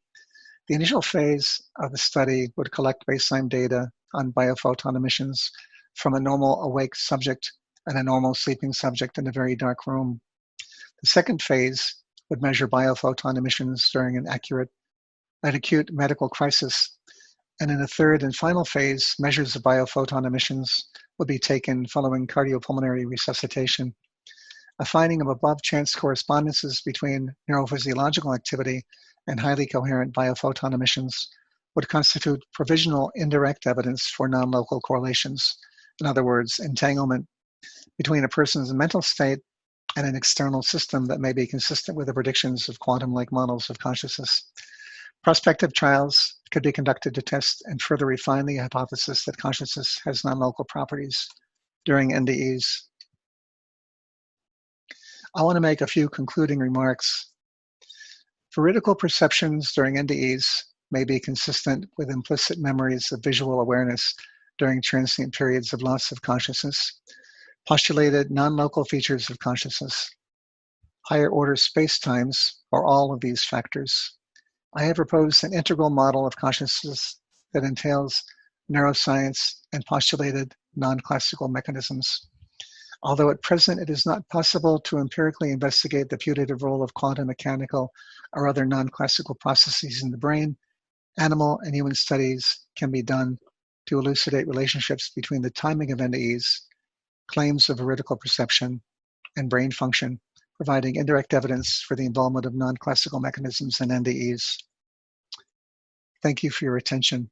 The initial phase of the study would collect baseline data on biophoton emissions from a normal awake subject and a normal sleeping subject in a very dark room. The second phase would measure biophoton emissions during an acute medical crisis. And in a third and final phase, measures of biophoton emissions would be taken following cardiopulmonary resuscitation. A finding of above chance correspondences between neurophysiological activity and highly coherent biophoton emissions would constitute provisional indirect evidence for non-local correlations. In other words, entanglement between a person's mental state and an external system that may be consistent with the predictions of quantum-like models of consciousness. Prospective trials could be conducted to test and further refine the hypothesis that consciousness has non-local properties during NDEs. I want to make a few concluding remarks. Veridical perceptions during NDEs may be consistent with implicit memories of visual awareness during transient periods of loss of consciousness, postulated non-local features of consciousness, higher order space-times, or all of these factors. I have proposed an integral model of consciousness that entails neuroscience and postulated non-classical mechanisms. Although at present it is not possible to empirically investigate the putative role of quantum mechanical or other non-classical processes in the brain, animal and human studies can be done to elucidate relationships between the timing of NDEs, claims of veridical perception, and brain function, providing indirect evidence for the involvement of non-classical mechanisms in NDEs. Thank you for your attention.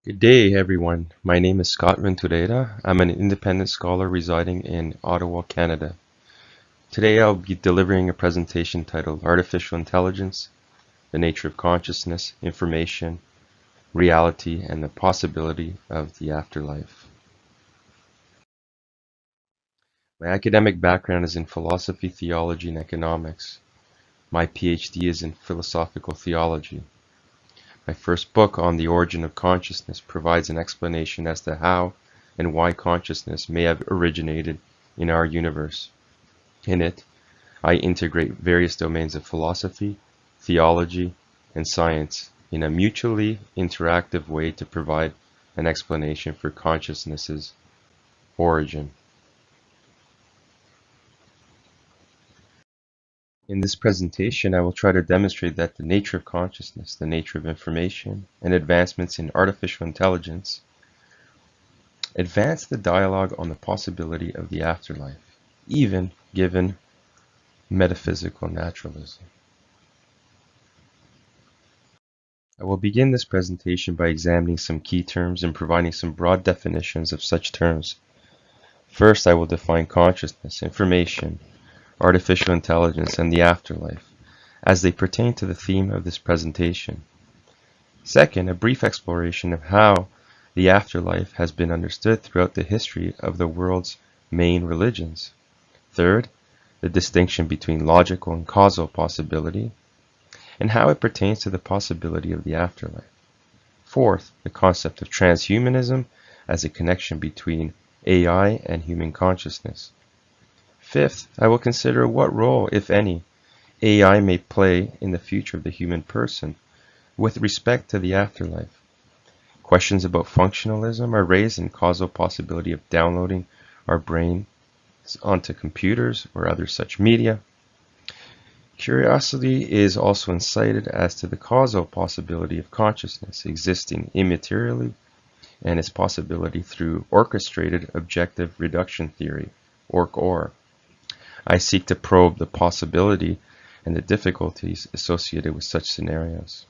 Good day, everyone. My name is Scott Ventureda. I'm an independent scholar residing in Ottawa, Canada. Today I'll be delivering a presentation titled Artificial Intelligence, the Nature of Consciousness, Information, Reality, and the Possibility of the Afterlife. My academic background is in philosophy, theology, and economics. My PhD is in philosophical theology. My first book on the origin of consciousness provides an explanation as to how and why consciousness may have originated in our universe. In it, I integrate various domains of philosophy, theology, and science in a mutually interactive way to provide an explanation for consciousness's origin. In this presentation, I will try to demonstrate that the nature of consciousness, the nature of information, and advancements in artificial intelligence advance the dialogue on the possibility of the afterlife, even given metaphysical naturalism. I will begin this presentation by examining some key terms and providing some broad definitions of such terms. First, I will define consciousness, information, artificial intelligence, and the afterlife, as they pertain to the theme of this presentation. Second, a brief exploration of how the afterlife has been understood throughout the history of the world's main religions. Third, the distinction between logical and causal possibility, and how it pertains to the possibility of the afterlife. Fourth, the concept of transhumanism as a connection between AI and human consciousness. Fifth, I will consider what role, if any, AI may play in the future of the human person with respect to the afterlife. Questions about functionalism are raised in causal possibility of downloading our brain onto computers or other such media. Curiosity is also incited as to the causal possibility of consciousness existing immaterially and its possibility through orchestrated objective reduction theory, ORC-OR. I seek to probe the possibility and the difficulties associated with such scenarios.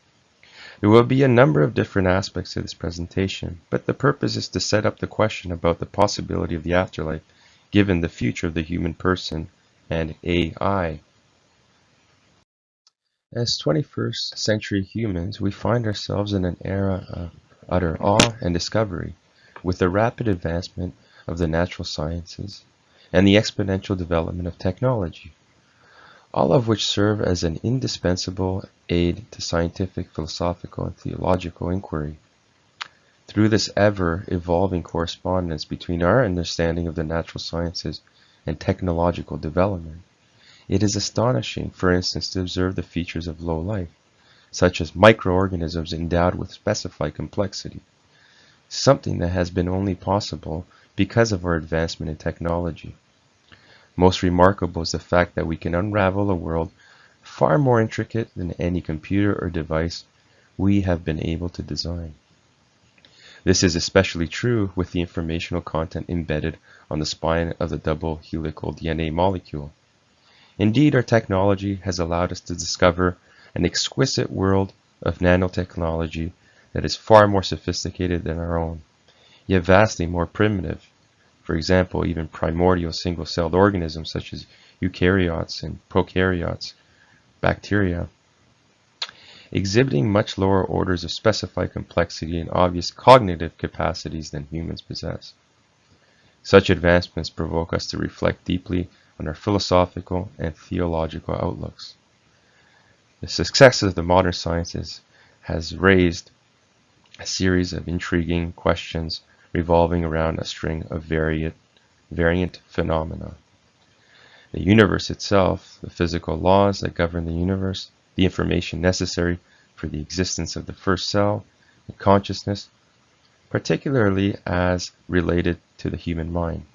There will be a number of different aspects of this presentation, but the purpose is to set up the question about the possibility of the afterlife given the future of the human person and AI. As 21st century humans, we find ourselves in an era of utter awe and discovery, with the rapid advancement of the natural sciences and the exponential development of technology, all of which serve as an indispensable aid to scientific, philosophical, and theological inquiry. Through this ever-evolving correspondence between our understanding of the natural sciences and technological development, it is astonishing, for instance, to observe the features of low life, such as microorganisms endowed with specified complexity, something that has been only possible because of our advancement in technology. Most remarkable is the fact that we can unravel a world far more intricate than any computer or device we have been able to design. This is especially true with the informational content embedded on the spine of the double helical DNA molecule. Indeed, our technology has allowed us to discover an exquisite world of nanotechnology that is far more sophisticated than our own, yet vastly more primitive. For example, even primordial single-celled organisms such as eukaryotes and prokaryotes, bacteria, exhibiting much lower orders of specified complexity and obvious cognitive capacities than humans possess. Such advancements provoke us to reflect deeply on our philosophical and theological outlooks. The success of the modern sciences has raised a series of intriguing questions revolving around a string of variant phenomena. The universe itself, the physical laws that govern the universe, the information necessary for the existence of the first cell, and consciousness, particularly as related to the human mind.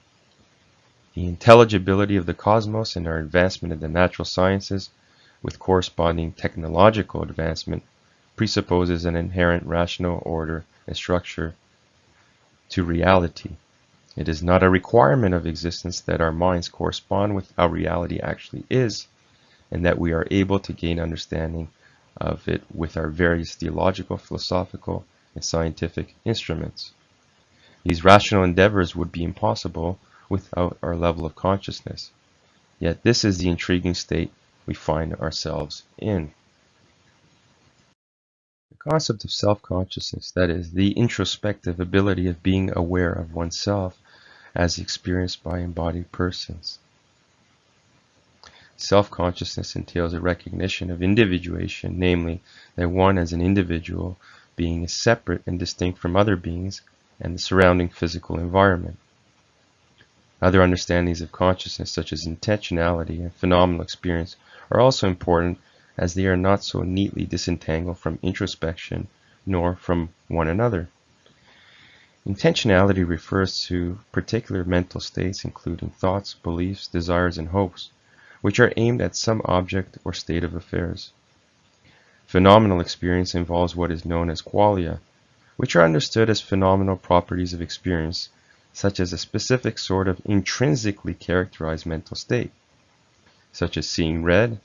The intelligibility of the cosmos and our advancement in the natural sciences, with corresponding technological advancement, presupposes an inherent rational order and structure to reality. It is not a requirement of existence that our minds correspond with how reality actually is, and that we are able to gain understanding of it with our various theological, philosophical, and scientific instruments. These rational endeavors would be impossible without our level of consciousness. Yet this is the intriguing state we find ourselves in. The concept of self-consciousness, that is, the introspective ability of being aware of oneself as experienced by embodied persons. Self-consciousness entails a recognition of individuation, namely, that one as an individual being is separate and distinct from other beings and the surrounding physical environment. Other understandings of consciousness, such as intentionality and phenomenal experience, are also important, as they are not so neatly disentangled from introspection nor from one another. Intentionality refers to particular mental states, including thoughts, beliefs, desires, and hopes, which are aimed at some object or state of affairs. Phenomenal experience involves what is known as qualia, which are understood as phenomenal properties of experience, such as a specific sort of intrinsically characterized mental state, such as seeing red,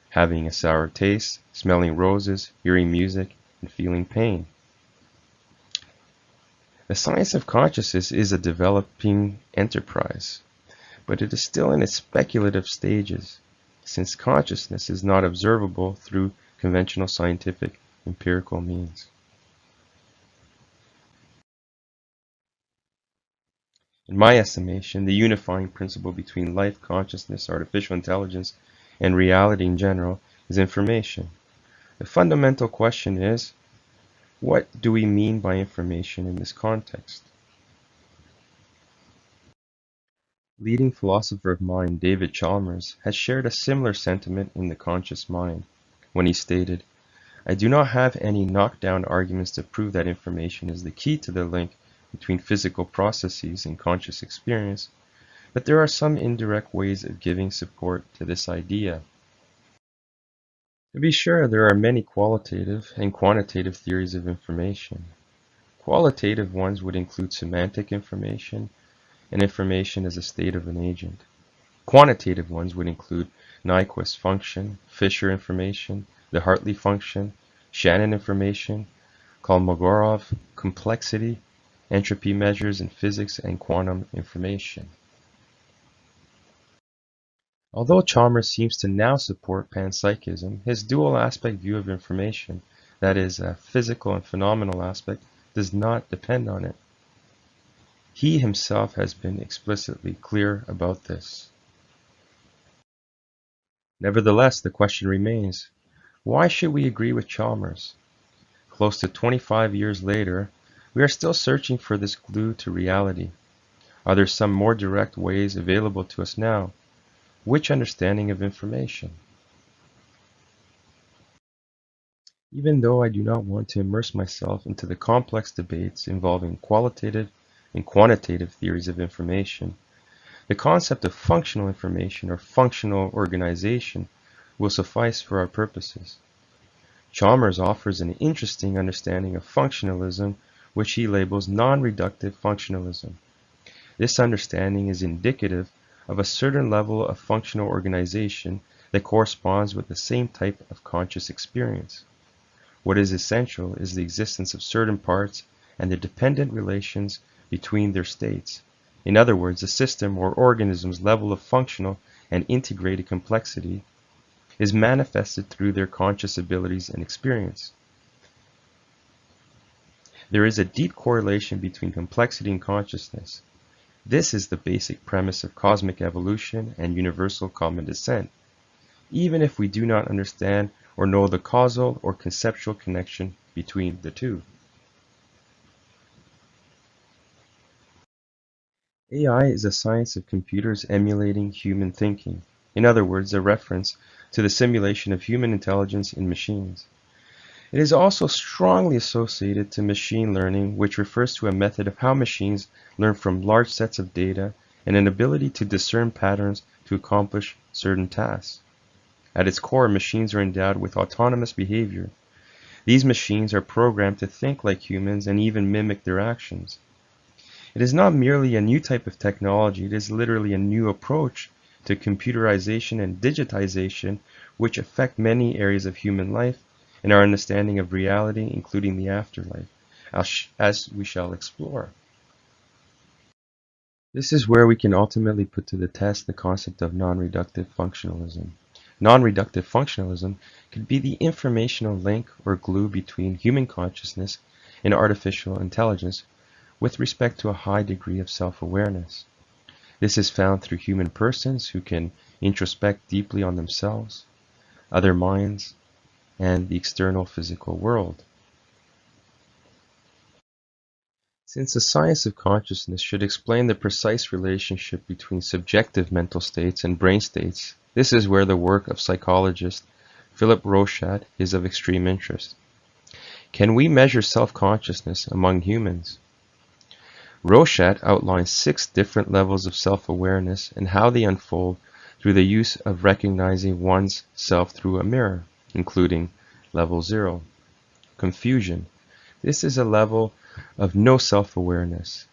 having a sour taste, smelling roses, hearing music, and feeling pain. The science of consciousness is a developing enterprise, but it is still in its speculative stages, since consciousness is not observable through conventional scientific empirical means. In my estimation, the unifying principle between life, consciousness, artificial intelligence, and reality in general is information. The fundamental question is, what do we mean by information in this context? Leading philosopher of mind David Chalmers has shared a similar sentiment in The Conscious Mind, when he stated, "I do not have any knockdown arguments to prove that information is the key to the link between physical processes and conscious experience, but there are some indirect ways of giving support to this idea." To be sure, there are many qualitative and quantitative theories of information. Qualitative ones would include semantic information and information as a state of an agent. Quantitative ones would include Nyquist function, Fisher information, the Hartley function, Shannon information, Kolmogorov complexity, entropy measures in physics, and quantum information. Although Chalmers seems to now support panpsychism, his dual aspect view of information, that is, a physical and phenomenal aspect, does not depend on it. He himself has been explicitly clear about this. Nevertheless, the question remains, why should we agree with Chalmers? Close to 25 years later, we are still searching for this clue to reality. Are there some more direct ways available to us now? Which understanding of information? Even though I do not want to immerse myself into the complex debates involving qualitative and quantitative theories of information, the concept of functional information or functional organization will suffice for our purposes. Chalmers offers an interesting understanding of functionalism, which he labels non-reductive functionalism. This understanding is indicative of a certain level of functional organization that corresponds with the same type of conscious experience. What is essential is the existence of certain parts and the dependent relations between their states. In other words, a system or organism's level of functional and integrated complexity is manifested through their conscious abilities and experience. There is a deep correlation between complexity and consciousness. This is the basic premise of cosmic evolution and universal common descent, even if we do not understand or know the causal or conceptual connection between the two. AI is a science of computers emulating human thinking. In other words, a reference to the simulation of human intelligence in machines. It is also strongly associated to machine learning, which refers to a method of how machines learn from large sets of data and an ability to discern patterns to accomplish certain tasks. At its core, machines are endowed with autonomous behavior. These machines are programmed to think like humans and even mimic their actions. It is not merely a new type of technology, it is literally a new approach to computerization and digitization, which affect many areas of human life and our understanding of reality, including the afterlife. as we shall explore. This is where we can ultimately put to the test the concept of non-reductive functionalism. Non-reductive functionalism could be the informational link or glue between human consciousness and artificial intelligence with respect to a high degree of self-awareness. This is found through human persons who can introspect deeply on themselves, other minds, and the external physical world. Since the science of consciousness should explain the precise relationship between subjective mental states and brain states, this is where the work of psychologist Philip Rochat is of extreme interest. Can we measure self-consciousness among humans? Rochat outlines 6 different levels of self-awareness and how they unfold through the use of recognizing one's self through a mirror, including level 0, confusion. This is a level of no self-awareness.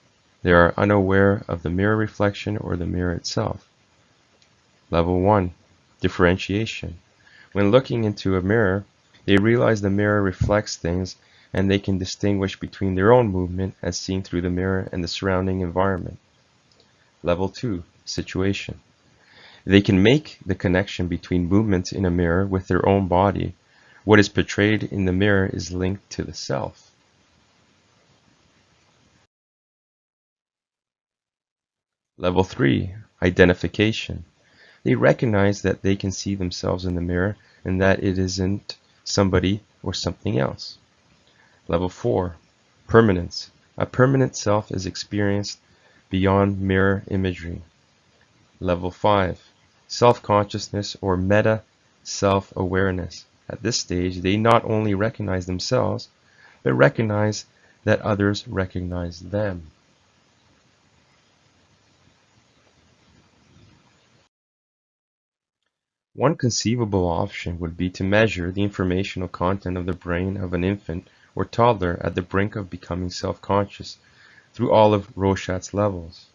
They are unaware of the mirror reflection or the mirror itself. Level 1, differentiation. When looking into a mirror, they realize the mirror reflects things and they can distinguish between their own movement as seen through the mirror and the surrounding environment. Level 2, situation. They can make the connection between movements in a mirror with their own body. What is portrayed in the mirror is linked to the self. Level 3, identification. They recognize that they can see themselves in the mirror and that it isn't somebody or something else. Level 4, permanence. A permanent self is experienced beyond mirror imagery. Level 5, self-consciousness or meta self-awareness. At this stage, they not only recognize themselves, but recognize that others recognize them. One conceivable option would be to measure the informational content of the brain of an infant or toddler at the brink of becoming self-conscious through all of Rochat's levels.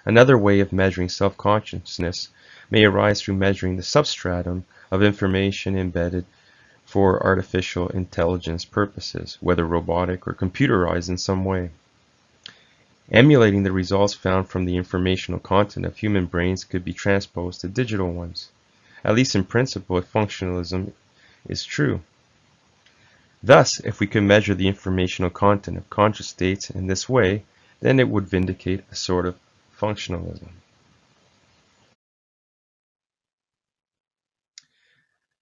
Another way of measuring self-consciousness may arise through measuring the substratum of information embedded for artificial intelligence purposes, whether robotic or computerized in some way. Emulating the results found from the informational content of human brains could be transposed to digital ones, at least in principle if functionalism is true. Thus, if we could measure the informational content of conscious states in this way, then it would vindicate a sort of functionalism.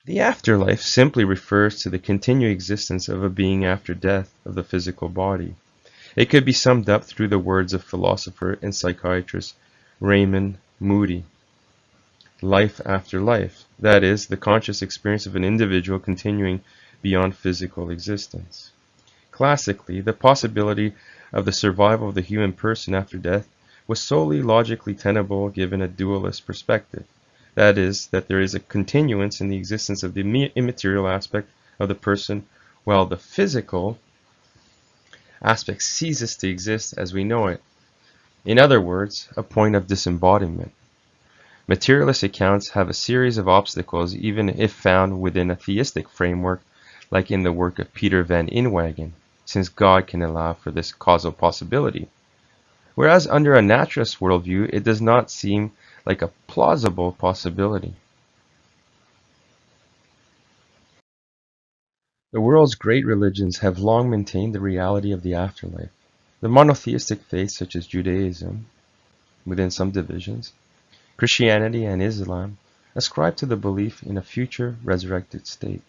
The afterlife simply refers to the continued existence of a being after death of the physical body. It could be summed up through the words of philosopher and psychiatrist Raymond Moody. Life after life, that is, the conscious experience of an individual continuing beyond physical existence. Classically, the possibility of the survival of the human person after death was solely logically tenable given a dualist perspective. That is, that there is a continuance in the existence of the immaterial aspect of the person, while the physical aspect ceases to exist as we know it. In other words, a point of disembodiment. Materialist accounts have a series of obstacles even if found within a theistic framework, like in the work of Peter van Inwagen, since God can allow for this causal possibility. Whereas under a naturalist worldview, it does not seem like a plausible possibility. The world's great religions have long maintained the reality of the afterlife. The monotheistic faiths such as Judaism, within some divisions, Christianity and Islam, ascribe to the belief in a future resurrected state.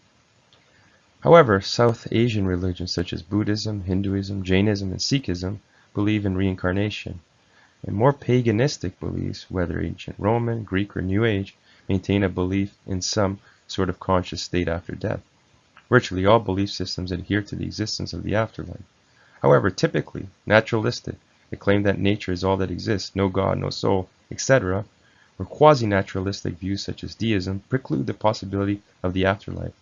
However, South Asian religions such as Buddhism, Hinduism, Jainism, and Sikhism believe in reincarnation, and more paganistic beliefs, whether ancient Roman, Greek, or New Age, maintain a belief in some sort of conscious state after death. Virtually all belief systems adhere to the existence of the afterlife. However, typically naturalistic, they claim that nature is all that exists, no God, no soul, etc., or quasi-naturalistic views such as deism preclude the possibility of the afterlife.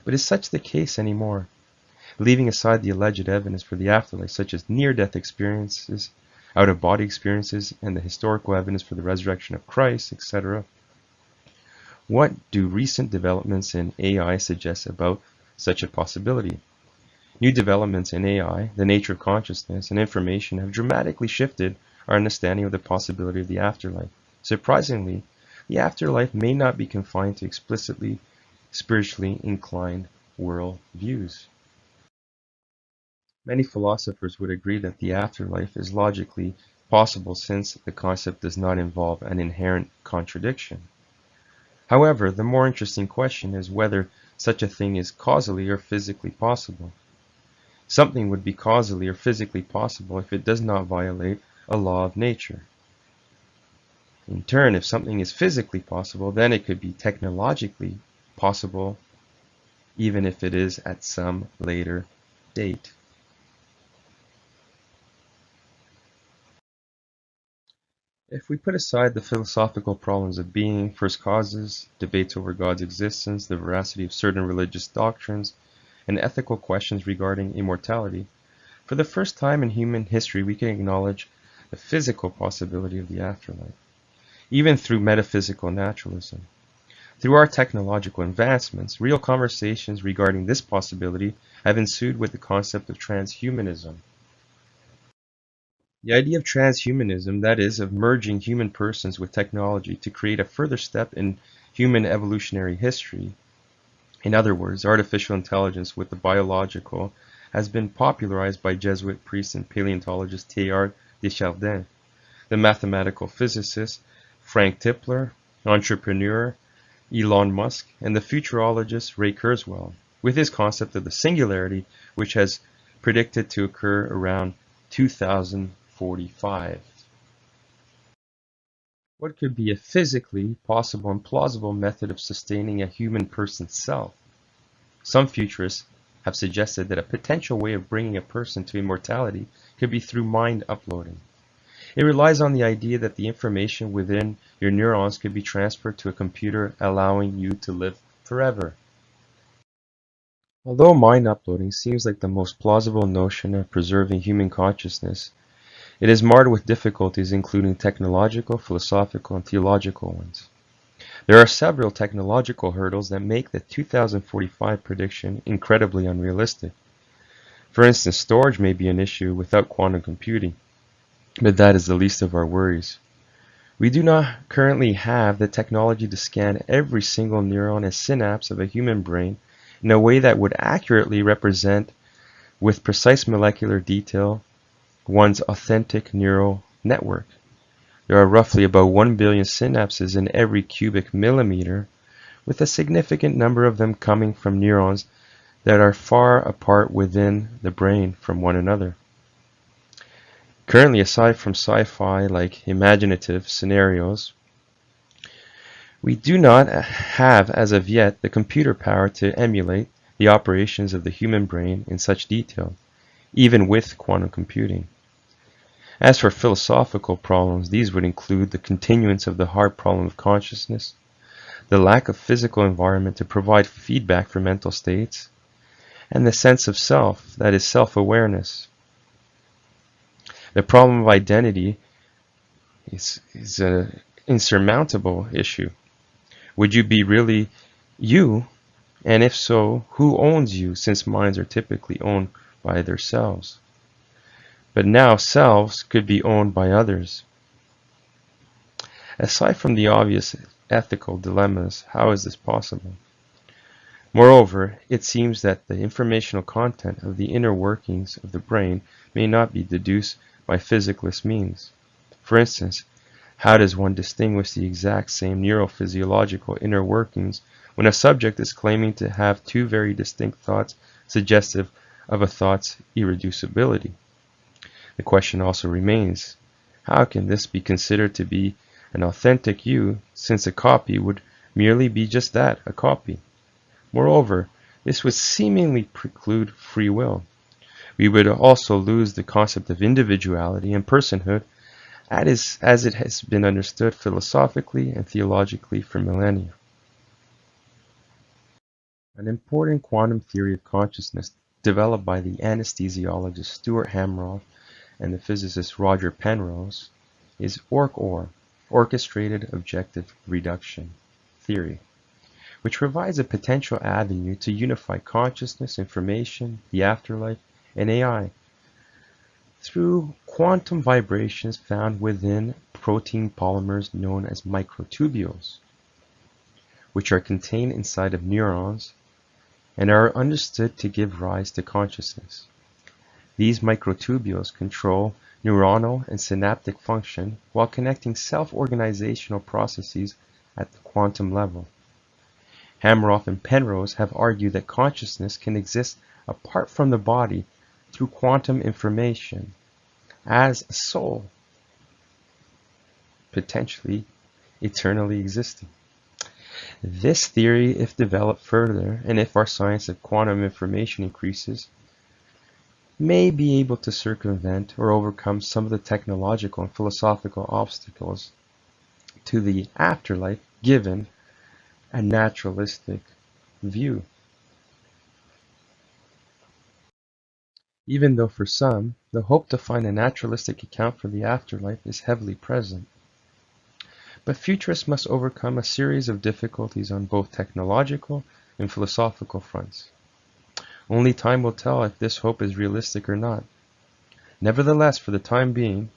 But is such the case anymore? Leaving aside the alleged evidence for the afterlife, such as near-death experiences, out-of-body experiences, and the historical evidence for the resurrection of Christ, etc., what do recent developments in AI suggest about such a possibility? New developments in AI, the nature of consciousness, and information have dramatically shifted our understanding of the possibility of the afterlife. Surprisingly, the afterlife may not be confined to explicitly spiritually inclined world views. Many philosophers would agree that the afterlife is logically possible since the concept does not involve an inherent contradiction. However, the more interesting question is whether such a thing is causally or physically possible. Something would be causally or physically possible if it does not violate a law of nature. In turn, if something is physically possible, then it could be technologically possible, even if it is at some later date. If we put aside the philosophical problems of being, first causes, debates over God's existence, the veracity of certain religious doctrines, and ethical questions regarding immortality, for the first time in human history we can acknowledge the physical possibility of the afterlife, even through metaphysical naturalism. Through our technological advancements, real conversations regarding this possibility have ensued with the concept of transhumanism. The idea of transhumanism, that is, of merging human persons with technology to create a further step in human evolutionary history, in other words, artificial intelligence with the biological, has been popularized by Jesuit priest and paleontologist Teilhard de Chardin, the mathematical physicist Frank Tipler, entrepreneur Elon Musk, and the futurologist Ray Kurzweil, with his concept of the singularity, which has predicted to occur around 2045. What could be a physically possible and plausible method of sustaining a human person's self? Some futurists have suggested that a potential way of bringing a person to immortality could be through mind uploading. It relies on the idea that the information within your neurons could be transferred to a computer, allowing you to live forever. Although mind uploading seems like the most plausible notion of preserving human consciousness, it is marred with difficulties including technological, philosophical, and theological ones. There are several technological hurdles that make the 2045 prediction incredibly unrealistic. For instance, storage may be an issue without quantum computing, but that is the least of our worries. We do not currently have the technology to scan every single neuron and synapse of a human brain in a way that would accurately represent, with precise molecular detail, one's authentic neural network. There are roughly about 1 billion synapses in every cubic millimeter, with a significant number of them coming from neurons that are far apart within the brain from one another. Currently, aside from sci-fi like imaginative scenarios, we do not have as of yet the computer power to emulate the operations of the human brain in such detail, even with quantum computing. As for philosophical problems, these would include the continuance of the hard problem of consciousness, the lack of physical environment to provide feedback for mental states, and the sense of self, that is, self-awareness. The problem of identity is an insurmountable issue. Would you be really you? And if so, who owns you, since minds are typically owned by themselves? But now selves could be owned by others. Aside from the obvious ethical dilemmas, how is this possible? Moreover, it seems that the informational content of the inner workings of the brain may not be deduced by physicalist means. For instance, how does one distinguish the exact same neurophysiological inner workings when a subject is claiming to have two very distinct thoughts suggestive of a thought's irreducibility? The question also remains, how can this be considered to be an authentic you, since a copy would merely be just that, a copy? Moreover, this would seemingly preclude free will. We would also lose the concept of individuality and personhood as it has been understood philosophically and theologically for millennia. An important quantum theory of consciousness developed by the anesthesiologist Stuart Hameroff and the physicist Roger Penrose is ORC-OR, Orchestrated Objective Reduction Theory, which provides a potential avenue to unify consciousness, information, the afterlife, and AI through quantum vibrations found within protein polymers known as microtubules, which are contained inside of neurons and are understood to give rise to consciousness. These microtubules control neuronal and synaptic function while connecting self-organizational processes at the quantum level. Hameroff and Penrose have argued that consciousness can exist apart from the body through quantum information as a soul, potentially eternally existing. This theory, if developed further, and if our science of quantum information increases, may be able to circumvent or overcome some of the technological and philosophical obstacles to the afterlife given a naturalistic view. Even though for some, the hope to find a naturalistic account for the afterlife is heavily present. But futurists must overcome a series of difficulties on both technological and philosophical fronts. Only time will tell if this hope is realistic or not. Nevertheless, for the time being,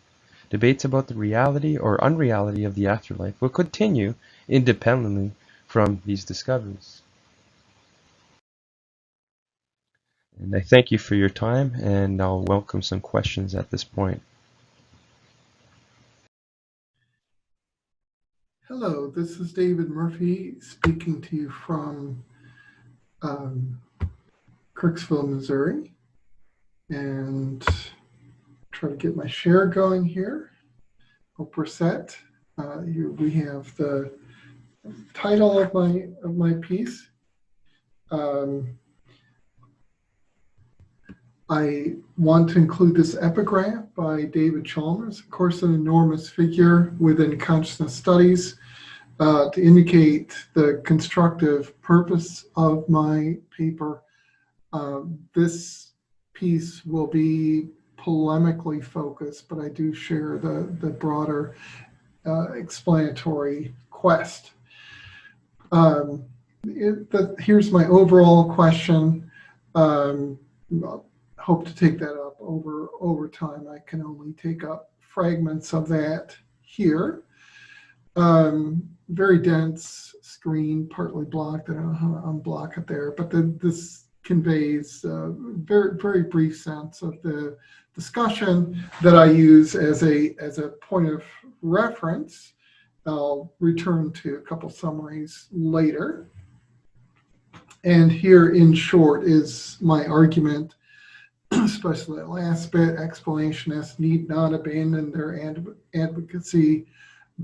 debates about the reality or unreality of the afterlife will continue independently from these discoveries. And I thank you for your time, and I'll welcome some questions at this point. Hello, this is David Murphy speaking to you from Kirksville, Missouri, and try to get my share going here. Hope we're set. Here we have the title of my piece. I want to include this epigraph by David Chalmers, of course an enormous figure within consciousness studies, to indicate the constructive purpose of my paper. This piece will be polemically focused, but I do share the broader explanatory quest. Here's my overall question. Hope to take that up over time. I can only take up fragments of that here. Very dense screen, partly blocked. I don't know how to unblock it there, but this conveys a very, very brief sense of the discussion that I use as a point of reference. I'll return to a couple summaries later. And here in short is my argument, especially that last bit: explanationists need not abandon their advocacy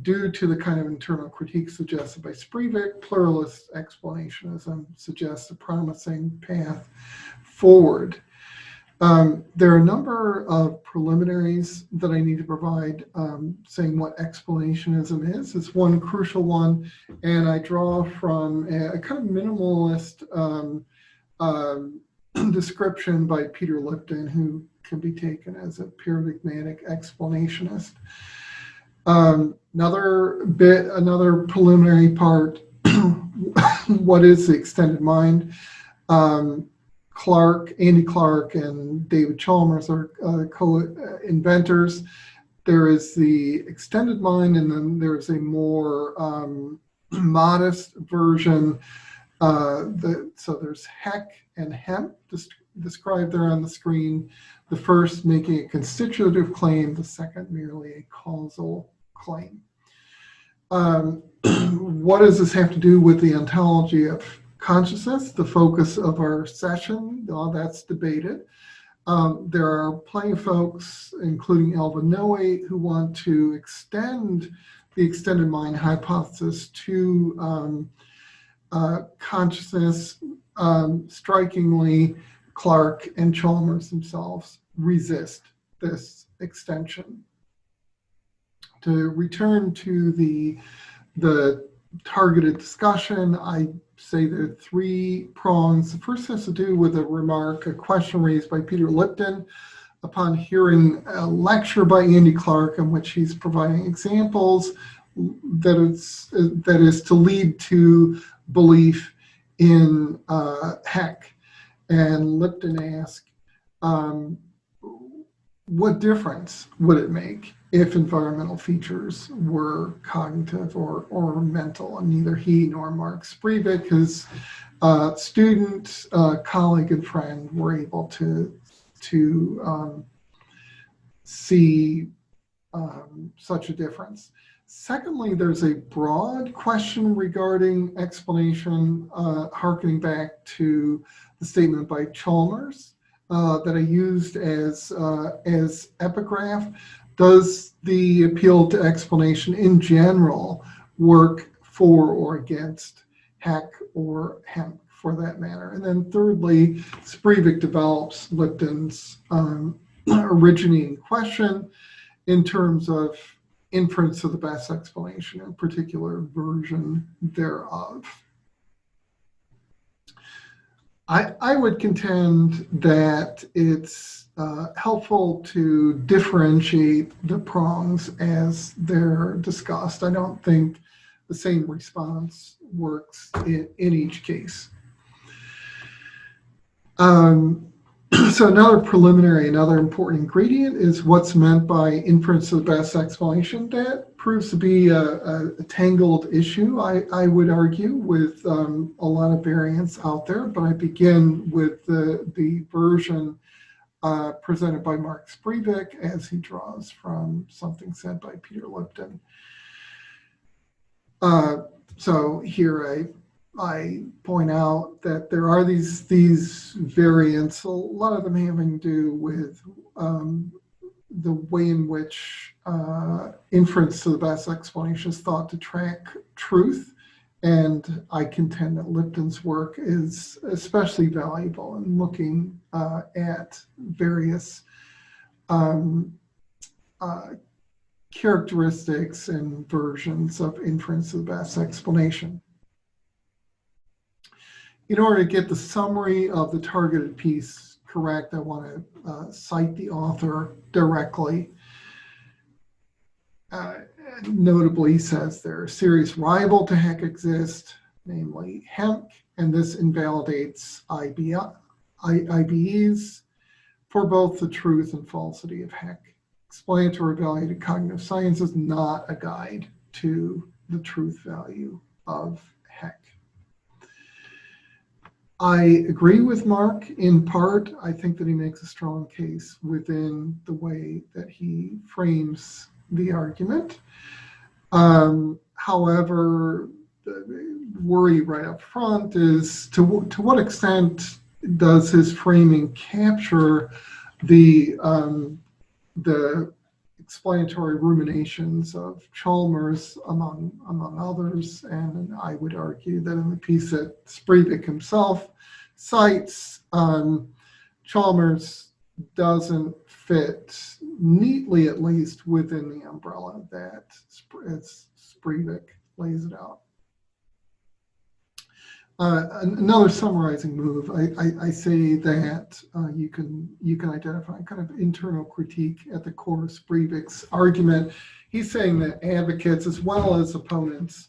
due to the kind of internal critique suggested by Sprivik. Pluralist explanationism suggests a promising path forward. There are a number of preliminaries that I need to provide, saying what explanationism is. It's one crucial one, and I draw from a kind of minimalist description by Peter Lipton, who can be taken as a paradigmatic explanationist. Another preliminary part, what is the extended mind? Andy Clark and David Chalmers are co-inventors. There is the extended mind, and then there's a more modest version. So there's Heck and Hemp described there on the screen. The first making a constitutive claim, the second merely a causal claim. What does this have to do with the ontology of consciousness, the focus of our session? All that's debated. There are plenty of folks, including Elva Noe, who want to extend the extended mind hypothesis to consciousness. Strikingly, Clark and Chalmers themselves resist this extension. To return to the targeted discussion, I say there are three prongs. The first has to do with a question raised by Peter Lipton upon hearing a lecture by Andy Clark in which he's providing examples that is to lead to belief in heck. And Lipton asked, what difference would it make if environmental features were cognitive or mental? And neither he nor Mark Sprivik, his student, colleague, and friend, were able to see such a difference. Secondly, there's a broad question regarding explanation, harkening back to the statement by Chalmers that I used as epigraph. Does the appeal to explanation in general work for or against heck or hemp, for that matter? And then thirdly, Sprivik develops Lipton's originating question in terms of inference of the best explanation, in particular version thereof. I would contend that it's helpful to differentiate the prongs as they're discussed. I don't think the same response works in each case. So another important ingredient is what's meant by inference of the best explanation. That proves to be a tangled issue, I would argue, with a lot of variants out there, but I begin with the version presented by Mark Sprivik as he draws from something said by Peter Lipton. So here I point out that there are these variants, a lot of them having to do with the way in which inference to the best explanation is thought to track truth. And I contend that Lipton's work is especially valuable in looking at various characteristics and versions of inference to the best explanation. In order to get the summary of the targeted piece correct, I want to cite the author directly. Notably, he says there a serious rival to heck exist, namely hemp, and this invalidates IBEs for both the truth and falsity of heck. Explanatory value to cognitive science is not a guide to the truth value of heck. I agree with Mark in part. I think that he makes a strong case within the way that he frames the argument. However, the worry right up front is to what extent does his framing capture the explanatory ruminations of Chalmers, among others, and I would argue that in the piece that Sprivik himself cites, Chalmers doesn't fit neatly, at least, within the umbrella that Sprivik lays it out. Another summarizing move, I say that you can identify kind of internal critique at the core of Sprivik's argument. He's saying that advocates as well as opponents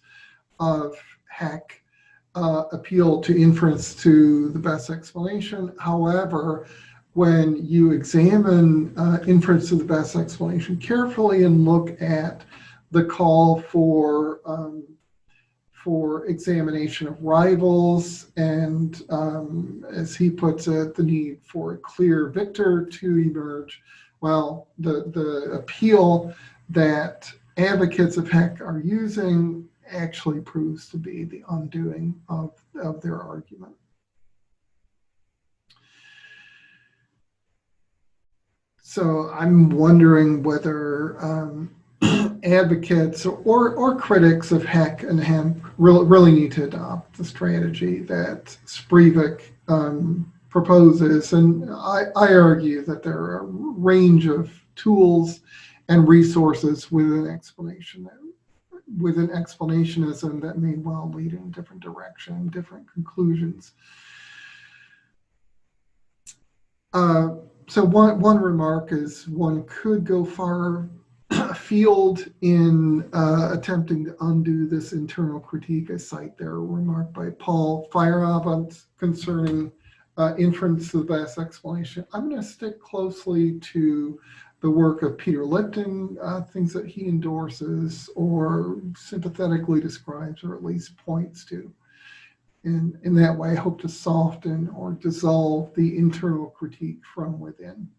of heck appeal to inference to the best explanation. However, when you examine inference to the best explanation carefully and look at the call for examination of rivals and, as he puts it, the need for a clear victor to emerge, well, the appeal that advocates of heck are using actually proves to be the undoing of their argument. So I'm wondering whether advocates or critics of heck and hemp really need to adopt the strategy that Sprivik proposes. And I argue that there are a range of tools and resources within explanationism that may well lead in a different direction, different conclusions. So one remark is one could go far field in attempting to undo this internal critique. I cite there a remark by Paul Feyerabend concerning inference to the best explanation. I'm going to stick closely to the work of Peter Lipton, things that he endorses or sympathetically describes or at least points to. And in that way, I hope to soften or dissolve the internal critique from within.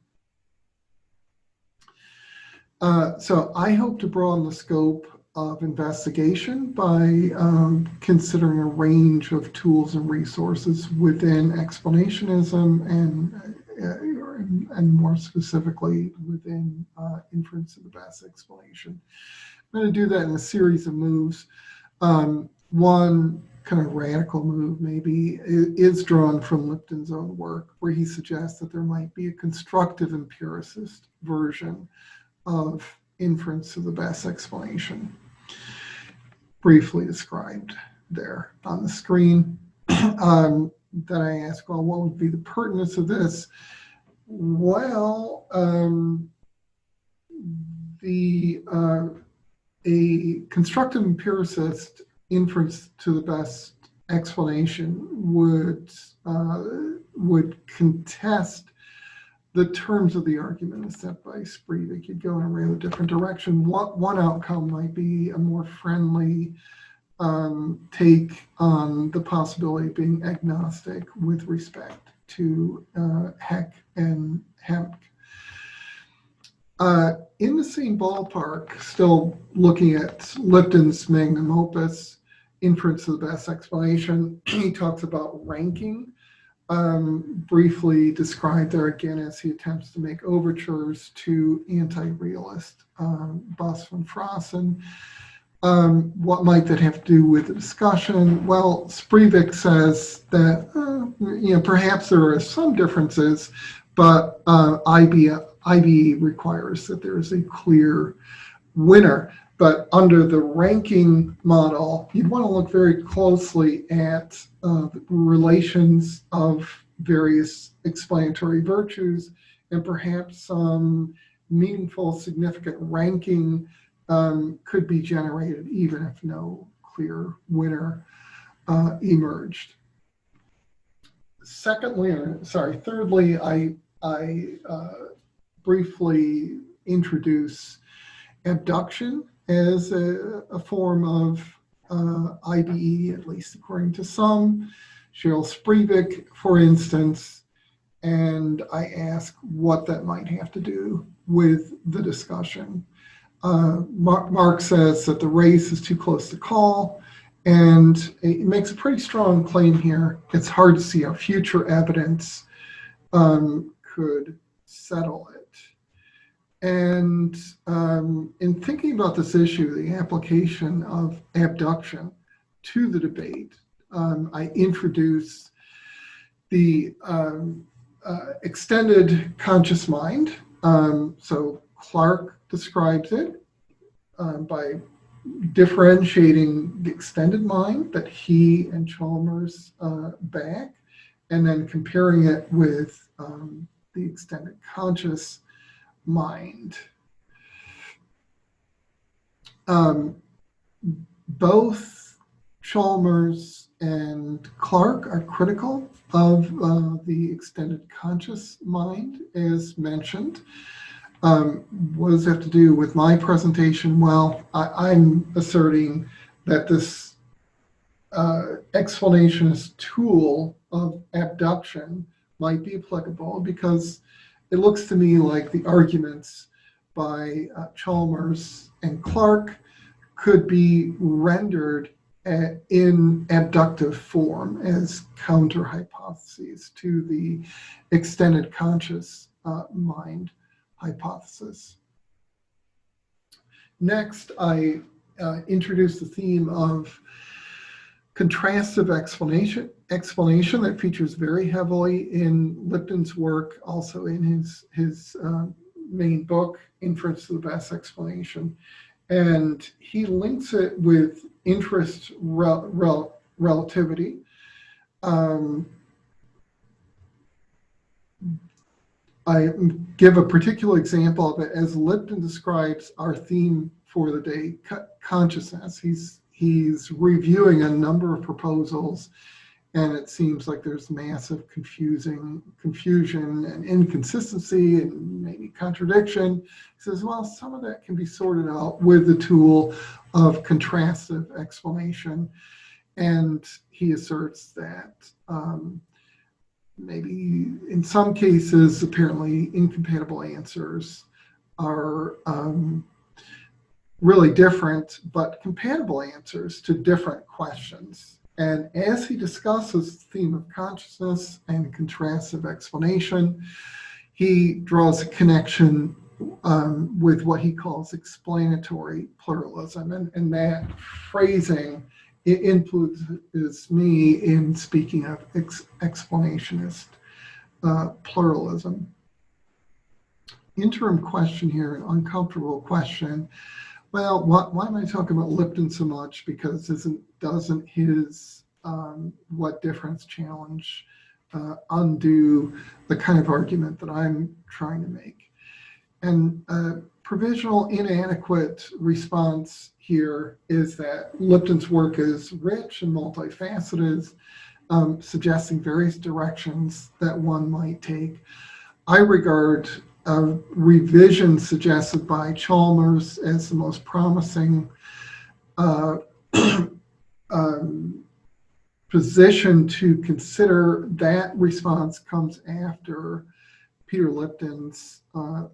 So I hope to broaden the scope of investigation by considering a range of tools and resources within explanationism and more specifically within inference of the best explanation. I'm going to do that in a series of moves. One kind of radical move maybe is drawn from Lipton's own work, where he suggests that there might be a constructive empiricist version of inference of the best explanation, briefly described there on the screen. Then I ask, well, what would be the pertinence of this? Well, a constructive empiricist inference to the best explanation would contest the terms of the argument as set by Spree. They could go in a really different direction. One outcome might be a more friendly take on the possibility of being agnostic with respect to Heck and Hemk. In the same ballpark, still looking at Lipton's magnum opus, inference of the best explanation, he talks about ranking, briefly described there again as he attempts to make overtures to anti-realist Bas van Fraassen. What might that have to do with the discussion? Well, Spreevik says that perhaps there are some differences, but IBE requires that there is a clear winner. But under the ranking model, you'd want to look very closely at the relations of various explanatory virtues, and perhaps some meaningful, significant ranking could be generated even if no clear winner emerged. Thirdly, I briefly introduce abduction as a form of IBE, at least according to some. Cheryl Spreevik, for instance, and I ask what that might have to do with the discussion. Mark says that the race is too close to call, and it makes a pretty strong claim here. It's hard to see how future evidence could settle it. And in thinking about this issue, the application of abduction to the debate, I introduce the extended conscious mind. So Clark describes it by differentiating the extended mind that he and Chalmers back, and then comparing it with the extended conscious mind. Both Chalmers and Clark are critical of the extended conscious mind, as mentioned. What does that have to do with my presentation? Well, I'm asserting that this explanationist tool of abduction might be applicable because it looks to me like the arguments by Chalmers and Clark could be rendered in abductive form as counter hypotheses to the extended conscious mind hypothesis. Next, I introduce the theme of contrastive explanation that features very heavily in Lipton's work, also in his main book, Inference to the Best Explanation. And he links it with interest relativity. I give a particular example of it as Lipton describes our theme for the day, consciousness. He's reviewing a number of proposals, and it seems like there's massive confusion and inconsistency and maybe contradiction. He says, well, some of that can be sorted out with the tool of contrastive explanation. And he asserts that maybe in some cases, apparently incompatible answers are really different, but compatible answers to different questions. And as he discusses the theme of consciousness and contrastive explanation, he draws a connection with what he calls explanatory pluralism. And that phrasing, it influences me in speaking of explanationist pluralism. Interim question here, an uncomfortable question. Well, why am I talking about Lipton so much? Because doesn't his what difference challenge undo the kind of argument that I'm trying to make? And provisional inadequate response here is that Lipton's work is rich and multifaceted, suggesting various directions that one might take. I regard revision suggested by Chalmers as the most promising position to consider. That response comes after Peter Lipton's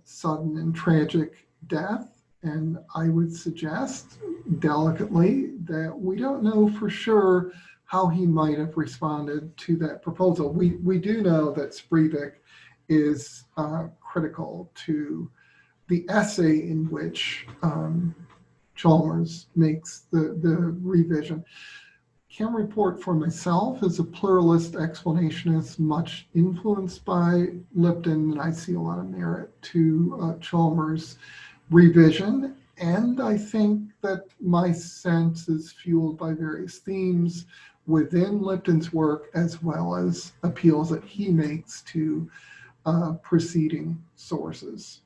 sudden and tragic death. And I would suggest delicately that we don't know for sure how he might have responded to that proposal. We do know that Sprivik is critical to the essay in which Chalmers makes the revision. Can report for myself as a pluralist explanationist, much influenced by Lipton, and I see a lot of merit to Chalmers' revision. And I think that my sense is fueled by various themes within Lipton's work, as well as appeals that he makes to preceding sources.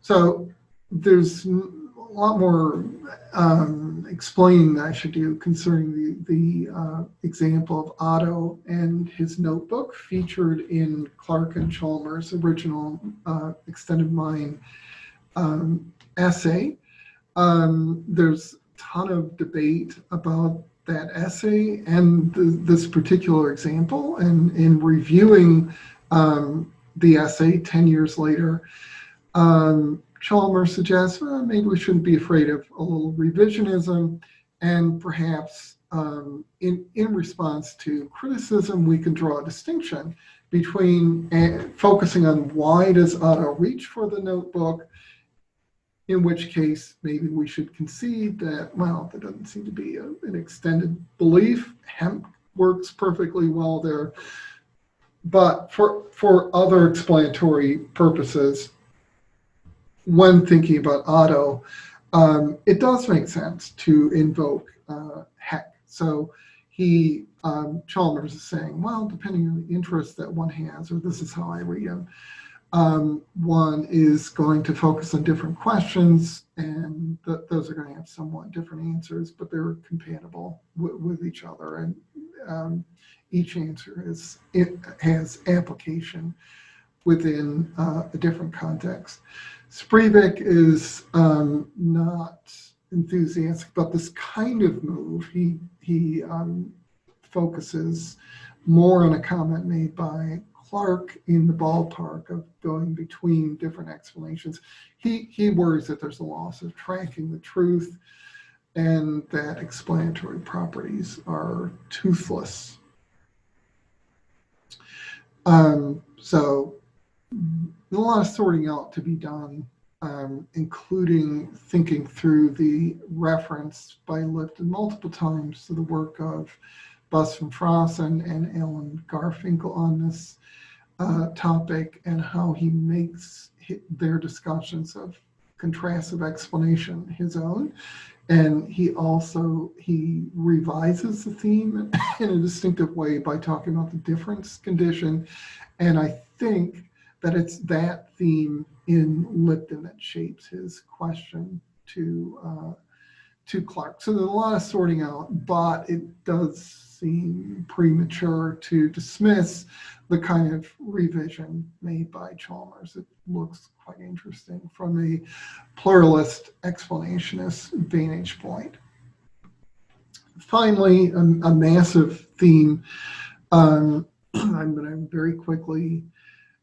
So there's a lot more explaining that I should do concerning the example of Otto and his notebook featured in Clark and Chalmers' original extended mind essay. There's a ton of debate about that essay and this particular example, and in reviewing the essay 10 years later, Chalmers suggests, well, maybe we shouldn't be afraid of a little revisionism, and perhaps in response to criticism, we can draw a distinction between focusing on why does Otto reach for the notebook, in which case maybe we should concede that, well, there doesn't seem to be an extended belief. Hemp works perfectly well there. But for other explanatory purposes, when thinking about Otto, it does make sense to invoke Heck. So Chalmers is saying, well, depending on the interest that one has, or this is how I read him, one is going to focus on different questions, and those are going to have somewhat different answers, but they're compatible with each other, and each answer has application within a different context. Sprivik is not enthusiastic about this kind of move. He focuses more on a comment made by Clark in the ballpark of going between different explanations. He worries that there's a loss of tracking the truth and that explanatory properties are toothless. So a lot of sorting out to be done, including thinking through the reference by Lipton multiple times to the work of Bus van Fraassen and Alan Garfinkel on this topic, and how he makes their discussions of contrastive explanation his own. And he revises the theme in a distinctive way by talking about the difference condition And I think that it's that theme in Lipton that shapes his question to Clark. So there's a lot of sorting out, but it does seem premature to dismiss the kind of revision made by Chalmers. It looks quite interesting from a pluralist explanationist vantage point. Finally, a massive theme I'm going to very quickly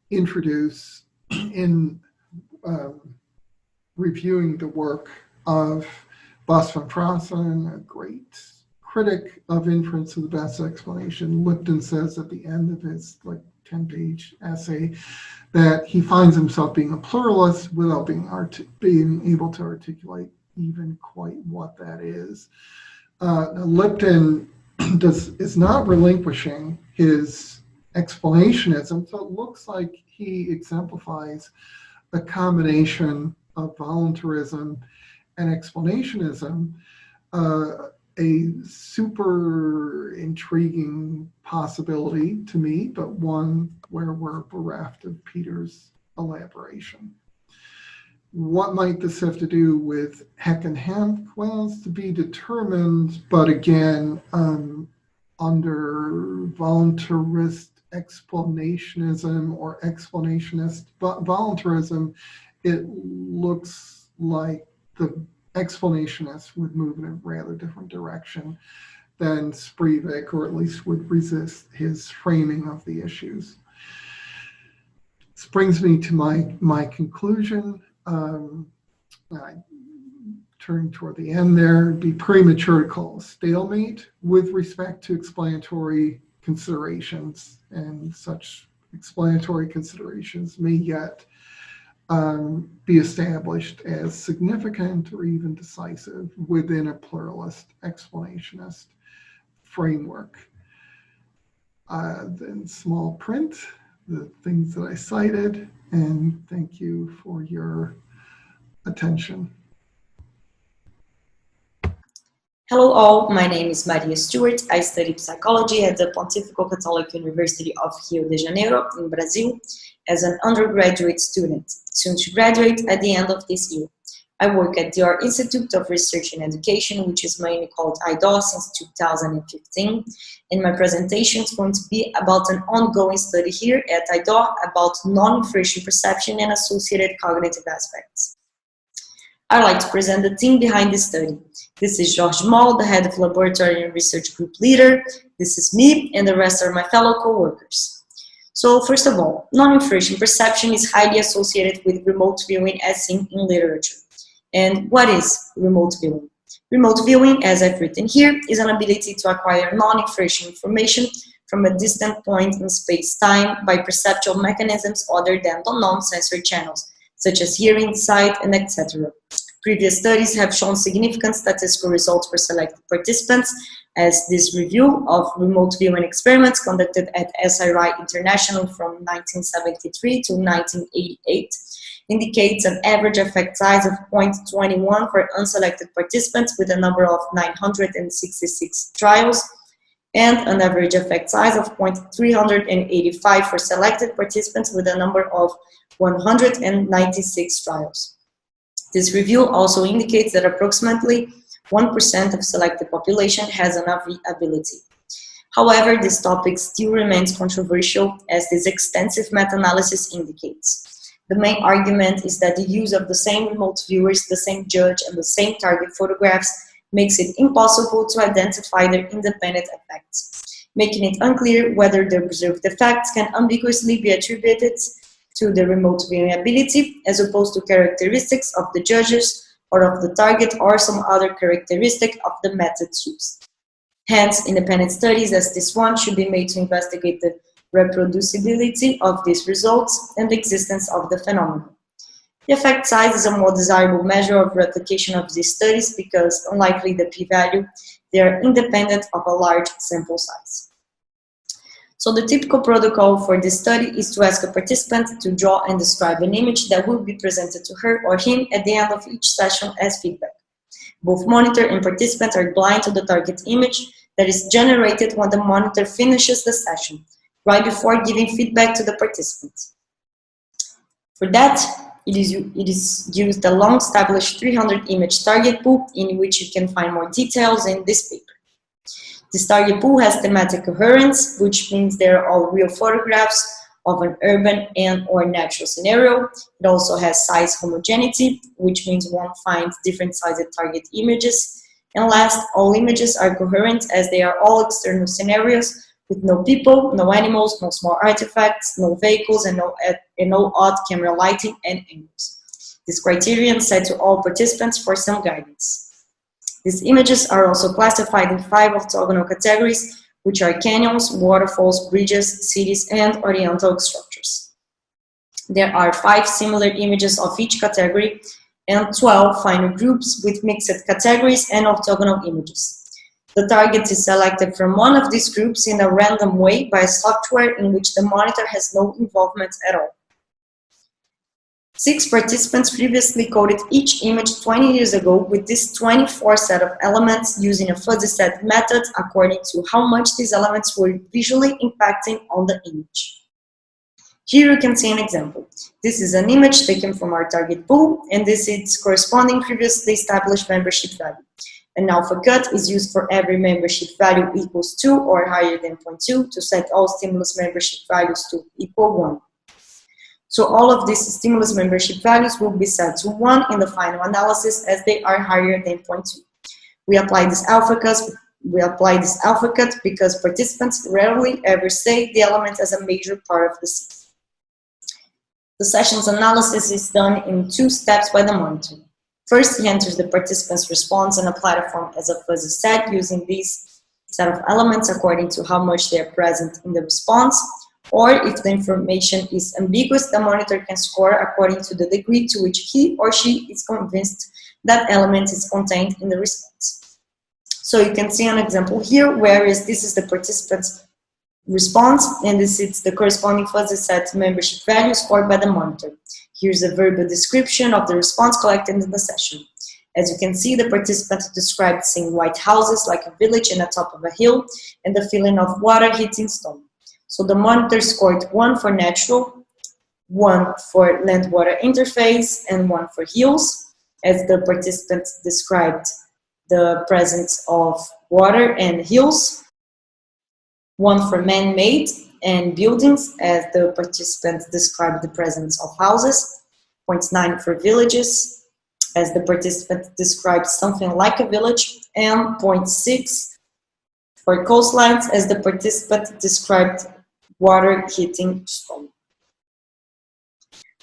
introduce in reviewing the work of Bas van Fraassen, a great critic of inference of the best explanation. Lipton says at the end of his 10-page essay that he finds himself being a pluralist without being able to articulate even quite what that is. Lipton is not relinquishing his explanationism, so it looks like he exemplifies a combination of voluntarism and explanationism, a super intriguing possibility to me, but one where we're bereft of Peter's elaboration. What might this have to do with Heck and Hemp? Well, it's to be determined, but again, under voluntarist explanationism or explanationist voluntarism, it looks like the explanationists would move in a rather different direction than Spivak, or at least would resist his framing of the issues. This brings me to my conclusion. I turn toward the end there. It'd be premature to call a stalemate with respect to explanatory considerations, and such explanatory considerations may yet be established as significant or even decisive within a pluralist explanationist framework. Then small print, the things that I cited, and thank you for your attention. Hello all, my name is Maria Stewart. I study psychology at the Pontifical Catholic University of Rio de Janeiro in Brazil as an undergraduate student, soon to graduate at the end of this year. I work at the Institute of Research and Education, which is mainly called IDO since 2015, and my presentation is going to be about an ongoing study here at IDO about non-inferential perception and associated cognitive aspects. I'd like to present the team behind this study. This is Jorge Moll, the head of laboratory and research group leader. This is me, and the rest are my fellow co-workers. So first of all, non-inferential perception is highly associated with remote viewing as seen in literature. And what is remote viewing? Remote viewing, as I've written here, is an ability to acquire non-inferential information from a distant point in space-time by perceptual mechanisms other than the non-sensory channels, such as hearing, sight, and etc. Previous studies have shown significant statistical results for selected participants, as this review of remote viewing experiments conducted at SRI International from 1973 to 1988 indicates an average effect size of 0.21 for unselected participants with a number of 966 trials, and an average effect size of 0.385 for selected participants with a number of 196 trials. This review also indicates that approximately 1% of selected population has an ability. However, this topic still remains controversial, as this extensive meta-analysis indicates. The main argument is that the use of the same remote viewers, the same judge, and the same target photographs makes it impossible to identify their independent effects, making it unclear whether the observed effects can ambiguously be attributed to the remote viewing ability as opposed to characteristics of the judges or of the target or some other characteristic of the methods used. Hence, independent studies as this one should be made to investigate the reproducibility of these results and the existence of the phenomenon. The effect size is a more desirable measure of replication of these studies because, unlike the p-value, they are independent of a large sample size. So the typical protocol for this study is to ask a participant to draw and describe an image that will be presented to her or him at the end of each session as feedback. Both monitor and participant are blind to the target image that is generated when the monitor finishes the session. right before giving feedback to the participant. For that, it is used a long-established 300-image target pool in which you can find more details in this paper. This target pool has thematic coherence, which means they're all real photographs of an urban and or natural scenario. It also has size homogeneity, which means one finds different sized target images. And last, all images are coherent as they are all external scenarios with no people, no animals, no small artifacts, no vehicles, and no odd camera lighting and angles. This criterion set to all participants for some guidance. These images are also classified in 5 orthogonal categories, which are canyons, waterfalls, bridges, cities, and oriental structures. There are 5 similar images of each category and 12 final groups with mixed categories and orthogonal images. The target is selected from one of these groups in a random way by software in which the monitor has no involvement at all. 6 participants previously coded each image 20 years ago with this 24 set of elements using a fuzzy set method according to how much these elements were visually impacting on the image. Here you can see an example. This is an image taken from our target pool, and this is its corresponding previously established membership value. An alpha cut is used for every membership value equals 2 or higher than 0.2 to set all stimulus membership values to equal 1. So all of these stimulus membership values will be set to 1 in the final analysis as they are higher than 0.2. We apply this alpha cut because participants rarely ever say the element as a major part of the scene. The session's analysis is done in 2 steps by the monitor. First, he enters the participant's response on a platform as a fuzzy set using these set of elements according to how much they are present in the response. Or if the information is ambiguous, the monitor can score according to the degree to which he or she is convinced that element is contained in the response. So you can see an example here, whereas this is the participant's response, and this is the corresponding fuzzy set membership value scored by the monitor. Here's a verbal description of the response collected in the session. As you can see, the participant described seeing white houses like a village in the top of a hill and the feeling of water hitting stone. So the monitor scored 1 for natural, 1 for land-water interface, and 1 for hills, as the participant described the presence of water and hills, 1 for man-made and buildings, as the participant described the presence of houses, 0.9 for villages, as the participant described something like a village, and 0.6 for coastlines, as the participant described water hitting stone.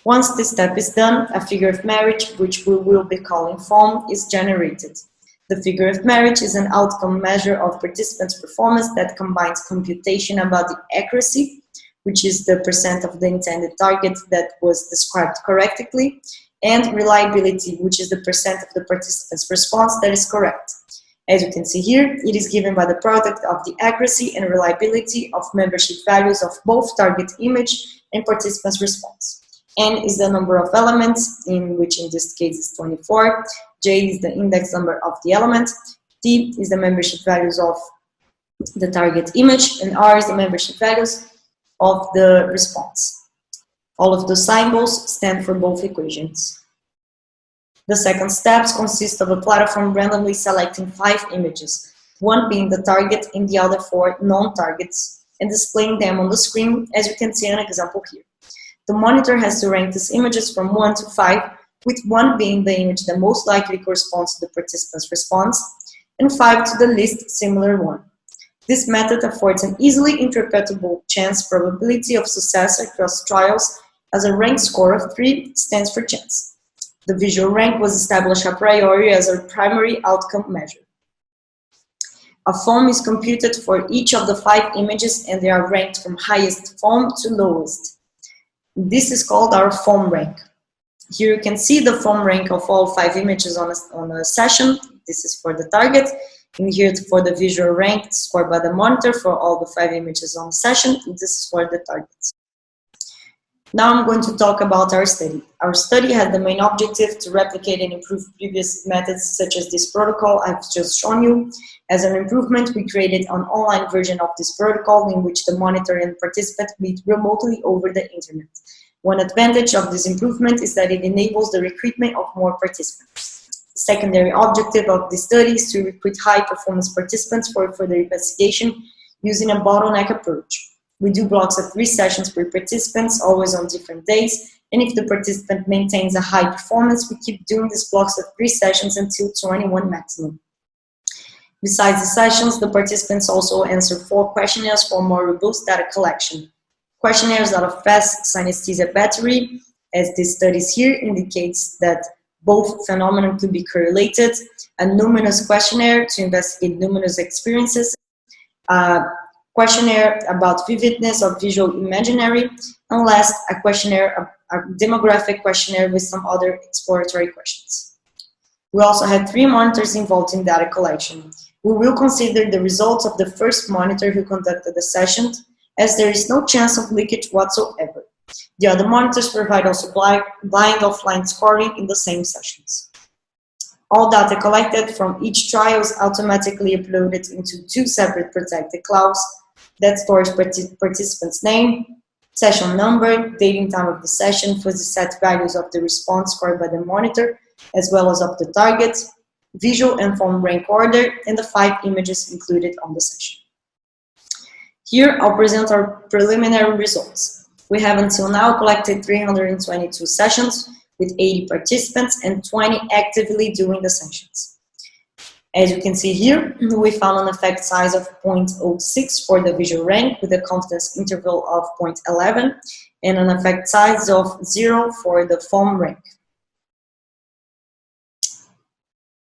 Once this step is done, a figure of merit, which we will be calling FOM, is generated. The figure of merit is an outcome measure of participants' performance that combines computation about the accuracy, which is the percent of the intended target that was described correctly, and reliability, which is the percent of the participant's response that is correct. As you can see here, it is given by the product of the accuracy and reliability of membership values of both target image and participant's response. N is the number of elements, in which in this case is 24. J is the index number of the element. T is the membership values of the target image, and R is the membership values of the response. All of the symbols stand for both equations. The second steps consist of a platform randomly selecting 5 images, one being the target and the other 4 non-targets, and displaying them on the screen, as you can see an example here. The monitor has to rank these images from 1 to 5, with 1 being the image that most likely corresponds to the participant's response, and 5 to the least similar one. This method affords an easily interpretable chance probability of success across trials, as a rank score of 3 stands for chance. The visual rank was established a priori as a primary outcome measure. A FOM is computed for each of the 5 images, and they are ranked from highest FOM to lowest. This is called our FOM rank. Here you can see the FOM rank of all 5 images on a session. This is for the target. And here for the visual rank scored by the monitor for all the 5 images on the session. This is for the targets. Now I'm going to talk about our study. Our study had the main objective to replicate and improve previous methods such as this protocol I've just shown you. As an improvement, we created an online version of this protocol in which the monitor and participant meet remotely over the internet. One advantage of this improvement is that it enables the recruitment of more participants. The secondary objective of this study is to recruit high-performance participants for further investigation using a bottleneck approach. We do blocks of 3 sessions per participant, always on different days, and if the participant maintains a high performance, we keep doing these blocks of 3 sessions until 21 maximum. Besides the sessions, the participants also answer 4 questionnaires for more robust data collection. Questionnaires out of fast synesthesia battery, as this studies here indicates that both phenomena could be correlated, a numinous questionnaire to investigate numinous experiences, questionnaire about vividness of visual imaginary, and last, a questionnaire, a demographic questionnaire with some other exploratory questions. We also had 3 monitors involved in data collection. We will consider the results of the first monitor who conducted the session, as there is no chance of leakage whatsoever. The other monitors provide also blind offline scoring in the same sessions. All data collected from each trial is automatically uploaded into 2 separate protected clouds that stores participant's name, session number, date and time of the session for the set values of the response scored by the monitor, as well as of the target, visual and form rank order, and the 5 images included on the session. Here, I'll present our preliminary results. We have until now collected 322 sessions with 80 participants and 20 actively doing the sessions. As you can see here, we found an effect size of 0.06 for the visual rank with a confidence interval of 0.11 and an effect size of 0 for the form rank.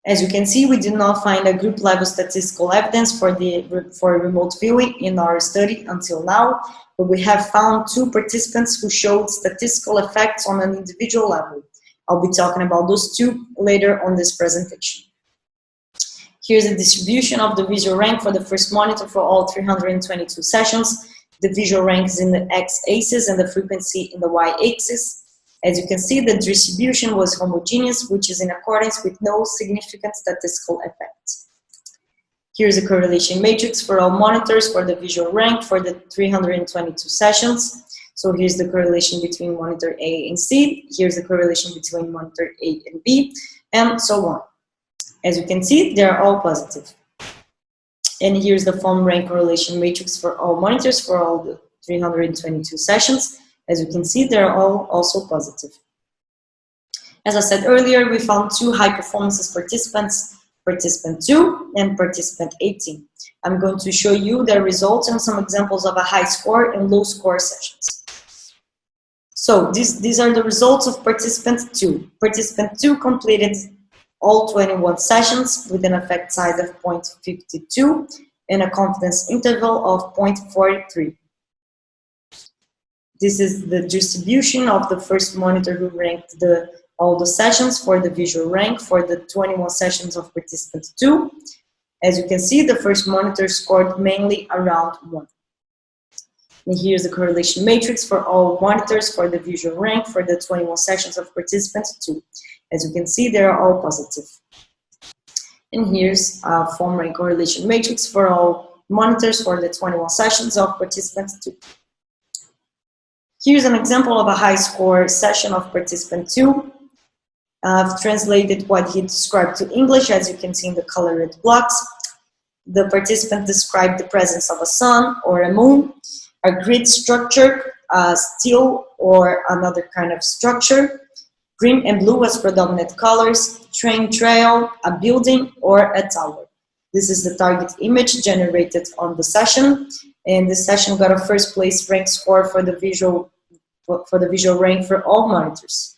As you can see, we did not find a group level statistical evidence for remote viewing in our study until now, but we have found 2 participants who showed statistical effects on an individual level. I'll be talking about those 2 later on this presentation. Here's a distribution of the visual rank for the first monitor for all 322 sessions. The visual rank is in the x-axis and the frequency in the y-axis. As you can see, the distribution was homogeneous, which is in accordance with no significant statistical effect. Here's a correlation matrix for all monitors for the visual rank for the 322 sessions. So here's the correlation between monitor A and C. Here's the correlation between monitor A and B, and so on. As you can see, they are all positive. And here's the form rank correlation matrix for all monitors for all the 322 sessions. As you can see, they're all also positive. As I said earlier, we found 2 high performances participants, participant 2 and participant 18. I'm going to show you their results and some examples of a high score and low score sessions. So these are the results of participant 2. Participant 2 completed all 21 sessions with an effect size of 0.52 and a confidence interval of 0.43. This is the distribution of the first monitor who ranked all the sessions for the visual rank for the 21 sessions of participant 2. As you can see, the first monitor scored mainly around 1. And here's the correlation matrix for all monitors for the visual rank for the 21 sessions of participant 2. As you can see, they are all positive. And here's a form rank correlation matrix for all monitors for the 21 sessions of participant 2. Here's an example of a high score session of participant 2. I've translated what he described to English, as you can see in the colored blocks. The participant described the presence of a sun or a moon, a grid structure, a steel or another kind of structure, green and blue as predominant colors, train trail, a building, or a tower. This is the target image generated on the session, and the session got a first place rank score for the visual rank for all monitors.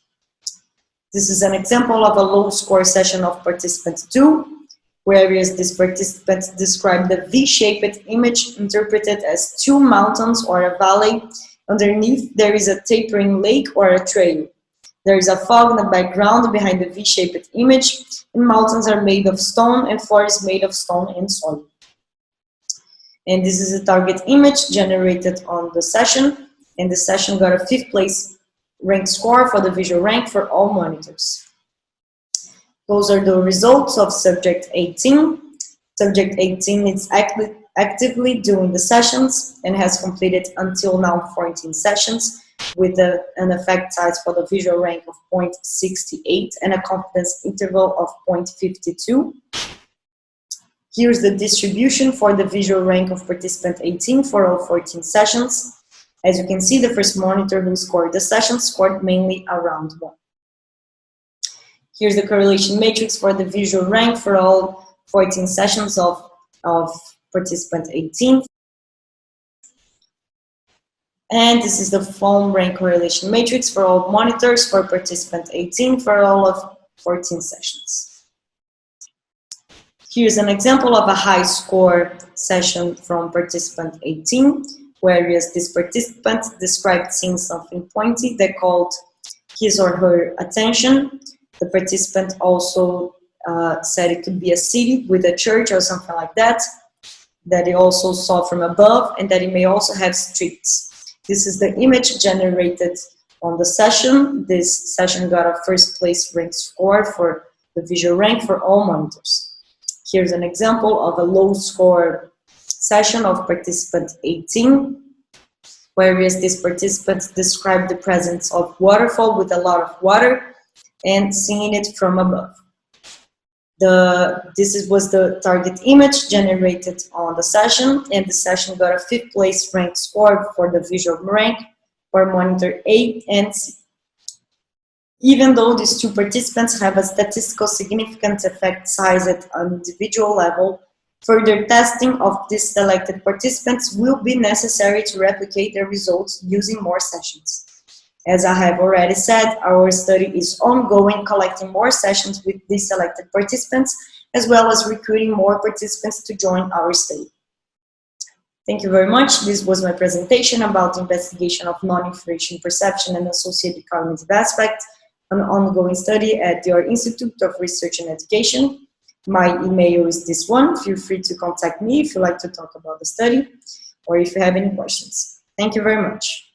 This is an example of a low score session of participant 2, whereas this participant described the V-shaped image interpreted as 2 mountains or a valley. Underneath there is a tapering lake or a trail. There is a fog in the background behind the V-shaped image, and mountains are made of stone and floor is made of stone and soil. And this is a target image generated on the session, and the session got a 5th place rank score for the visual rank for all monitors. Those are the results of subject 18. Subject 18 is actively doing the sessions and has completed until now 14 sessions with an effect size for the visual rank of 0.68 and a confidence interval of 0.52. Here's the distribution for the visual rank of participant 18 for all 14 sessions. As you can see, the first monitor who scored the session scored mainly around 1. Here's the correlation matrix for the visual rank for all 14 sessions of participant 18. And this is the foam rank correlation matrix for all monitors for participant 18 for all of 14 sessions. Here's an example of a high score session from participant 18, whereas this participant described seeing something pointy that called his or her attention. The participant also said it could be a city with a church or something like that he also saw from above, and that it may also have streets. This is the image generated on the session. This session got a first place rank score for the visual rank for all monitors. Here's an example of a low score session of participant 18, whereas this participant described the presence of waterfall with a lot of water and seeing it from above. This was the target image generated on the session, and the session got a 5th place rank score for the visual rank for monitor A and C. Even though these two participants have a statistical significant effect size at an individual level, further testing of these selected participants will be necessary to replicate their results using more sessions. As I have already said, our study is ongoing, collecting more sessions with these selected participants, as well as recruiting more participants to join our study. Thank you very much. This was my presentation about the investigation of non-information perception and associated cognitive aspects, an ongoing study at your Institute of Research and Education. My email is this one. Feel free to contact me if you'd like to talk about the study or if you have any questions. Thank you very much.